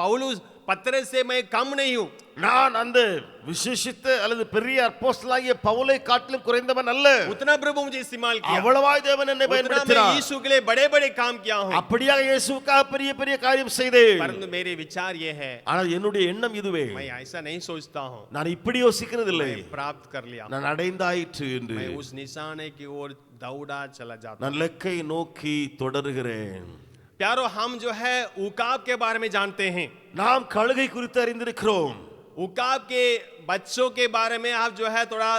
Speaker 2: पौलुस पत्रस से मैं कम नहीं हूं.
Speaker 1: நான் அந்த விசேஷித்த அல்லது பெரிய அப்போஸ்தலனாகிய பவுலை காட்டிலும் குறைந்தவன் அல்ல.
Speaker 2: उतना प्रभु मुझे इस्तेमाल किया.
Speaker 1: அவ்வளவாய் தேவன் என்னை
Speaker 2: उतना मैं
Speaker 1: பயன்படுத்தினார்.
Speaker 2: यीशु के लिए बड़े बड़े काम किया हूं.
Speaker 1: அப்படியாக இயேசுவுக்காக பெரிய பெரிய காரியம் செய்தேன்.
Speaker 2: परंतु मेरे विचार ये है,
Speaker 1: ஆனால் என்னுடைய எண்ணம் இதுவே,
Speaker 2: मैं ऐसा नहीं सोचता हूं
Speaker 1: நான் இப்படி யோசிக்கிறதில்லை,
Speaker 2: मैं प्राप्त कर लिया,
Speaker 1: நான் அடைந்தாயிற்று என்று.
Speaker 2: मैं उस निशाने की ओर दौड़ा चला जाता.
Speaker 1: நான் லக்கை நோக்கி தொடர்கிறேன்.
Speaker 2: प्यारो, हम जो है उकाब के बारे में जानते हैं.
Speaker 1: நாம் கழுகை குறித்து அறிந்திருக்கிறோம்.
Speaker 2: उकाब के बच्चों के बारे में आप जो है थोड़ा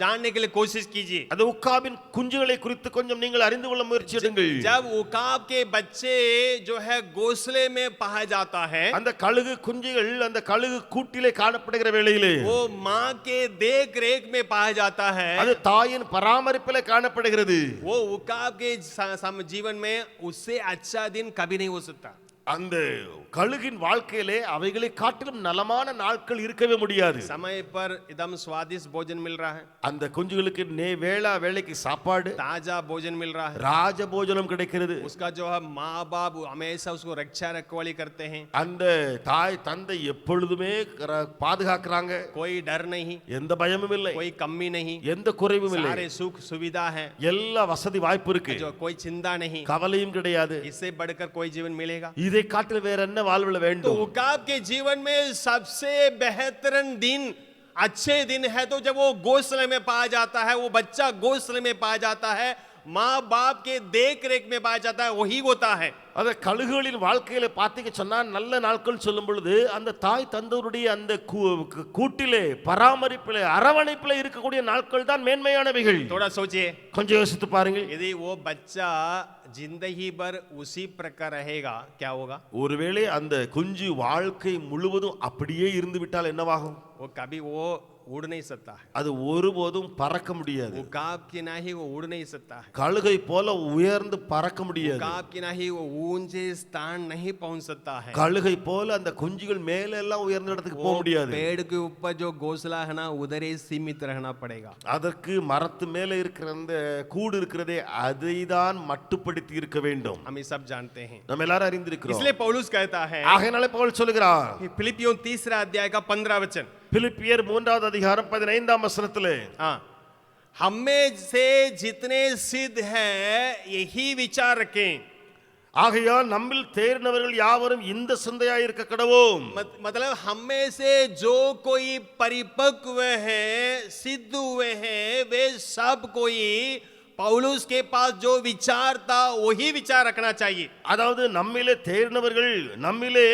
Speaker 2: जानने के लिए कोशिश कीजिए.
Speaker 1: அந்த உக்காபின் குஞ்சுகளை குறித்து கொஞ்சம் நீங்கள் அறிந்து கொள்ள முயற்சி எடுங்கள்.
Speaker 2: जब उकाब के बच्चे जो है घोंसले में पाया जाता है,
Speaker 1: அந்த கழுகு குஞ்சுகள் அந்த கழுகு கூட்டிலே காணப்படுகிற வேளையிலே
Speaker 2: वो माँ के देख रेख में पाया जाता है.
Speaker 1: அது தாயின் பராமரிப்பிலே காணப்படுகிறது.
Speaker 2: वो उकाब के जीवन में उससे अच्छा दिन कभी नहीं हो सकता.
Speaker 1: அந்த கழுகின் வாழ்க்கையிலே அவைகளை காட்டிலும் நலமான நாட்கள் இருக்கவே முடியாது.
Speaker 2: समय पर एकदम स्वादिष्ट भोजन मिल रहा है,
Speaker 1: அந்த குஞ்சுகளுக்கு வேளைக்கு சாப்பாடு,
Speaker 2: ताजा भोजन मिल रहा है,
Speaker 1: ராஜ போஜனம் கிடைக்கிறது.
Speaker 2: उसका जो है माँ बाप हमेशा उसको रक्षा रखवाली करते हैं.
Speaker 1: அந்த தாய் தந்தை எப்பொழுதுமே பாதுகாக்கிறாங்க.
Speaker 2: कोई डर नहीं,
Speaker 1: எந்த பயமும் இல்லை,
Speaker 2: कोई कमी नहीं,
Speaker 1: எந்த குறைவும் இல்லை,
Speaker 2: सारे सुख सुविधा है,
Speaker 1: எல்லா வசதி வாய்ப்பு இருக்கு,
Speaker 2: जो कोई चिंता नहीं,
Speaker 1: கவலையும் கிடையாது.
Speaker 2: इससे बढ़कर कोई जीवन मिलेगा.
Speaker 1: இதை காட்டில் வேற என்ன வாழ்வுல
Speaker 2: तो
Speaker 1: வேண்டும்?
Speaker 2: उकाब के जीवन में सबसे बेहतरीन दिन, अच्छे दिन है तो जब वो घोंसले में पाया जाता है, वो बच्चा घोंसले में पाया जाता है, माँ बाप के देख रेख में पाया जाता है, वही होता है।
Speaker 1: அந்த கழுகுகளின் வாழ்க்கையில பாத்தீங்க சொன்னா நல்ல நாட்கள் சொல்லும் பொழுது அந்த தாய் தந்தவருடைய அந்த கூட்டிலே பராமரிப்பிலே அரவணைப்பிலே இருக்கக்கூடிய நாட்கள் தான் மேன்மையானவைகள்.
Speaker 2: थोड़ा सोचिए,
Speaker 1: கொஞ்சம் யோசித்து பாருங்கள்.
Speaker 2: यदि वो बच्चा जिंदगी भर उसी प्रकार रहेगा क्या होगा?
Speaker 1: ஒருவேளை அந்த குஞ்சு வாழ்க்கை முழுவதும் அப்படியே இருந்து விட்டால் என்னவாகும்?
Speaker 2: वो कभी वो उड़ नहीं सकता है,
Speaker 1: அது ஒருபோதும் பறக்க முடியாது.
Speaker 2: वो काब की नहीं वो उड़ नहीं सकता है,
Speaker 1: கழுகை போல உயர்ந்து பறக்க முடியாது.
Speaker 2: काब की नहीं वो ऊंचे स्थान नहीं पहुंच सकता है,
Speaker 1: கழுகை போல அந்த குஞ்சுகள் மேல எல்லாம் உயர்ந்த இடத்துக்கு போக
Speaker 2: वो
Speaker 1: முடியாது.
Speaker 2: पेड़ के ऊपर जो घोंसला है ना उधर ही सीमित रहना पड़ेगा।
Speaker 1: அதற்கு மரத்து மேல இருக்கிற அந்த கூடு இருக்கிறதே அதை தான் மட்டுப்படுத்தி இருக்க வேண்டும்.
Speaker 2: हम ये सब जानते हैं,
Speaker 1: நம்ம எல்லாரும் அறிந்திருக்கிறோம்.
Speaker 2: इसलिए पौलुस कहता है
Speaker 1: ஆகையாலே பவுல் சொல்லுகிறார்
Speaker 2: फिलिपियों 3 अध्याय का 15 वचन,
Speaker 1: பிலிப்பியர் 3வது அதிகாரம் 15ஆம் வசனத்திலே,
Speaker 2: हाँ, हम में से जितने सिद्ध हैं यही विचार रखें।
Speaker 1: ஆகையால் நம்மில் தேறினவர்கள் யாவரும் இந்த சிந்தையாய் இருக்க கடவோம்.
Speaker 2: मतलब हम में से जो कोई परिपक्व है, सिद्ध हुए हैं, वे सब कोई पौलुस के पास जो विचार था वही विचार रखना चाहिए।
Speaker 1: அதாவது நம்மிலே தேறினவர்கள், நம்மிலே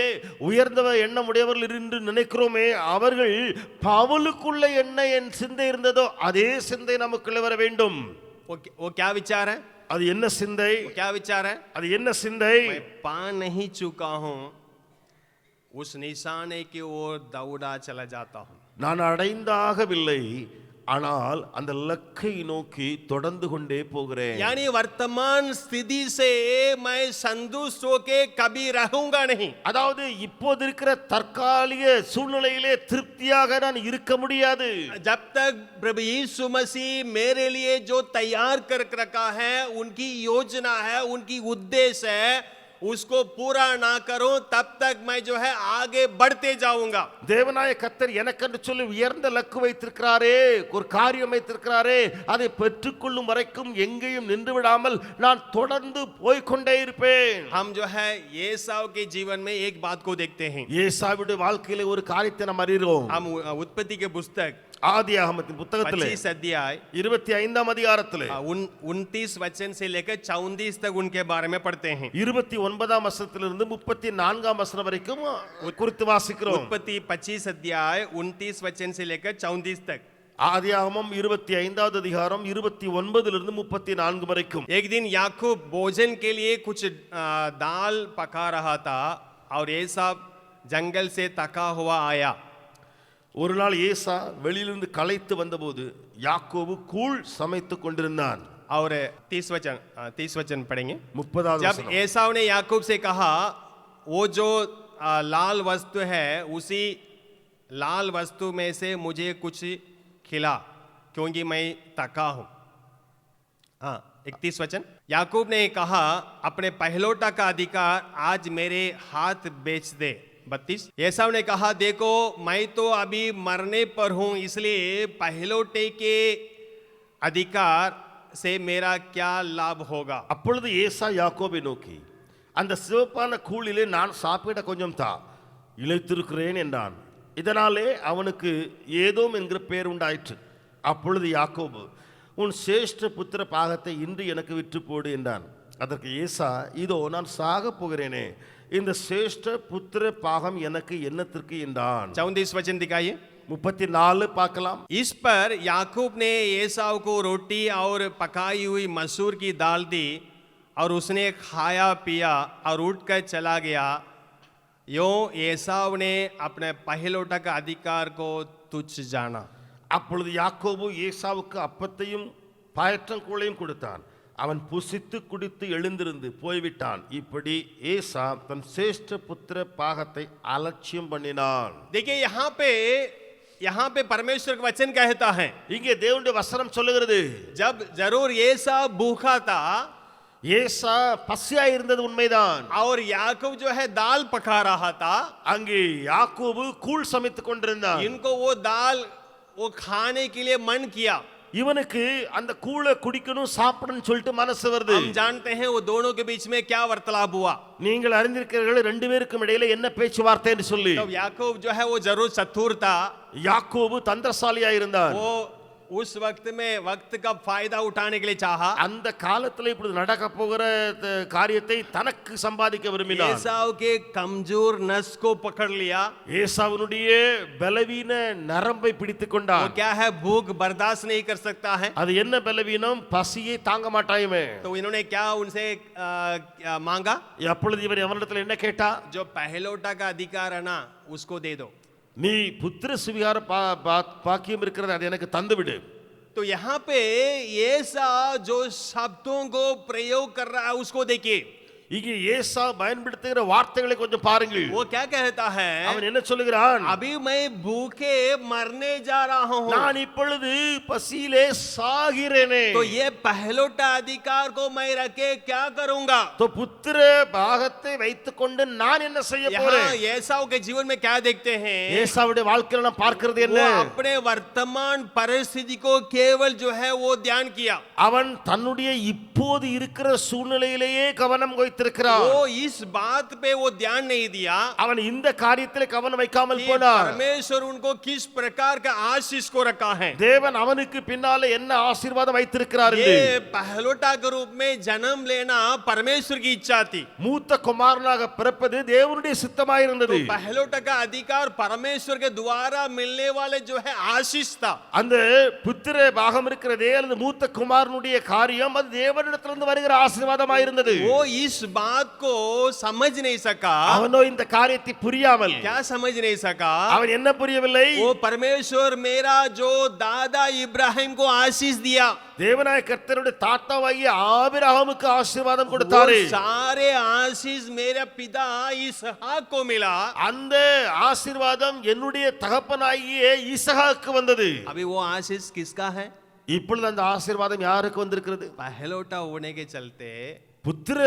Speaker 1: உயர்ந்த எண்ணம் உடையவர்கள் என்று நினைக்கிறோமே, அவர்கள் பவுலுக்குள்ள என்ன என் சிந்தை இருந்ததோ அதே சிந்தை நமக்குள்ள வர வேண்டும்.
Speaker 2: वो क्या विचार है?
Speaker 1: அது என்ன சிந்தை?
Speaker 2: वो क्या विचार है?
Speaker 1: அது என்ன சிந்தை?
Speaker 2: मैं पा नहीं चुका हूं, उस निशाने की ओर दौड़ा चला जाता हूं।
Speaker 1: நான் அடைந்தாகவில்லை, ஆனால் அந்த இலக்கை நோக்கி தொடர்ந்து கொண்டே போகிறேன்.
Speaker 2: यानी वर्तमान स्थिति से मैं संतुष्ट होके कभी रहूंगा नहीं।
Speaker 1: அதாவது இப்போது இருக்கிற தற்காலிக சூழ்நிலையிலே திருப்தியாக நான் இருக்க முடியாது.
Speaker 2: जब तक प्रभु यीशु मसीह मेरे लिए जो तैयार कर रखा है, उनकी योजना है, उनकी उद्देश्य है, उसको पूरा ना करो तब तक मैं जो है आगे बढ़ते जाऊंगा।
Speaker 1: தேவனாய கர்த்தர் எனக்கென்று சொல்லி உயர்ந்த லக்கு வைத்திருக்கிறாரே, ஒரு காரியம் வைத்திருக்கிறாரே, அதை பெற்றுக்கொள்ளும் வரைக்கும் எங்கேயும் நின்று விடாமல் நான் தொடர்ந்து போய்க்கொண்டே இருப்பேன்.
Speaker 2: हम जो है एसाव के जीवन में एक बात को देखते हैं।
Speaker 1: ஏசாவுடைய வாழ்க்கையிலே ஒரு காரியத்தை நாம் அறிகிறோம்.
Speaker 2: हम उत्पत्ति के पुस्तक
Speaker 1: ஆதியாகமத்தின் புத்தகத்திலே
Speaker 2: 25 अध्याय
Speaker 1: 25ஆம் அதிகாரத்திலே
Speaker 2: 29 वचन से लेकर 34 तक उनके बारे में पढ़ते हैं।
Speaker 1: 29ஆம் வசனத்திலிருந்து 34ஆம் வசனம் வரைக்கும் குறித்து வாசிக்கிறோம்.
Speaker 2: उत्पत्ति 25 अध्याय 29 वचन से लेकर 34 तक।
Speaker 1: ஆதியாகமம் 25வது அதிகாரம் 29லிருந்து 34 வரைக்கும்.
Speaker 2: एक दिन याकूब भोजन के लिए कुछ दाल पका रहा था और एसाव जंगल से थका हुआ आया।
Speaker 1: ஒரு நாள் ஏசா வெளியிலிருந்து களைத்து வந்தபோது யாக்கோபு கூழ் சமைத்துக் கொண்டிருந்தான்.
Speaker 2: और 30 वचन पढ़ेंगे।
Speaker 1: 30வது
Speaker 2: जब
Speaker 1: வசனம்.
Speaker 2: एसाव ने याकूब से कहा, वो जो लाल वस्तु है उसी लाल वस्तु में से मुझे कुछ खिला, क्योंकि मैं थका हूं। हाँ, 31 वचन, याकूब ने कहा, अपने पहलौठा का अधिकार आज मेरे हाथ बेच दे। 32, एसाव ने कहा, देखो मैं तो अभी मरने पर हूं, इसलिए पहलौठे के अधिकार से मेरा क्या लाभ होगा?
Speaker 1: அப்பொழுது ஏசா யாக்கோபை நோக்கி, அந்த சிவப்பான கூழிலே நான் சாப்பிட கொஞ்சம் தா, இளைத்திருக்கிறேன் என்றான். இதனாலே அவனுக்கு ஏதோம் என்கிற பெயர் உண்டாயிற்று. அப்பொழுது யாக்கோபு, உன் சேஷ்ட புத்திர பாகத்தை இன்று எனக்கு விற்று போடு என்றான். அதற்கு ஏசா, இதோ நான் சாக போகிறேனே, இந்த சேஷ்ட புத்திர பாகம் எனக்கு என்னத்திற்கு என்றான்.
Speaker 2: 34 वचन दिखाइए।
Speaker 1: 34 பார்க்கலாம்.
Speaker 2: इस पर याकूब ने एसाव को रोटी और पकाई हुई मसूर की दाल दी और उसने खाया पिया और उठकर चला गया। यूं एसाव ने अपने पहलौठा का अधिकार को तुच्छ जाना।
Speaker 1: அப்பொழுது யாக்கோபு ஏசாவுக்கு அப்பத்தையும் பயற்றங்கூழையும் கொடுத்தான். அவன் புசித்து குடித்து எழுந்திருந்து போய்விட்டான். இப்படி ஏசா தன் சேஷ்ட புத்திர பாகத்தை அலட்சியம் பண்ணினான்.
Speaker 2: देखिए यहाँ पे परमेश्वर का वचन कहता है,
Speaker 1: இங்கே தேவனுடைய வசனம் சொல்லுகிறது,
Speaker 2: जब जरूर एसा भूखा था
Speaker 1: ஏசா பசியா இருந்தது உண்மைதான்.
Speaker 2: और याकूब जो है दाल पका रहा था,
Speaker 1: அங்கே யாக்கோபு கூழ் சமைத்துக் கொண்டிருந்தான்.
Speaker 2: इनको वो दाल वो खाने के लिए मन किया।
Speaker 1: இவனுக்கு அந்த கூழை குடிக்கணும் சாப்பிடணும்னு சொல்லிட்டு மனசு வருது.
Speaker 2: हम जानते हैं वो दोनों के बीच में क्या वार्तालाप हुआ।
Speaker 1: நீங்கள் அறிந்திருக்கிறீர்கள் ரெண்டு பேருக்கும் இடையில என்ன பேச்சுவார்த்தை என்று சொல்லி.
Speaker 2: तो याकूब जो है वो जरूर चतुर था,
Speaker 1: யாக்கோபு தந்திரசாலியா இருந்தான்.
Speaker 2: वो उस वक्त में वक्त का फायदा उठाने के लिए चाहा।
Speaker 1: அந்த காலத்துல இப்படி நடக்க போகிற காரியத்தை தனக்கு சம்பாதிக்க விரும்பினான்.
Speaker 2: एसाव के कमजोर नस को पकड़ लिया।
Speaker 1: ஏசாவுடைய பலவீன நரம்பை பிடித்துக்
Speaker 2: वो
Speaker 1: கொண்டான்.
Speaker 2: क्या है, भूख बर्दाश्त नहीं कर सकता है।
Speaker 1: அது என்ன பலவீனம்? பசியை தாங்க மாட்டாயுமே.
Speaker 2: तो इन्होंने क्या उनसे मांगा,
Speaker 1: அப்பொழுது இவர் அவனிடத்தில் என்ன கேட்டா?
Speaker 2: जो पहलोटा का अधिकार है ना उसको दे दो।
Speaker 1: நீ புத்திர சுவிகார பாக்கியம் இருக்கிறது அதை எனக்கு தந்து விடு.
Speaker 2: तो यहाँ पे ऐसा जो शब्दों को प्रयोग कर रहा है उसको देखिए।
Speaker 1: இங்கே ஏசா பயன்படுத்துகிற வார்த்தைகளை கொஞ்சம் பாருங்கள்.
Speaker 2: वो क्या कहता है,
Speaker 1: அவன் என்ன சொல்லுகிறான்?
Speaker 2: अभी मैं भूखे मरने जा रहा हूँ।
Speaker 1: நான் இப்பொழுது பசியிலே சாகிறேனே.
Speaker 2: तो ये पहलोटा अधिकार को मैं रखे क्या करूंगा?
Speaker 1: तो புத்திர பாகத்தை வைத்துக்கொண்டு நான் என்ன செய்ய
Speaker 2: यहाँ
Speaker 1: போறேன்?
Speaker 2: ऐसाव के जीवन में क्या देखते हैं,
Speaker 1: ஏசாவுடைய வாழ்க்கையில நான் பார்க்கிறது
Speaker 2: वो
Speaker 1: என்ன?
Speaker 2: अपने वर्तमान परिस्थिति को केवल जो है वो ध्यान किया।
Speaker 1: அவன் தன்னுடைய இப்போது இருக்கிற சூழ்நிலையிலேயே கவனம் வைத்திருக்கிறான்.
Speaker 2: वो इस बात पे वो ध्यान नहीं दिया,
Speaker 1: அவன் இந்த காரியத்திலே கவனம் வைக்காமல் போனான்.
Speaker 2: परमेश्वर उनको किस प्रकार का आशीष को रखा है।
Speaker 1: தேவன் அவனுக்கு பின்னாலே என்ன ஆசீர்வாதம் வைத்திருக்கிறார் என்று.
Speaker 2: ये पहलोटा के रूप में जन्म लेना परमेश्वर की इच्छा थी।
Speaker 1: மூத்த குமாரனாக பிறப்பது தேவனுடைய சித்தமாய் இருந்தது.
Speaker 2: तो पहलोटा का अधिकार परमेश्वर के द्वारा मिलने वाले जो है आशीष था।
Speaker 1: அந்த புத்திர பாகம் இருக்கிறதே அல்லது மூத்த குமாரனுடைய காரியம் அது தேவனிடத்திலிருந்து வருகிற ஆசீர்வாதமாய் இருந்தது.
Speaker 2: वो इस बात को समझ नहीं सका।
Speaker 1: அவனோ இந்த காரியத்தை புரியாமல்,
Speaker 2: क्या समझ नहीं सका?
Speaker 1: அவன் என்ன புரியவில்லை?
Speaker 2: वो परमेश्वर मेरा जो दादा इब्राहिम को आशीष दिया,
Speaker 1: தேவனாய கர்த்தருடைய தாத்தாவாகிய ஆபிரகாமுக்கு ஆசீர்வாதம்
Speaker 2: वो
Speaker 1: கொடுத்தாரே,
Speaker 2: सारे आशीष मेरे पिता इसहाक को मिला।
Speaker 1: அந்த ஆசீர்வாதம் என்னுடைய தகப்பனாகிய ஈசாக்கு வந்தது.
Speaker 2: अभी वो आशीष किसका है?
Speaker 1: இப்பொழுது அந்த ஆசீர்வாதம் யாருக்கு வந்திருக்கிறது?
Speaker 2: पहलोटा होने के चलते
Speaker 1: புத்திர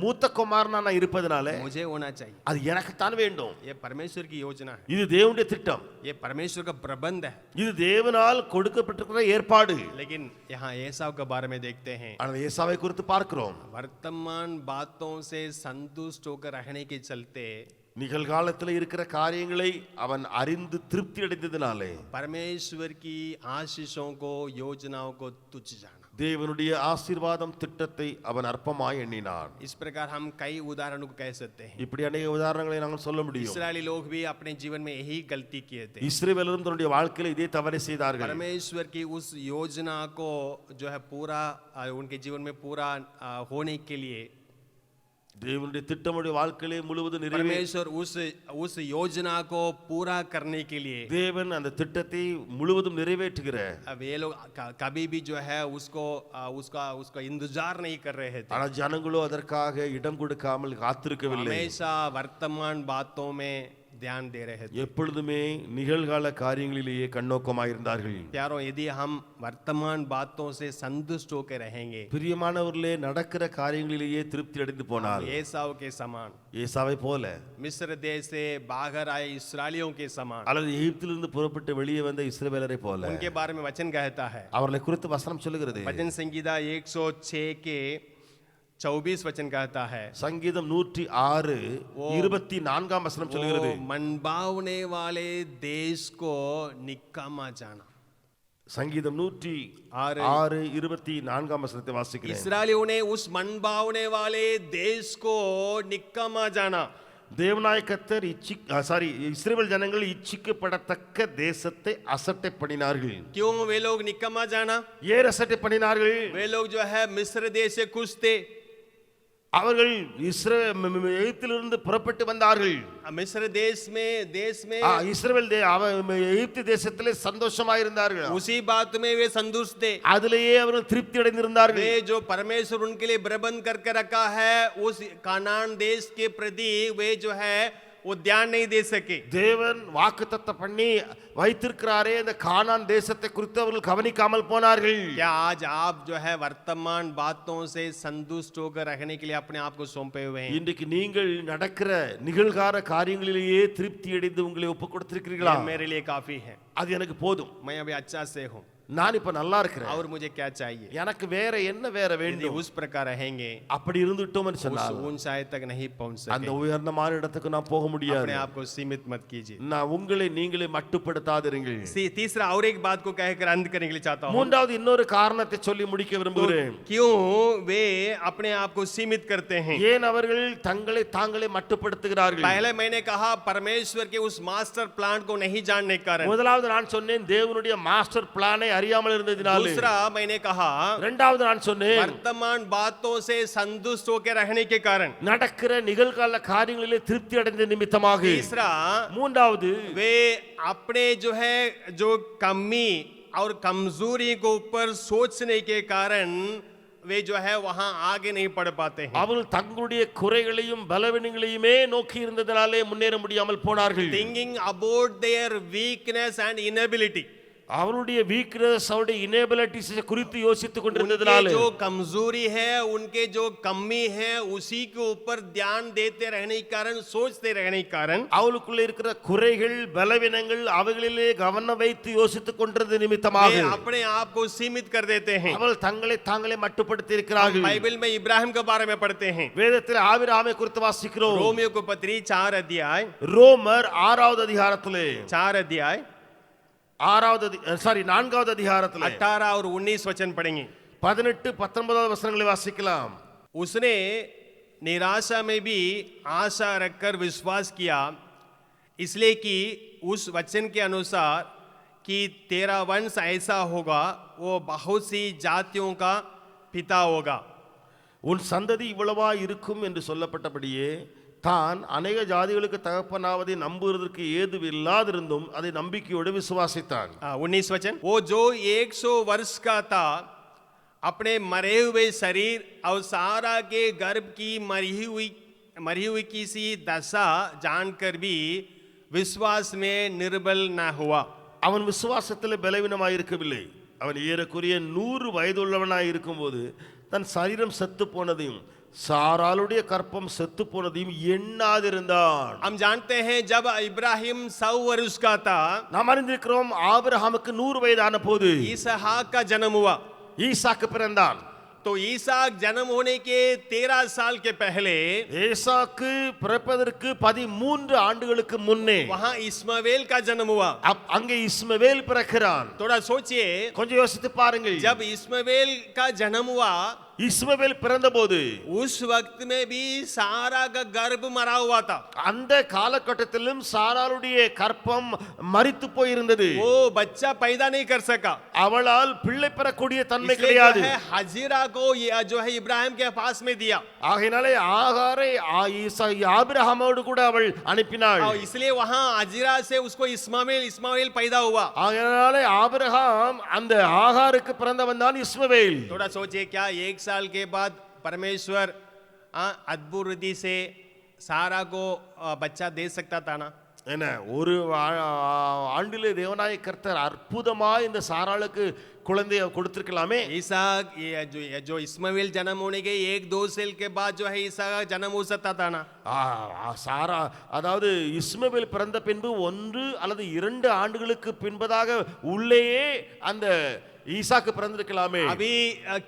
Speaker 1: மூத்த குமாரனா நான் இருப்பதனால
Speaker 2: मुझे होना चाहिए।
Speaker 1: அது எனக்கு தான் வேண்டும்.
Speaker 2: ये परमेश्वर की योजना है,
Speaker 1: இது தேவனுடைய திட்டம்,
Speaker 2: ये परमेश्वर का प्रबंध है।
Speaker 1: இது தேவனால் கொடுக்கப்பட்டிருக்கிற ஏற்பாடு.
Speaker 2: लेकिन यहाँ एसाव के बारे में देखते हैं,
Speaker 1: ஆனால் ஏசாவை குறித்து பார்க்கிறோம்.
Speaker 2: वर्तमान बातों से संतुष्ट होकर रहने के चलते
Speaker 1: நிகழ்காலத்தில் இருக்கிற காரியங்களை அவன் அறிந்து திருப்தி அடைந்ததினாலே
Speaker 2: परमेश्वर की आशीषों को, योजनाओं को तुच्छ जाना।
Speaker 1: தேவனுடைய ஆசீர்வாதம் திட்டத்தை அவன் அற்பமாய் எண்ணினான்.
Speaker 2: इस प्रकार हम कई उदाहरणों को कह सकते हैं।
Speaker 1: இப்படி अनेक உதாரணங்களை நாங்கள் சொல்ல முடியும்.
Speaker 2: इस्राएली लोग भी अपने जीवन में यही गलती किए थे।
Speaker 1: இஸ்ரவேலரும் தன்னுடைய வாழ்க்கையில இதே தவறை செய்தார்கள்.
Speaker 2: परमेश्वर की उस योजना को जो है पूरा उनके जीवन में पूरा होने के लिए
Speaker 1: தேவனுடைய திட்டமுடைய வாழ்க்கையிலே முழுவதும்
Speaker 2: परमेश्वर उस योजना को पूरा करने के लिए
Speaker 1: தேவன் அந்த திட்டத்தை முழுவதும் நிறைவேற்றுகிற
Speaker 2: अब ये लोग कभी भी जो है उसका इंतजार नहीं कर रहे थे।
Speaker 1: ஆனா ஜனங்களோ அதற்காக இடம் கொடுக்காமல் காத்திருக்கவில்லை.
Speaker 2: हमेशा वर्तमान बातों में ध्यान दे रहे थे।
Speaker 1: எப்பொழுதுமே நிகழ்கால காரியங்களிலேயே கண்ணோக்கமாக இருந்தார்கள்.
Speaker 2: प्यारों, यदि हम वर्तमान बातों से संतुष्ट होकर रहेंगे,
Speaker 1: பிரியமானவர்களே, நடக்கிற காரியங்களிலேயே திருப்தி அடைந்து போனால்
Speaker 2: एसाव के समान,
Speaker 1: ஏசாவை போல
Speaker 2: मिस्र देश से बाहर आए इस्राएलियों के समान,
Speaker 1: அல்லது எகிப்திலிருந்து புறப்பட்டு வெளியே வந்த இஸ்ரவேலரை போல
Speaker 2: उनके बारे में वचन कहता है।
Speaker 1: அவர்களை குறித்து வசனம் சொல்லுகிறது.
Speaker 2: भजन संगीता 106 के 24 वचन कहता है,
Speaker 1: சங்கீதம் 106:24 வசனம் சொல்லுகிறது,
Speaker 2: वो मनभावने वाले देश को निकामा जाना।
Speaker 1: சங்கீதம் 106:24 வசனத்தை வாசிக்கிறேன்.
Speaker 2: इस्राएलियों ने उस मनभावने वाले देश को निकामा जाना।
Speaker 1: தேவனாய கர்த்தர் இஸ்ரவேல் ஜனங்கள் இச்சிக்கப்படத்தக்க தேசத்தை அசட்டை பண்ணினார்கள்.
Speaker 2: क्यों वे लोग निकामा जाना?
Speaker 1: ஏன் அசட்டை பண்ணினார்கள்?
Speaker 2: वे लोग जो है मिस्र देश से खुश थे।
Speaker 1: அவர்கள் எகிப்திலிருந்து புறப்பட்டு வந்தார்கள்.
Speaker 2: मिस्र देश में
Speaker 1: இஸ்ரவேல் எகிப்து தேசத்திலே சந்தோஷமாக இருந்தார்கள்.
Speaker 2: उसी बात में वे संतुष्ट थे।
Speaker 1: அதிலேயே அவர்கள் திருப்தி அடைந்திருந்தார்கள்.
Speaker 2: वे जो परमेश्वर उनके लिए प्रबंध करके रखा है उस कानान देश के प्रति वे जो है वो ध्यान नहीं दे सके।
Speaker 1: தேவன் வாக்குத்தத்தம் பண்ணி வைத்திருக்கிறாரே அந்த கானான் தேசத்தை குறித்து அவர்கள் கவனிக்காமல் போனார்கள்.
Speaker 2: क्या आज आप जो है वर्तमान बातों से संतुष्ट होकर रहने के लिए अपने आप को सौंपे हुए हैं?
Speaker 1: இன்றைக்கு நீங்கள் நடக்கிற நிகழ்கால காரியங்களிலேயே திருப்தி அடைந்து உங்களை ஒப்பு கொடுத்திருக்கிறீர்களா?
Speaker 2: ये मेरे लिए काफी है,
Speaker 1: அது எனக்கு போதும்,
Speaker 2: मैं अभी अच्छा से हूँ,
Speaker 1: நான் இப்ப நல்லா இருக்கிறேன்,
Speaker 2: और मुझे क्या चाहिए।
Speaker 1: எனக்கு வேற என்ன வேற
Speaker 2: यदि
Speaker 1: வேண்டும்,
Speaker 2: उस प्रकार रहेंगे
Speaker 1: அப்படி இருந்துட்டோம்னு
Speaker 2: उस
Speaker 1: சொன்னால்
Speaker 2: ऊंचाई तक नहीं पहुंच
Speaker 1: அந்த
Speaker 2: सके।
Speaker 1: உயர்ந்தமான இடத்துக்கு நான் போக முடியாது.
Speaker 2: अपने आप को सीमित मत कीजिए।
Speaker 1: நான் உங்களை நீங்களே மட்டுப்படுத்தாதிருங்கள்.
Speaker 2: तीसरा और एक बात को कहकर अंत करने के लिए चाहता हूँ,
Speaker 1: மூன்றாவது இன்னொரு காரணத்தை சொல்லி முடிக்க விரும்புகிறேன்.
Speaker 2: क्यों वे अपने आप को सीमित करते हैं।
Speaker 1: ஏன் அவர்கள் தங்களை தாங்களே மட்டுப்படுத்துகிறார்கள்?
Speaker 2: पहले मैंने कहा परमेश्वर के उस मास्टर प्लान को नहीं जानने के कारण।
Speaker 1: முதலாவது நான் சொன்னேன் தேவனுடைய மாஸ்டர் பிளானை அறியாமல் இருந்ததினாலே.
Speaker 2: दूसरा मैंने कहा
Speaker 1: இரண்டாவது நான் சொன்னேன்
Speaker 2: वर्तमान बातों से संतुष्ट होकर रहने के कारण।
Speaker 1: நடக்கிற நிகழ்கால காரியங்களிலே திருப்தி அடைந்த நிமித்தமாக.
Speaker 2: तीसरा
Speaker 1: மூன்றாவது
Speaker 2: वे अपने जो है जो कमी और कमजोरी को ऊपर सोचने के कारण वे जो है वहां आगे नहीं बढ़ पाते हैं।
Speaker 1: அவர்கள் தங்களுடைய குறைகளையும் பலவீனங்களையுமே நோக்கி இருந்ததினாலே முன்னேற முடியாமல் போனார்கள்.
Speaker 2: Thinking about their weakness and inability,
Speaker 1: அவருடைய வீக்னஸ் அவருடைய இனேபிலிட்டிஸ் குறித்து யோசித்துக்
Speaker 2: उनके
Speaker 1: கொண்டிருந்ததினாலே
Speaker 2: जो कमजोरी है, उनके जो कमी है, उसी के ऊपर ध्यान देते रहने के कारण, सोचते रहने के कारण
Speaker 1: அவளுக்குள்ள இருக்கிற குறைகள் பலவீனங்கள் அவைகளிலே கவனம் வைத்து யோசித்துக் கொண்டிருந்த
Speaker 2: वे
Speaker 1: நிமித்தமாக
Speaker 2: अपने आप को सीमित कर देते हैं।
Speaker 1: அவள் தங்களை தாங்களே மட்டுப்படுத்தி இருக்கிறார்கள்.
Speaker 2: बाइबल में इब्राहिम के बारे में पढ़ते हैं,
Speaker 1: வேதத்தில் ஆபிரகாமை குறித்து வாசிக்கிறோம்.
Speaker 2: रोमियो को पत्री 4 अध्याय
Speaker 1: ரோமர் 6வது அதிகாரத்திலே
Speaker 2: 4 अध्याय
Speaker 1: 4வது அதிகாரத்திலே
Speaker 2: 18 और 19 वचन पढ़ेंगे।
Speaker 1: 18 19 வசனங்களை வாசிக்கலாம்.
Speaker 2: उसने निराशा में भी आशा रखकर विश्वास किया, इसलिए कि उस वचन के अनुसार कि तेरा वंश ऐसा होगा, वो बहुत सी जातियों का पिता होगा।
Speaker 1: உன் சந்ததி இவ்வளவா இருக்கும் என்று சொல்லப்பட்டபடியே தான் அநேக ஜாதிகளுக்கு தகப்பனாவதை நம்புவதற்கு ஏதுவில்லாதிருந்தும் அதை நம்பிக்கையோடு விசுவாசித்தான்.
Speaker 2: 19 वचन, वो जो 100 वर्ष का था, अपने मरे हुए शरीर और सारा के गर्भ की मरी हुई की सी दशा जानकर भी विश्वास में निर्बल न हुआ।
Speaker 1: அவன் விசுவாசத்தில் பலவீனமாய் இருக்கவில்லை. அவன் ஏறக்குறைய 100 வயதுள்ளவனாய் இருக்கும்போது தன் சரீரம் செத்து போனதையும் சாராளுடைய கற்பம் செத்து போனதையும் எண்ணாதிருந்தான்.
Speaker 2: हम जानते हैं जब इब्राहिम 100 वर्ष का था,
Speaker 1: நாம் அறிந்திருக்கிறோம் ஆபிரகாமுக்கு 100 வயதான போது
Speaker 2: इसहाक का जन्म हुआ।
Speaker 1: ஈசாக்கு பிறந்தான்.
Speaker 2: तो ईसाक जन्म होने के 13 साल के पहले
Speaker 1: ஈசாக்கு பிறப்பதற்கு 13 ஆண்டுகளுக்கு முன்னே
Speaker 2: वहां इस्मावेल का जन्म हुआ।
Speaker 1: அங்கே இஸ்மவேல் பிறக்கிறான்.
Speaker 2: थोड़ा सोचिए,
Speaker 1: கொஞ்சம் யோசித்து பாருங்கள்.
Speaker 2: जब इस्मावेल का जन्म हुआ,
Speaker 1: இஸ்மவேல் பிறந்தபோது
Speaker 2: उस वक्त में भी सारा का गर्भ मरा हुआ था।
Speaker 1: அந்த காலகட்டத்திலும் சாராளுடைய கற்பம் மரித்து போயிருந்தது.
Speaker 2: वो बच्चा पैदा नहीं कर सका,
Speaker 1: அவளால் பிள்ளை பெறக்கூடிய தன்மை
Speaker 2: इसलिए जो
Speaker 1: கிடையாது.
Speaker 2: है हजीरा को ये जो है इब्राहिम के पास में दिया,
Speaker 1: ஆகையினாலே ஆகாரை ஆபிரகாமோடு கூட அவள் அனுப்பினாள்.
Speaker 2: और इसलिए वहां हजीरा से उसको इस्मावेल पैदा हुआ।
Speaker 1: ஆகையினாலே ஆபிரகாம் அந்த ஆகாருக்கு பிறந்தவன் தான் இஸ்மவேல்.
Speaker 2: थोड़ा सोचिए, क्या 1 साल के बाद परमेश्वर अद्भुत रीति से सारा को बच्चा दे सकता था ना?
Speaker 1: என்ன ஒரு ஆண்டிலே தேவனாய கர்த்தர் அற்புதமாய் இந்த சாராளுக்கு குழந்தையை கொடுத்திருக்கலாமே.
Speaker 2: ईसाक जो इस्मावेल जन्म होने के 1-2 साल के बाद जो है ईसाक जन्म हो सकता था ना?
Speaker 1: சாரா அதாவது இஸ்மவேல் பிறந்த பின்பு 1 அல்லது 2 ஆண்டுகளுக்கு பின்பதாக உள்ளேயே அந்த ஈசாக்கு பிறந்திருக்கலாமே.
Speaker 2: अभी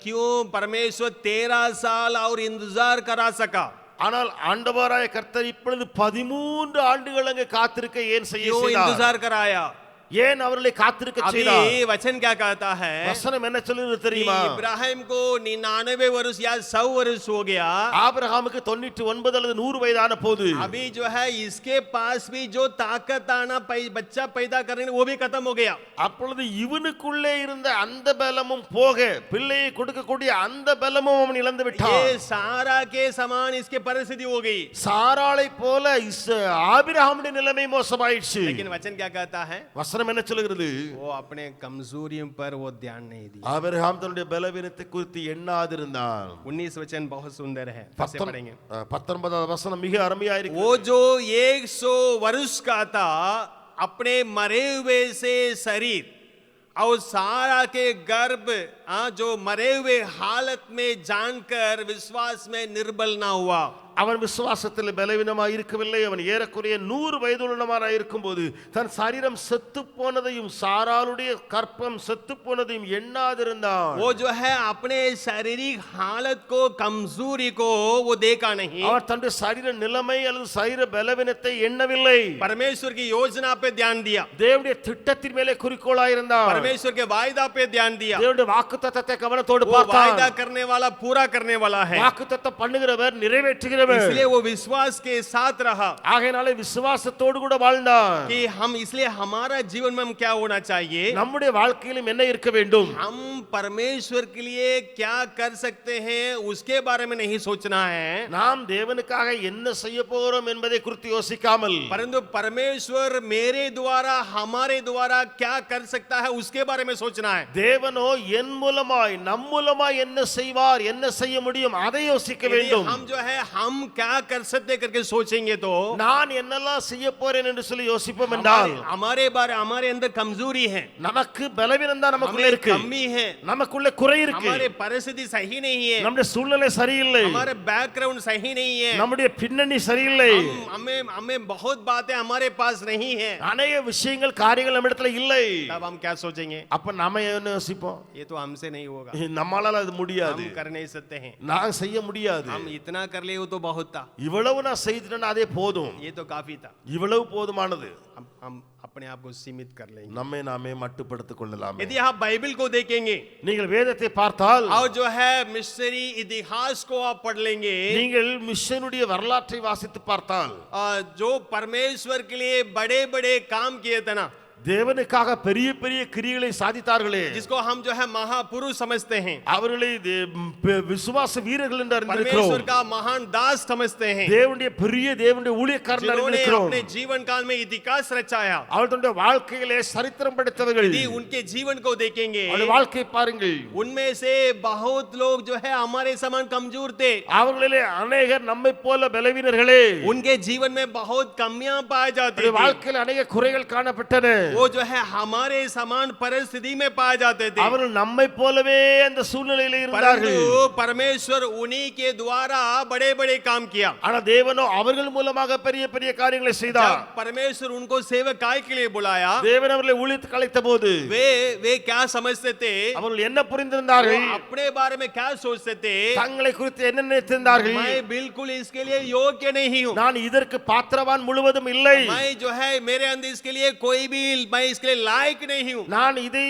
Speaker 2: क्यों परमेश्वर 13 साल और इंतजार करा सका?
Speaker 1: ஆனால் ஆண்டவராய கர்த்தர் இப்பொழுது 13 ஆண்டுகள் அங்கே காத்திருக்க ஏன் செய்ய
Speaker 2: क्यों
Speaker 1: செய்தார்?
Speaker 2: इंतजार कराया?
Speaker 1: ஏன் அவர்களை காத்திருக்க
Speaker 2: अभी
Speaker 1: செய்தார்?
Speaker 2: वचन क्या कहता है?
Speaker 1: வசனம் என்ன சொல்லுது
Speaker 2: कि
Speaker 1: தெரியுமா?
Speaker 2: इब्राहिम को 99 वर्ष या 100 वर्ष हो गया,
Speaker 1: ஆபிரகாமுக்கு 99 அல்லது 100 வயதான போது
Speaker 2: अभी जो है इसके पास भी जो ताकत आना बच्चा पैदा करने वो भी खत्म हो गया।
Speaker 1: அப்பொழுது இவனுக்குள்ளே இருந்த அந்த பலமும் போக பிள்ளையை கொடுக்கக்கூடிய அந்த பலமும் அவன் இழந்து விட்டான்.
Speaker 2: ये सारा के समान इसकी परिस्थिति हो गई।
Speaker 1: சாராளை போல ஆபிரகாமுடைய நிலைமை மோசமாயிடுச்சு.
Speaker 2: लेकिन वचन क्या कहता है?
Speaker 1: வசனம் என்ன சொல்லுகிறது?
Speaker 2: वो अपने कमजोरियों पर वो ध्यान नहीं दिया।
Speaker 1: ஆபிரகாம் தன்னுடைய பலவீனத்தை குறித்து எண்ணாதிருந்தான்.
Speaker 2: 19 वचन बहुत सुंदर है, कैसे पढ़ेंगे?
Speaker 1: 19வது வசனம் மிக அருமையா இருக்கு.
Speaker 2: वो जो 100 वर्ष का था, अपने मरे हुए से शरीर और सारा के गर्भ जो मरे हुए हालत में जानकर विश्वास में निर्बल ना हुआ।
Speaker 1: அவன் விசுவாசத்தில் பலவீனமாய் இருக்கவில்லை. அவன் ஏறக்குறைய 100 வயதுள்ளவனாய் இருக்கும்போது தன் சரீரம் செத்து போனதையும் சாராளுடைய கற்பம் செத்து போனதையும் எண்ணாதிருந்தான்.
Speaker 2: वो जो है अपने शारीरिक हालत को, कमजोरी को वो देखा नहीं.
Speaker 1: அவன் தன்னுடைய சரீர நிலைமை அல்லது சரீர பலவீனத்தை எண்ணவில்லை.
Speaker 2: परमेश्वर की योजना पे ध्यान दिया,
Speaker 1: தேவனுடைய திட்டத்தின் மேலே குறிக்கோளாய் இருந்தான்.
Speaker 2: परमेश्वर के वायदा पे ध्यान दिया.
Speaker 1: தேவனுடைய வாக்குத்தத்தத்தை கவனத்தோடு
Speaker 2: वो
Speaker 1: பார்த்தான்.
Speaker 2: वायदा करने वाला पूरा करने वाला है,
Speaker 1: வாக்குத்தத்தம் பண்ணுகிறவர் நிறைவேற்றுகிறவர்.
Speaker 2: इसलिए वो विश्वास के साथ रहा
Speaker 1: ஆகையினாலே விசுவாசத்தோடு கூட வாழ்ந்தான்.
Speaker 2: कि हम, इसलिए हमारा जीवन में हम क्या होना चाहिए,
Speaker 1: நம்முடைய வாழ்க்கையிலும் என்ன இருக்க வேண்டும்?
Speaker 2: हम परमेश्वर के लिए क्या कर सकते हैं उसके बारे में नहीं सोचना है,
Speaker 1: நாம் தேவனுக்காக என்ன செய்ய போகிறோம் என்பதை குறித்து யோசிக்காமல்,
Speaker 2: परंतु परमेश्वर मेरे द्वारा, हमारे द्वारा क्या कर सकता है उसके बारे में सोचना है.
Speaker 1: தேவனோ என் மூலமாய் நம் மூலமாய் என்ன செய்வார், என்ன செய்ய முடியும் அதை யோசிக்க
Speaker 2: यदि
Speaker 1: வேண்டும்.
Speaker 2: हम जो है हम क्या कर सकते करके सोचेंगे तो
Speaker 1: நான் என்னெல்லாம் செய்ய போறேன் என்று சொல்லி யோசிப்போம் என்றால்
Speaker 2: हमारे बारे, हमारे अंदर कमजोरी है,
Speaker 1: நமக்கு பலவீனம் தான் நமக்குள்ள
Speaker 2: हमें
Speaker 1: இருக்கு,
Speaker 2: कमी है,
Speaker 1: நமக்குள்ள குறை இருக்கு,
Speaker 2: हमारे परिस्थिति सही नहीं है,
Speaker 1: நம்முடைய சூழ்நிலை சரியில்லை,
Speaker 2: हमारे बैकग्राउंड सही नहीं है,
Speaker 1: நம்முடைய பின்னணி சரியில்லை,
Speaker 2: हमें हमें बहुत बातें हमारे पास नहीं है.
Speaker 1: அநேக விஷயங்கள் காரியங்கள் நம்ம இடத்துல இல்லை.
Speaker 2: तब हम क्या सोचेंगे,
Speaker 1: அப்ப நாம என்ன யோசிப்போம்?
Speaker 2: ये तो हमसे नहीं होगा,
Speaker 1: நம்மளால அது முடியாது,
Speaker 2: हम कर नहीं सकते हैं,
Speaker 1: நான் செய்ய முடியாது,
Speaker 2: हम इतना कर लिए वो तो बहुत था,
Speaker 1: இவ்வளவு நான் செய்துட்டேன்னா அதே போதும்,
Speaker 2: ये तो काफी था.
Speaker 1: இவ்வளவு போதுமானது.
Speaker 2: हम अपने आप को सीमित कर लेंगे.
Speaker 1: நம்மை நாமே மட்டுப்படுத்திக் கொள்ளலாம்.
Speaker 2: यदि आप बाइबल को देखेंगे
Speaker 1: நீங்கள் வேதத்தை பார்த்தால்,
Speaker 2: और जो है मिशनरी इतिहास को आप पढ़ लेंगे,
Speaker 1: நீங்கள் மிஷனுடைய வரலாற்றை வாசித்து பார்த்தால்,
Speaker 2: जो परमेश्वर के लिए बड़े बड़े काम किए थे ना,
Speaker 1: தேவனுக்காக பெரிய பெரிய கிரியைகளை சாதித்தார்களே,
Speaker 2: जिसको हम जो है महापुरुष समझते हैं,
Speaker 1: அவர்களை விசுவாச வீரர்கள் என்று
Speaker 2: परमेश्वर
Speaker 1: அறிந்திருக்கிறோம்.
Speaker 2: का महान दास समझते हैं,
Speaker 1: தேவனுடைய பெரிய தேவனுடைய ஊழியக்காரர்கள்
Speaker 2: जिन्होंने
Speaker 1: அறிந்திருக்கிறோம்.
Speaker 2: अपने जीवन काल में इतिहास रचाया.
Speaker 1: அவர்களுடைய வாழ்க்கையிலே சரித்திரம் படைத்தவர்கள்.
Speaker 2: यदि उनके जीवन को देखेंगे,
Speaker 1: அவருடைய வாழ்க்கை பாருங்கள்,
Speaker 2: उनमें से बहुत लोग जो है हमारे समान कमजोर थे,
Speaker 1: அவர்களிலே अनेகர் நம்மை போல பலவீனர்களே,
Speaker 2: उनके जीवन में बहुत कमियां पाई जाती
Speaker 1: அவருடைய
Speaker 2: थी,
Speaker 1: வாழ்க்கையில் अनेக குறைகள் காணப்பட்டன.
Speaker 2: वो जो है हमारे समान परिस्थिति में पाए जाते थे,
Speaker 1: அவர்கள் நம்மை போலவே அந்த சூழ்நிலையில் இருந்தார்கள்.
Speaker 2: परंतु परमेश्वर उन्हीं के द्वारा बड़े बड़े काम किया.
Speaker 1: ஆனா தேவனோ அவர்கள் மூலமாக பெரிய பெரிய காரியங்களை செய்தார்.
Speaker 2: जब परमेश्वर उनको सेवकाई के लिए बुलाया,
Speaker 1: தேவன் அவர்களை ஊழியத்துக்கு அழைத்த போது
Speaker 2: वे क्या समझते थे,
Speaker 1: அவர்கள் என்ன புரிந்திருந்தார்கள்?
Speaker 2: वो अपने बारे में क्या सोचते थे,
Speaker 1: தங்களை குறித்து என்ன நினைத்திருந்தார்கள்?
Speaker 2: मैं बिल्कुल इसके लिए योग्य नहीं हूँ,
Speaker 1: நான் இதற்கு பாத்திரவான் முழுவதும் இல்லை,
Speaker 2: मैं जो है मेरे अंदर इसके लिए कोई भी, मैं इसके लिए लायक नहीं हूँ.
Speaker 1: நான் இதை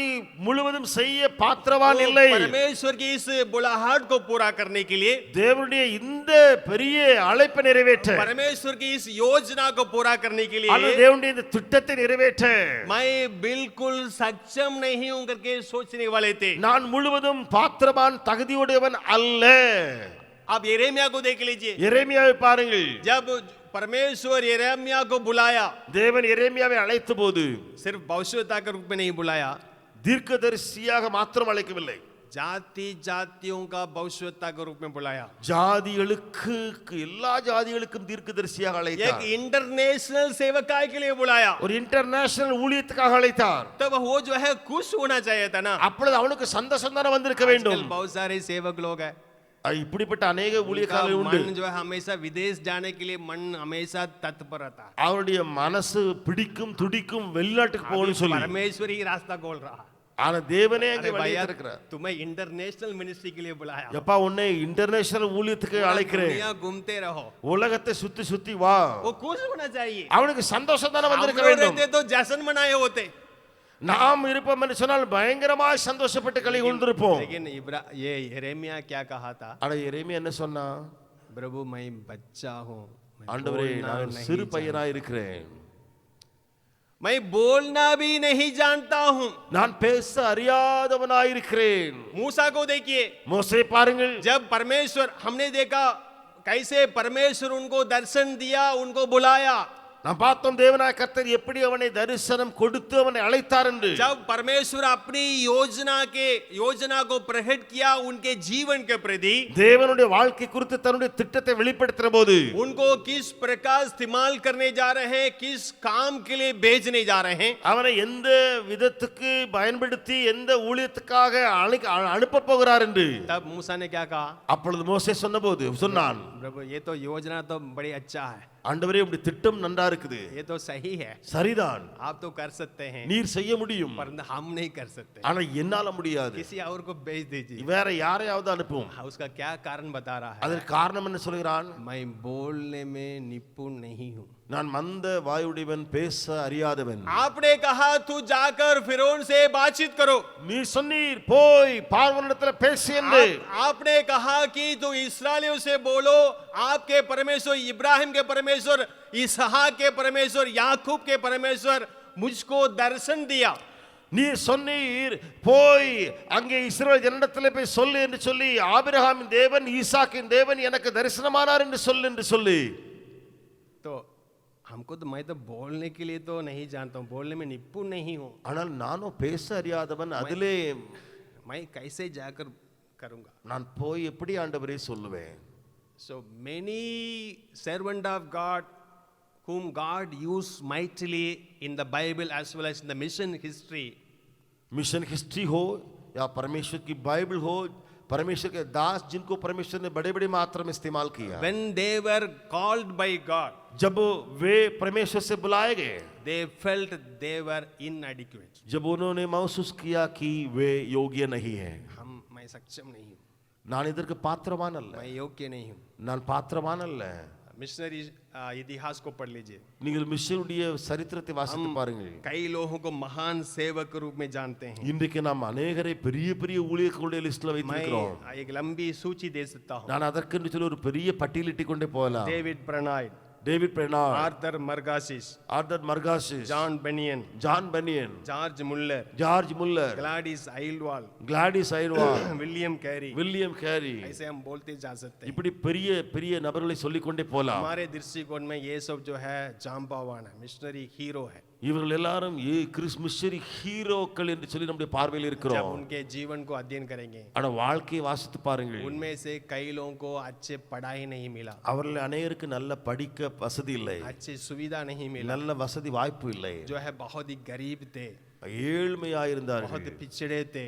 Speaker 1: முழுவதும் செய்ய பாத்திரவான் இல்லை.
Speaker 2: परमेश्वर की इस बुलाहट को पूरा करने के लिए,
Speaker 1: தேவனுடைய இந்த பெரிய அழைப்பை நிறைவேற்ற,
Speaker 2: परमेश्वर की इस योजना को पूरा करने के लिए
Speaker 1: அல்லது தேவனுடைய இந்த திட்டத்தை நிறைவேற்ற
Speaker 2: मैं बिल्कुल सक्षम नहीं हूं करके सोचने वाले थे.
Speaker 1: நான் முழுவதும் பாத்திரவான் தகுதியுடையவன் அல்ல.
Speaker 2: आप यिर्मयाह को देख लीजिए,
Speaker 1: எரேமியாவை பாருங்கள்.
Speaker 2: जब परमेश्वर यिर्मयाह को बुलाया,
Speaker 1: தேவன் எரேமியாவை அழைத்த போது
Speaker 2: सिर्फ भविष्यवक्ता के रूप में नहीं बुलाया,
Speaker 1: தீர்க்கதரிசியாக மாத்திரம் அழைக்கவில்லை,
Speaker 2: जाति जातियों का भविष्यवक्ता के रूप में बुलाया.
Speaker 1: ஜாதிகளுக்கு எல்லா ஜாதிகளுக்கும் தீர்க்கதரிசியாக
Speaker 2: एक
Speaker 1: அழைத்தார்.
Speaker 2: इंटरनेशनल सेवकाई के लिए बुलाया.
Speaker 1: ஒரு இன்டர்நேஷனல் ஊழியத்துக்காக அழைத்தார்.
Speaker 2: तब वो जो है खुश होना चाहिए था ना.
Speaker 1: அப்பொழுது அவனுக்கு சந்தோஷம் தானே வந்திருக்க வேண்டும்.
Speaker 2: आजकल बहुत सारे सेवक लोग हैं,
Speaker 1: இப்படிப்பட்ட अनेक
Speaker 2: उनका
Speaker 1: ஊழியக்காரர்கள் உண்டு.
Speaker 2: मन जो है हमेशा विदेश जाने के लिए मन हमेशा तत्पर रहता है.
Speaker 1: அவருடைய மனசு பிடிக்கும் துடிக்கும் வெளிநாட்டுக்கு போகணும்னு சொல்லி.
Speaker 2: परमेश्वर ही रास्ता खोल रहा है.
Speaker 1: ஆனா தேவனே அங்கே
Speaker 2: अरे
Speaker 1: வழியை
Speaker 2: भैया,
Speaker 1: திறக்கிறார்.
Speaker 2: तुम्हें इंटरनेशनल मिनिस्ट्री के लिए बुलाया.
Speaker 1: எப்பா உன்னை இன்டர்நேஷனல் ஊழியத்துக்கு
Speaker 2: पूरा
Speaker 1: அழைக்கிறேன்,
Speaker 2: दुनिया घूमते रहो.
Speaker 1: உலகத்தை சுத்தி சுத்தி வா.
Speaker 2: वो खुश होना चाहिए.
Speaker 1: அவனுக்கு சந்தோஷம் தானே
Speaker 2: हम
Speaker 1: வந்திருக்க
Speaker 2: लोग
Speaker 1: வேண்டும்.
Speaker 2: रहते तो जश्न मनाए होते,
Speaker 1: நாம் இருப்போம் என்று சொன்னால் பயங்கரமாய் சந்தோஷப்பட்டு களி கொண்டிருப்போம்.
Speaker 2: लेकिन ये यिर्मयाह क्या कहा था,
Speaker 1: ஆனா எரேமியா என்ன சொன்னா?
Speaker 2: प्रभु मैं बच्चा हूँ, मैं
Speaker 1: ஆண்டவரே
Speaker 2: बोलना
Speaker 1: நான்
Speaker 2: नहीं
Speaker 1: சிறு
Speaker 2: जानता।
Speaker 1: பையனா இருக்கிறேன்,
Speaker 2: मैं बोलना भी नहीं जानता हूँ.
Speaker 1: நான் பேச அறியாதவனாய் இருக்கிறேன்.
Speaker 2: मूसा को देखिए,
Speaker 1: மோசே பாருங்கள்,
Speaker 2: जब परमेश्वर, हमने देखा कैसे परमेश्वर उनको दर्शन दिया, उनको बुलाया.
Speaker 1: நாம் பார்த்தோம் தேவனாய கர்த்தர் எப்படி அவனை தரிசனம் கொடுத்து அவனை அழைத்தார் என்று.
Speaker 2: जब परमेश्वर अपनी योजना को प्रकट किया उनके जीवन के प्रति,
Speaker 1: தேவனுடைய வாழ்க்கை குறித்து தன்னுடைய திட்டத்தை வெளிப்படுத்தின போது
Speaker 2: उनको किस प्रकार इस्तेमाल करने जा रहे हैं, किस काम के लिए भेजने जा रहे हैं,
Speaker 1: அவனை எந்த விதத்துக்கு பயன்படுத்தி எந்த ஊழியத்துக்காக அனுப்ப போகிறார் என்று
Speaker 2: तब मूसा ने क्या कहा?
Speaker 1: அப்பொழுது மோசே சொன்னபோது சொன்னான்,
Speaker 2: प्रभु ये तो योजना तो बड़ी अच्छा है,
Speaker 1: ஆண்டவரே உம்முடைய திட்டம் நன்றா இருக்குது,
Speaker 2: ये तो सही है,
Speaker 1: சரிதான்,
Speaker 2: आप तो कर सकते हैं,
Speaker 1: நீர் செய்ய முடியும்,
Speaker 2: पर हम नहीं कर सकते,
Speaker 1: ஆனா என்னால முடியாது,
Speaker 2: किसी और को भेज दीजिए।
Speaker 1: வேற யாரையாவது அனுப்பும்.
Speaker 2: उसका क्या कारण बता रहा है?
Speaker 1: அதற்கு காரணம் என்ன சொல்கிறான்?
Speaker 2: मैं बोलने में निपुण नहीं हूँ।
Speaker 1: நான் மந்த வாயுடையவன், பேச அறியாதவன்.
Speaker 2: आपने कहा तू जाकर फिरौन से बातचीत करो,
Speaker 1: நீ சொன்னீர் போய் பார்வோனிடத்தில் பேசு என்று.
Speaker 2: आपने कहा कि तू इस्राएलियों से बोलो, आपके परमेश्वर इब्राहिम के परमेश्वर, इसहाक के परमेश्वर, याकूब के परमेश्वर मुझको दर्शन दिया।
Speaker 1: நீர் சொன்னீர் போய் அங்கே இஸ்ரவேல் ஜனத்திலே போய் சொல்லு என்று சொல்லி, ஆபிரகாமின் தேவன் ஈசாக்கின் தேவன் எனக்கு தரிசனமானார் என்று சொல்லு என்று சொல்லி.
Speaker 2: तो हमको तो मैं तो बोलने के लिए तो नहीं जानता हूँ, बोलने में निपुण नहीं हूँ,
Speaker 1: ஆனால் நானும் பேச அறியாதவன், அதிலே
Speaker 2: मैं कैसे जाकर करूँगा?
Speaker 1: நான் போய் எப்படி ஆண்டவரே சொல்லுவேன்?
Speaker 2: So many servant of God whom God used mightily in the Bible as well as in the mission history,
Speaker 1: mission history हो या परमेश्वर की बाइबल हो, परमेश्वर के दास जिनको परमेश्वर ने बड़े बड़े मात्रा में इस्तेमाल किया,
Speaker 2: when they were called by God,
Speaker 1: जब वे परमेश्वर से बुलाए गए,
Speaker 2: they felt they were inadequate.
Speaker 1: जब उन्होंने महसूस किया कि वे योग्य नहीं हैं,
Speaker 2: मैं सक्षम नहीं हूँ,
Speaker 1: நான் இதற்கு பாத்திரவான் அல்ல,
Speaker 2: मैं योग्य नहीं हूँ।
Speaker 1: நான் பாத்திரவான் அல்ல.
Speaker 2: मिशनरी इतिहास को पढ़ लीजिए,
Speaker 1: நீங்கள் மிஷனுடைய சரித்திரத்தை வாசித்து பாருங்கள்.
Speaker 2: कई लोगों को महान सेवक के रूप में जानते हैं।
Speaker 1: இன்றைக்கு நாம் அநேகரை பெரிய பெரிய ஊழியர்களுடைய லிஸ்ட்ல வைத்திருக்கிறோம்.
Speaker 2: मैं एक लंबी सूची दे सकता हूँ।
Speaker 1: நான் அதற்கு சொல்லி ஒரு பெரிய பட்டியலிட்டு கொண்டே போகலாம்.
Speaker 2: David Brainerd,
Speaker 1: David Brainerd,
Speaker 2: Arthur Margoschis,
Speaker 1: Arthur Margoschis,
Speaker 2: John Bunyan, George Muller, Gladys Aylward, William Carey, ऐसे हम बोलते जा सकते हैं।
Speaker 1: இப்படி பெரிய பெரிய நபர்களை சொல்லிக் கொண்டே போகலாம்.
Speaker 2: हमारे दृष्टिकोण में ये सब जो है जांबावान है, मिशनरी हीरो है।
Speaker 1: இவர்கள் எல்லாரும் மிஷனரி ஹீரோக்கள் என்று சொல்லி நம்முடைய பார்வையில்
Speaker 2: जब
Speaker 1: இருக்கிறோம்.
Speaker 2: उनके जीवन को अध्ययन करेंगे,
Speaker 1: ஆனா வாழ்க்கையை வாசித்து பாருங்கள்.
Speaker 2: उनमें से कई लोगों को अच्छे पढ़ाई नहीं मिला,
Speaker 1: அவர்கள் அநேகருக்கு நல்ல படிக்க வசதி இல்லை,
Speaker 2: अच्छी सुविधा नहीं मिला,
Speaker 1: நல்ல வசதி வாய்ப்பு இல்லை,
Speaker 2: जो है बहुत ही गरीब थे,
Speaker 1: ஏழ்மையாயிருந்தார்கள்,
Speaker 2: बहुत पिछड़े थे,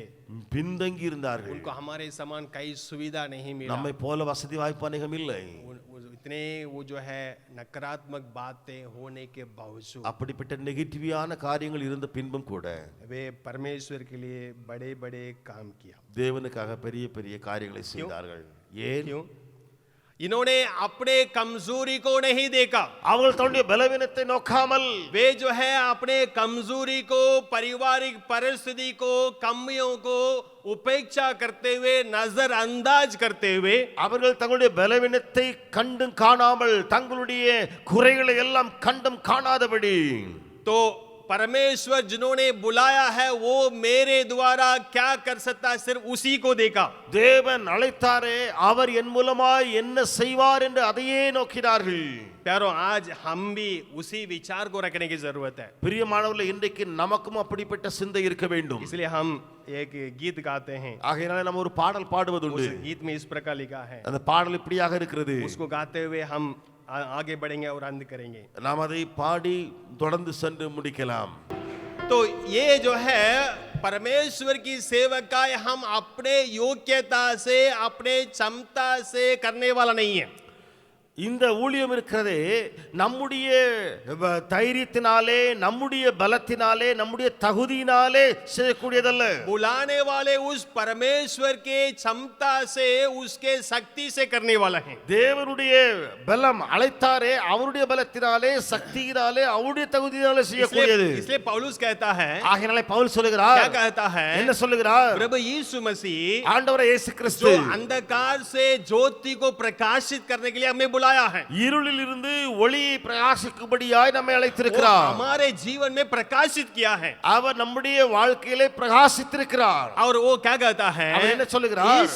Speaker 1: பின்தங்கி இருந்தார்கள்.
Speaker 2: उनको हमारे समान कई सुविधा नहीं मिला,
Speaker 1: நம்மை போல வசதி வாய்ப்பு அநேகம் இல்லை.
Speaker 2: इतने वो जो है नकारात्मक बातें होने के बावजूद,
Speaker 1: அப்படிப்பட்ட நெகட்டிவான காரியங்கள் இருந்த பின்பும் கூட
Speaker 2: वे परमेश्वर के लिए बड़े बड़े काम किया।
Speaker 1: தேவனுக்காக பெரிய பெரிய காரியங்களை செய்தார்கள். ஏன்?
Speaker 2: क्यों? इन्होंने अपने कमजोरी को नहीं देखा,
Speaker 1: அவர்கள் தன்னுடைய பலவீனத்தை நோக்காமல்,
Speaker 2: वे जो है अपने कमजोरी को, पारिवारिक परिस्थिति को, कमियों को उपेक्षा करते हुए, नजरअंदाज करते हुए,
Speaker 1: அவர்கள் தங்களுடைய பலவீனத்தை கண்டும் காணாமல், தங்களுடைய குறைகளை எல்லாம் கண்டும் காணாதபடி,
Speaker 2: तो परमेश्वर जिन्होंने बुलाया है वो मेरे द्वारा क्या कर सकता है, सिर्फ उसी को देखा।
Speaker 1: தேவன் அழைத்தாரே, அவர் என் மூலமாய் என்ன செய்வார் என்று அதையே நோக்கினார்கள்.
Speaker 2: प्यारो, आज हम भी उसी विचार को रखने की जरूरत है।
Speaker 1: பிரியமானவர்களே, இன்றைக்கு நமக்கும் அப்படிப்பட்ட சிந்தை இருக்க வேண்டும்.
Speaker 2: इसलिए हम एक गीत गाते हैं,
Speaker 1: ஆகையால நம்ம ஒரு பாடல் பாடுவதுண்டு.
Speaker 2: उस गीत में इस प्रकार लिखा है,
Speaker 1: அந்த பாடல் இப்படியாக இருக்கிறது.
Speaker 2: उसको गाते हुए हम आगे बढ़ेंगे और अंत करेंगे।
Speaker 1: நாம் அதை பாடி தொடர்ந்து சென்று முடிக்கலாம்.
Speaker 2: तो ये जो है परमेश्वर की सेवकाई हम अपने योग्यता से, अपने क्षमता से करने वाला नहीं है।
Speaker 1: இந்த ஊழியம் இருக்கிறதே நம்முடைய தைரியத்தினாலே, நம்முடைய பலத்தினாலே, நம்முடைய தகுதியினாலே செய்யக்கூடியதல்ல.
Speaker 2: बुलाने वाले उस परमेश्वर के क्षमता से, उसके शक्ति से करने वाला है।
Speaker 1: தேவனுடைய பலம் அழைத்தாரே, அவருடைய பலத்தினாலே, சக்தியினாலே, அவருடைய தகுதியினாலே செய்யக்கூடியது.
Speaker 2: इसलिए पौलुस कहता है,
Speaker 1: ஆகையால பவுல் சொல்லுகிறார்,
Speaker 2: क्या कहता है?
Speaker 1: என்ன சொல்லுகிறார்?
Speaker 2: प्रभु यीशु मसीह
Speaker 1: ஆண்டவர் இயேசு கிறிஸ்து
Speaker 2: जो अंधकार से ज्योति को प्रकाशित करने के लिए हमें बुलाया है,
Speaker 1: இருளில் இருந்து ஒளியை பிரகாசிக்கும்படியாய் நம்மை அழைத்திருக்கிறார்.
Speaker 2: हमारे जीवन में प्रकाशित किया है,
Speaker 1: அவர் நம்முடைய வாழ்க்கையிலே பிரகாசித்திருக்கிறார்.
Speaker 2: और वो क्या कहता है?
Speaker 1: அவர் என்ன சொல்லுகிறார்?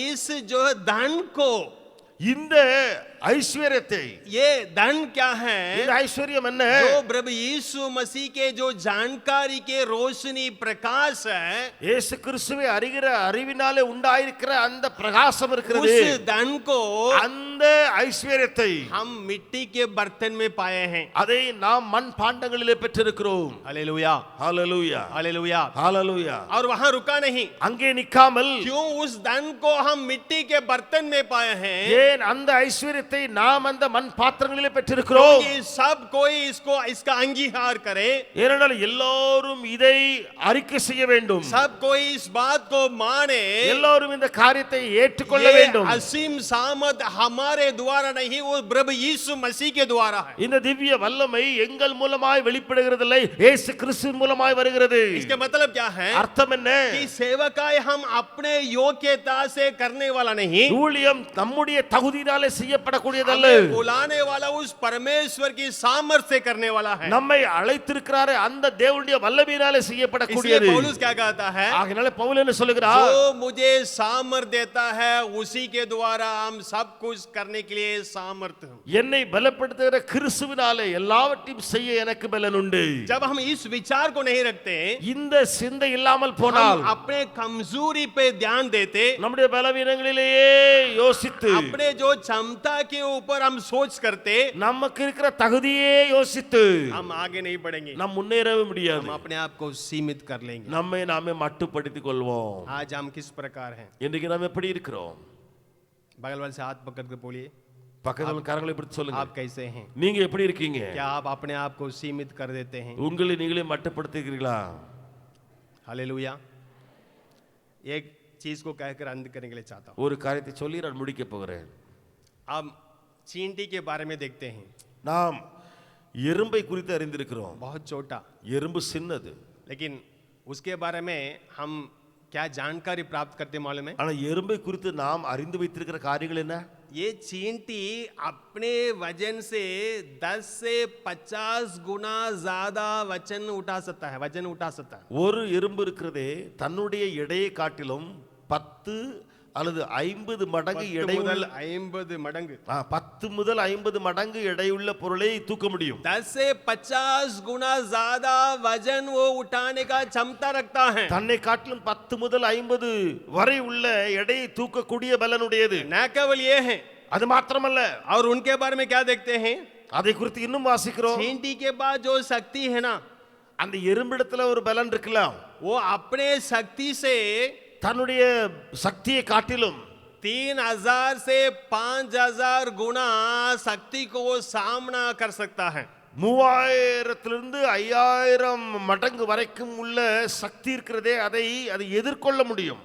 Speaker 2: इस जो धन को,
Speaker 1: இந்த ஐஸ்வர்யத்தை.
Speaker 2: ये धन क्या है?
Speaker 1: இந்த ஐஸ்வர்யம் என்ன?
Speaker 2: जो प्रभु यीशु मसीह के जो जानकारी के रोशनी प्रकाश है,
Speaker 1: இயேசு கிறிஸ்துவை அறிகிற அறிவினாலே உண்டாயிருக்கிற அந்த பிரகாசம் இருக்கிறது.
Speaker 2: उस धन को
Speaker 1: அந்த ஐஸ்வர்யத்தை
Speaker 2: हम मिट्टी के बर्तन में पाए हैं।
Speaker 1: அதை நாம் மண் பாண்டங்களிலே பெற்றிருக்கிறோம்.
Speaker 2: हालेलुया,
Speaker 1: ஹalleluya,
Speaker 2: हालेलुया।
Speaker 1: ஹalleluya.
Speaker 2: और वहां रुका नहीं।
Speaker 1: அங்கே நிக்காமல்
Speaker 2: क्यों उस धन को हम मिट्टी के बर्तन में पाए हैं?
Speaker 1: ஏன் அந்த ஐஸ்வர்யத்தை நாம் அந்த மண் பாத்திரங்களிலே பெற்றிருக்கிறோம்?
Speaker 2: कि सब कोई इसका अंगीकार करे,
Speaker 1: ஏனென்றால் எல்லோரும் இதை அறிக்கை செய்ய வேண்டும்.
Speaker 2: सब कोई इस बात को माने।
Speaker 1: எல்லோரும் இந்த காரியத்தை ஏற்றுக்கொள்ள
Speaker 2: ये
Speaker 1: வேண்டும்.
Speaker 2: असीम सामर्थ हमारे द्वारा नहीं, वो प्रभु यीशु मसीह के द्वारा है।
Speaker 1: இந்த திவ்ய வல்லமை எங்கள் மூலமாய் வெளிப்படுகிறதில்லை, இயேசு கிறிஸ்து மூலமாய் வருகிறது.
Speaker 2: इसके मतलब क्या है?
Speaker 1: அர்த்தம் என்ன?
Speaker 2: कि सेवकाई हम अपने योग्यता से करने वाला नहीं,
Speaker 1: ஊழியம் நம்முடைய தகுதியினாலே செய்யப்படக்கூடியதல்ல.
Speaker 2: हमें बुलाने वाला उस परमेश्वर की सामर्थ से करने वाला है।
Speaker 1: நம்மை அழைத்திருக்கிறாரே அந்த தேவனுடைய வல்லமையினாலே
Speaker 2: इसलिए
Speaker 1: செய்யப்படக்கூடியது.
Speaker 2: पौलुस क्या कहता है?
Speaker 1: ஆகையால பவுல் என்ன சொல்லுகிறார்?
Speaker 2: जो मुझे सामर्थ देता है उसी के द्वारा हम सब कुछ करने के लिए सामर्थ हूं।
Speaker 1: என்னை பலப்படுத்துகிற கிறிஸ்துவினாலே எல்லாவற்றையும் செய்ய எனக்கு பலன் உண்டு.
Speaker 2: जब हम इस विचार को नहीं रखते,
Speaker 1: இந்த சிந்தை இல்லாமல் போனால்
Speaker 2: हम अपने कमजोरी पे ध्यान देते,
Speaker 1: நம்முடைய பலவீனங்களிலேயே யோசித்து
Speaker 2: अपने जो क्षमता के ऊपर हम सोच करते,
Speaker 1: நமக்கு இருக்கிற தகுதியே யோசித்து
Speaker 2: हम आगे नहीं बढ़ेंगे,
Speaker 1: நாம் முன்னேறவே முடியாது.
Speaker 2: हम अपने आप को सीमित कर लेंगे।
Speaker 1: நம்மை நாமே மட்டுப்படுத்திக் கொள்வோம்.
Speaker 2: आज हम किस प्रकार हैं?
Speaker 1: இன்றைக்கு நாம் எப்படி இருக்கிறோம்?
Speaker 2: बगल वाले से हाथ पकड़ के बोलिए,
Speaker 1: பக்கத்துல கரங்களை பிடித்து சொல்லுங்க.
Speaker 2: आप कैसे हैं?
Speaker 1: நீங்க எப்படி இருக்கீங்க?
Speaker 2: क्या आप अपने आप को सीमित कर देते हैं?
Speaker 1: உங்களை நீங்களே மட்டுப்படுத்துகிறீர்களா?
Speaker 2: हालेलुया। एक चीज को कहकर अंत करने के लिए चाहता हूं।
Speaker 1: ஒரு காரியத்தை சொல்லி நான் முடிக்க போகிறேன்.
Speaker 2: अब चींटी के बारे में देखते हैं।
Speaker 1: நாம் எறும்பை குறித்து அறிந்திருக்கிறோம்.
Speaker 2: बहुत छोटा,
Speaker 1: எறும்பு சின்னது.
Speaker 2: लेकिन उसके बारे में हम क्या जानकारी प्राप्त करते मालूम है?
Speaker 1: ஆனா எறும்பை குறித்து நாம் அறிந்து வைத்திருக்கிற காரியங்கள் என்ன?
Speaker 2: ये चींटी अपने वजन से 10 से 50 गुना ज्यादा वजन उठा सकता है।
Speaker 1: ஒரு எறும்பு இருக்கிறதே தன்னுடைய எடையை காட்டிலும் 10 அல்லது 50 மடங்கு
Speaker 2: 10
Speaker 1: எடை
Speaker 2: முதல் 50 மடங்கு
Speaker 1: 10 முதல் 50 மடங்கு எடையுள்ள பொருளை தூக்க முடியும்.
Speaker 2: 10 से 50 गुना ज्यादा वजन वो उठाने का क्षमता रखता है।
Speaker 1: தன்னை காட்டிலும் 10 முதல் 50 வரை உள்ள எடையை தூக்கக்கூடிய பலனுடையது.
Speaker 2: न केवल ये है,
Speaker 1: அது மாத்திரமல்ல,
Speaker 2: और उनके बारे में क्या देखते हैं?
Speaker 1: அதை குறித்து இன்னும் வாசிக்கிறோம்.
Speaker 2: चींटी के बाद जो शक्ति है ना,
Speaker 1: அந்த எறும்பிடத்துல ஒரு பலன் இருக்கலாம்.
Speaker 2: वो अपने शक्ति से
Speaker 1: தன்னுடைய சக்தியை காட்டிலும்
Speaker 2: 3000 से 5000 गुना शक्ति को वो सामना कर सकता है।
Speaker 1: 3000 5000 மடங்கு வரைக்கும் உள்ள சக்தி இருக்கிறதே, அதை எதிர்கொள்ள முடியும்.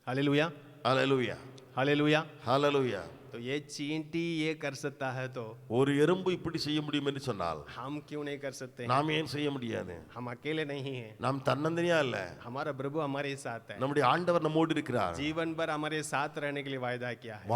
Speaker 2: हालेलुया,
Speaker 1: ஹalleluya,
Speaker 2: हालेलुया।
Speaker 1: ஹalleluya.
Speaker 2: तो ये चींटी ये कर सकता है, तो
Speaker 1: ஒரு எறும்பு இப்படி செய்ய முடியும் என்று சொன்னால்
Speaker 2: हम क्यों नहीं कर सकते?
Speaker 1: நாம் ஏன் செய்ய முடியாது?
Speaker 2: हम अकेले नहीं हैं,
Speaker 1: நாம் தன்னந்தனியா இல்ல,
Speaker 2: हमारा प्रभु हमारे साथ है।
Speaker 1: நம்முடைய ஆண்டவர் நம்மோடு இருக்கிறார்.
Speaker 2: जीवन भर हमारे साथ रहने के लिए वायदा किया है।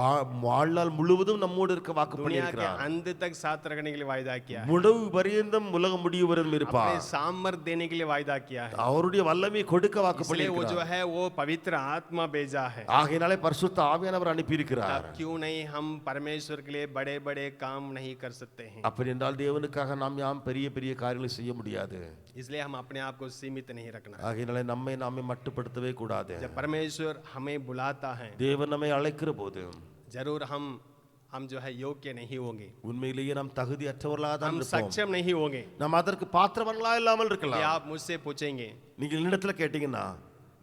Speaker 1: வாழ்நாள் முழுவதும் நம்மோடு இருக்க வாக்கு
Speaker 2: दुनिया के
Speaker 1: பண்ணியிருக்கிறார்.
Speaker 2: अंत तक साथ रहने के लिए वायदा किया है।
Speaker 1: முடிவு பரியந்தம் உலகம் முடியும் வரை
Speaker 2: अपने
Speaker 1: இருப்பார்.
Speaker 2: सामर्थ देने के लिए वायदा किया है।
Speaker 1: அவருடைய வல்லமையை கொடுக்க வாக்கு
Speaker 2: इसलिए वो जो
Speaker 1: பண்ணியிருக்கிறார்.
Speaker 2: है वो पवित्र आत्मा भेजा है।
Speaker 1: ஆகையினாலே பரிசுத்த ஆவியானவர் அனுப்பி இருக்கிறார்.
Speaker 2: तब क्यों नहीं हम परमेश्वर के लिए बड़े बड़े काम नहीं कर सकते हैं?
Speaker 1: அப்படி என்றால் தேவனுக்காக நாம் யாம் பெரிய பெரிய காரியங்களை செய்ய முடியாது.
Speaker 2: इसलिए हम अपने आप को सीमित नहीं रखना।
Speaker 1: ஆகையினாலே நம்மை நாமே மட்டுப்படுத்தவே கூடாது.
Speaker 2: जब परमेश्वर हमें बुलाता है,
Speaker 1: தேவன் நம்மை அழைக்கிற போது
Speaker 2: जरूर हम जो है योग्य नहीं होंगे,
Speaker 1: உண்மையிலேயே நாம் தகுதியற்றவர்களாக தான்
Speaker 2: हम
Speaker 1: இருப்போம்.
Speaker 2: सक्षम नहीं होंगे।
Speaker 1: நாம் அதற்கு பாத்திரவர்களா இல்லாமல்
Speaker 2: ये
Speaker 1: இருக்கலாம்.
Speaker 2: आप मुझसे पूछेंगे,
Speaker 1: நீங்க என்னிடத்துல கேட்டீங்கன்னா,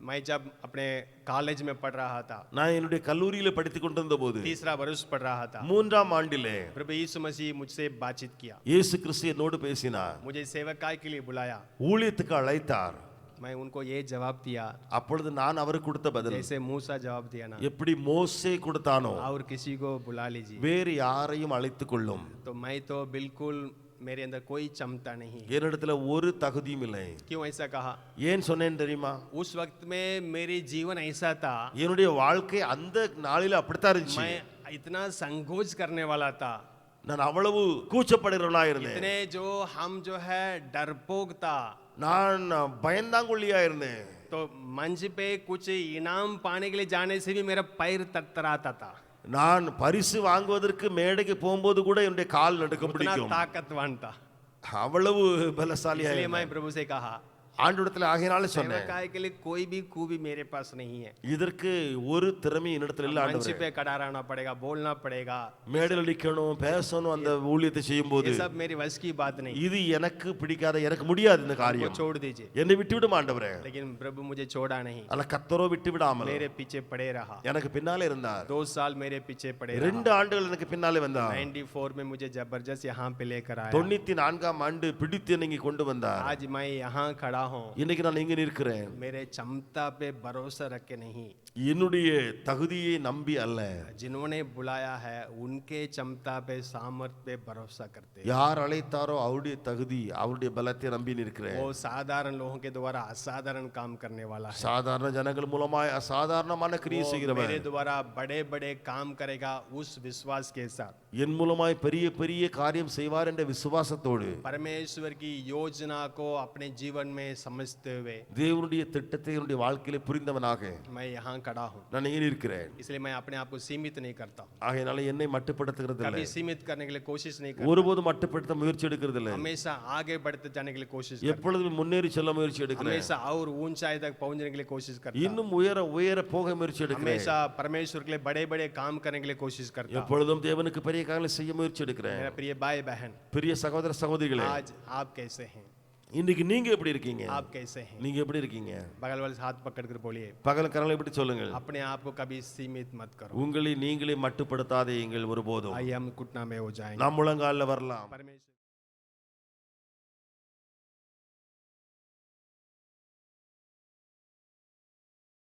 Speaker 2: मैं जब अपने कॉलेज में पढ़ रहा था,
Speaker 1: நான் என்னுடைய கல்லூரியில படித்துக் கொண்டிருந்த போது
Speaker 2: तीसरा वर्ष पढ़ रहा था,
Speaker 1: 3ஆம் ஆண்டிலே
Speaker 2: प्रभु यीशु मसीह मुझसे बातचीत किया,
Speaker 1: இயேசு கிறிஸ்து என்னோடு பேசினார்.
Speaker 2: मुझे सेवकाई के लिए बुलाया।
Speaker 1: ஊழியத்துக்கு அழைத்தார்.
Speaker 2: मैं उनको ये जवाब दिया
Speaker 1: அப்பொழுது நான் அவருக்கு கொடுத்த பதில்
Speaker 2: जैसे मूसा जवाब दिया ना,
Speaker 1: எப்படி மோசே கொடுத்தானோ,
Speaker 2: और किसी को बुला लीजिए।
Speaker 1: வேறு யாரையும் அழைத்துக் கொள்ளும்.
Speaker 2: तो मैं तो बिल्कुल, मेरे अंदर कोई क्षमता नहीं है।
Speaker 1: என்னிடத்துல ஒரு தகுதியும் இல்லை.
Speaker 2: क्यों ऐसा कहा?
Speaker 1: ஏன் சொன்னேன் தெரியுமா?
Speaker 2: उस वक्त में मेरी जीवन ऐसा था,
Speaker 1: என்னுடைய வாழ்க்கை அந்த நாளில அப்படித்தான் இருந்துச்சு.
Speaker 2: मैं इतना संकोच करने वाला था,
Speaker 1: நான் அவ்வளவு கூச்சப்படுகிறவனா இருந்தேன்.
Speaker 2: इतने जो हम जो है डरपोक था,
Speaker 1: நான் பயந்தாங்குள்ளியா இருந்தேன்.
Speaker 2: तो मंच पे कुछ इनाम पाने के लिए जाने से भी मेरा पैर थरथराता था।
Speaker 1: நான் பரிசு வாங்குவதற்கு மேடைக்கு போகும்போது கூட என்னுடைய கால் நடுக்க
Speaker 2: उतना
Speaker 1: பிடிக்கும்.
Speaker 2: ताकतवान था।
Speaker 1: அவ்வளவு பலசாலியா
Speaker 2: इसलिए
Speaker 1: இருந்தேன்.
Speaker 2: मैं प्रभु से कहा
Speaker 1: ஆண்டவரிடத்துல ஆகையினால
Speaker 2: सेवा
Speaker 1: சொன்னேன்,
Speaker 2: कार्य के लिए कोई भी खूबी मेरे पास नहीं है।
Speaker 1: இதற்கு ஒரு திறமை என்னிடத்துல இல்ல
Speaker 2: मंच
Speaker 1: ஆண்டவரே.
Speaker 2: पे खड़ा रहना पड़ेगा, बोलना पड़ेगा,
Speaker 1: மேடையில் நிக்கணும், பேசணும், அந்த ஊழியத்தை செய்யும் போது
Speaker 2: ये सब मेरी वश की बात नहीं।
Speaker 1: இது எனக்கு பிடிக்காத, எனக்கு முடியாது இந்த
Speaker 2: वो
Speaker 1: காரியம்.
Speaker 2: छोड़ दीजिए।
Speaker 1: என்னை விட்டு விடும் ஆண்டவரே.
Speaker 2: लेकिन प्रभु मुझे छोड़ा नहीं,
Speaker 1: அல்ல கர்த்தரோ விட்டு விடாமல்
Speaker 2: मेरे पीछे पड़े रहा।
Speaker 1: எனக்கு பின்னாலே இருந்தார்.
Speaker 2: 2 साल मेरे पीछे पड़े रहा।
Speaker 1: 2 ஆண்டுகள் எனக்கு பின்னாலே வந்தார்.
Speaker 2: 94 में मुझे जबरदस्त यहाँ पे लेकर आया।
Speaker 1: 94ஆம் ஆண்டு பிடித்து என்னை கொண்டு வந்தார்.
Speaker 2: आज मैं यहाँ खड़ा हूँ,
Speaker 1: இன்னைக்கு நான் இங்க நிற்கிறேன்.
Speaker 2: मेरे क्षमता पे भरोसा रख के नहीं,
Speaker 1: என்னுடைய தகுதியை நம்பி அல்ல,
Speaker 2: जिन्होंने बुलाया है उनके क्षमता पे सामर्थ्य पे भरोसा करते हैं।
Speaker 1: யார் அழைத்தாரோ அவருடைய தகுதி, அவருடைய பலத்தை நம்பி நிற்கிறேன்.
Speaker 2: वो साधारण लोगों के द्वारा असाधारण काम करने वाला है।
Speaker 1: சாதாரண ஜனங்கள் மூலமாய் அசாதாரணமான கிரியை
Speaker 2: वो
Speaker 1: செய்கிறவர்.
Speaker 2: मेरे द्वारा बड़े बड़े काम करेगा उस विश्वास के साथ।
Speaker 1: என் மூலமாய் பெரிய பெரிய காரியம் செய்வார் என்ற விசுவாசத்தோடு,
Speaker 2: परमेश्वर की योजना को अपने जीवन में समझते हुए
Speaker 1: தேவனுடைய திட்டத்தை என்னுடைய வாழ்க்கையில புரிந்தவனாக
Speaker 2: मैं यहाँ खड़ा हूँ।
Speaker 1: நான் இங்கே நிற்கிறேன்.
Speaker 2: इसलिए मैं अपने आप को सीमित नहीं करता हूँ,
Speaker 1: ஆகையினால என்னை மட்டுப்படுத்துகிறது இல்லை,
Speaker 2: कभी सीमित करने के लिए कोशिश नहीं करता,
Speaker 1: ஒருபோதும் மட்டுப்படுத்த முயற்சி எடுக்கிறது இல்லை,
Speaker 2: हमेशा आगे बढ़ते जाने के लिए कोशिश करता,
Speaker 1: எப்பொழுதும் முன்னேறி செல்ல முயற்சி எடுக்கிறேன்,
Speaker 2: हमेशा और ऊंचाई तक पहुंचने के लिए कोशिश करता,
Speaker 1: இன்னும் உயர உயர போக முயற்சி எடுக்கிறேன்,
Speaker 2: हमेशा परमेश्वर के लिए बड़े बड़े काम करने के लिए कोशिश करता।
Speaker 1: எப்பொழுதும் தேவனுக்கு பெரிய காரியங்களை செய்ய முயற்சி எடுக்கிறேன்.
Speaker 2: मेरा प्रिय भाई बहन,
Speaker 1: பெரிய சகோதர சகோதரிகளே,
Speaker 2: आज आप कैसे हैं?
Speaker 1: இன்னைக்கு நீங்க எப்படி இருக்கீங்க?
Speaker 2: आप कैसे हैं?
Speaker 1: நீங்க எப்படி இருக்கீங்க?
Speaker 2: बगल वाले से हाथ पकड़ कर बोलिए,
Speaker 1: பகல் கரங்களை எப்படி சொல்லுங்கள்,
Speaker 2: अपने आप को कभी सीमित मत करो।
Speaker 1: உங்களை நீங்களே மட்டுப்படுத்தாதீங்கள் ஒருபோதும்.
Speaker 2: आइए हम घुटना में हो जाएंगे।
Speaker 1: நாம் முழங்கால்ல வரலாம்.
Speaker 2: परमेश्वर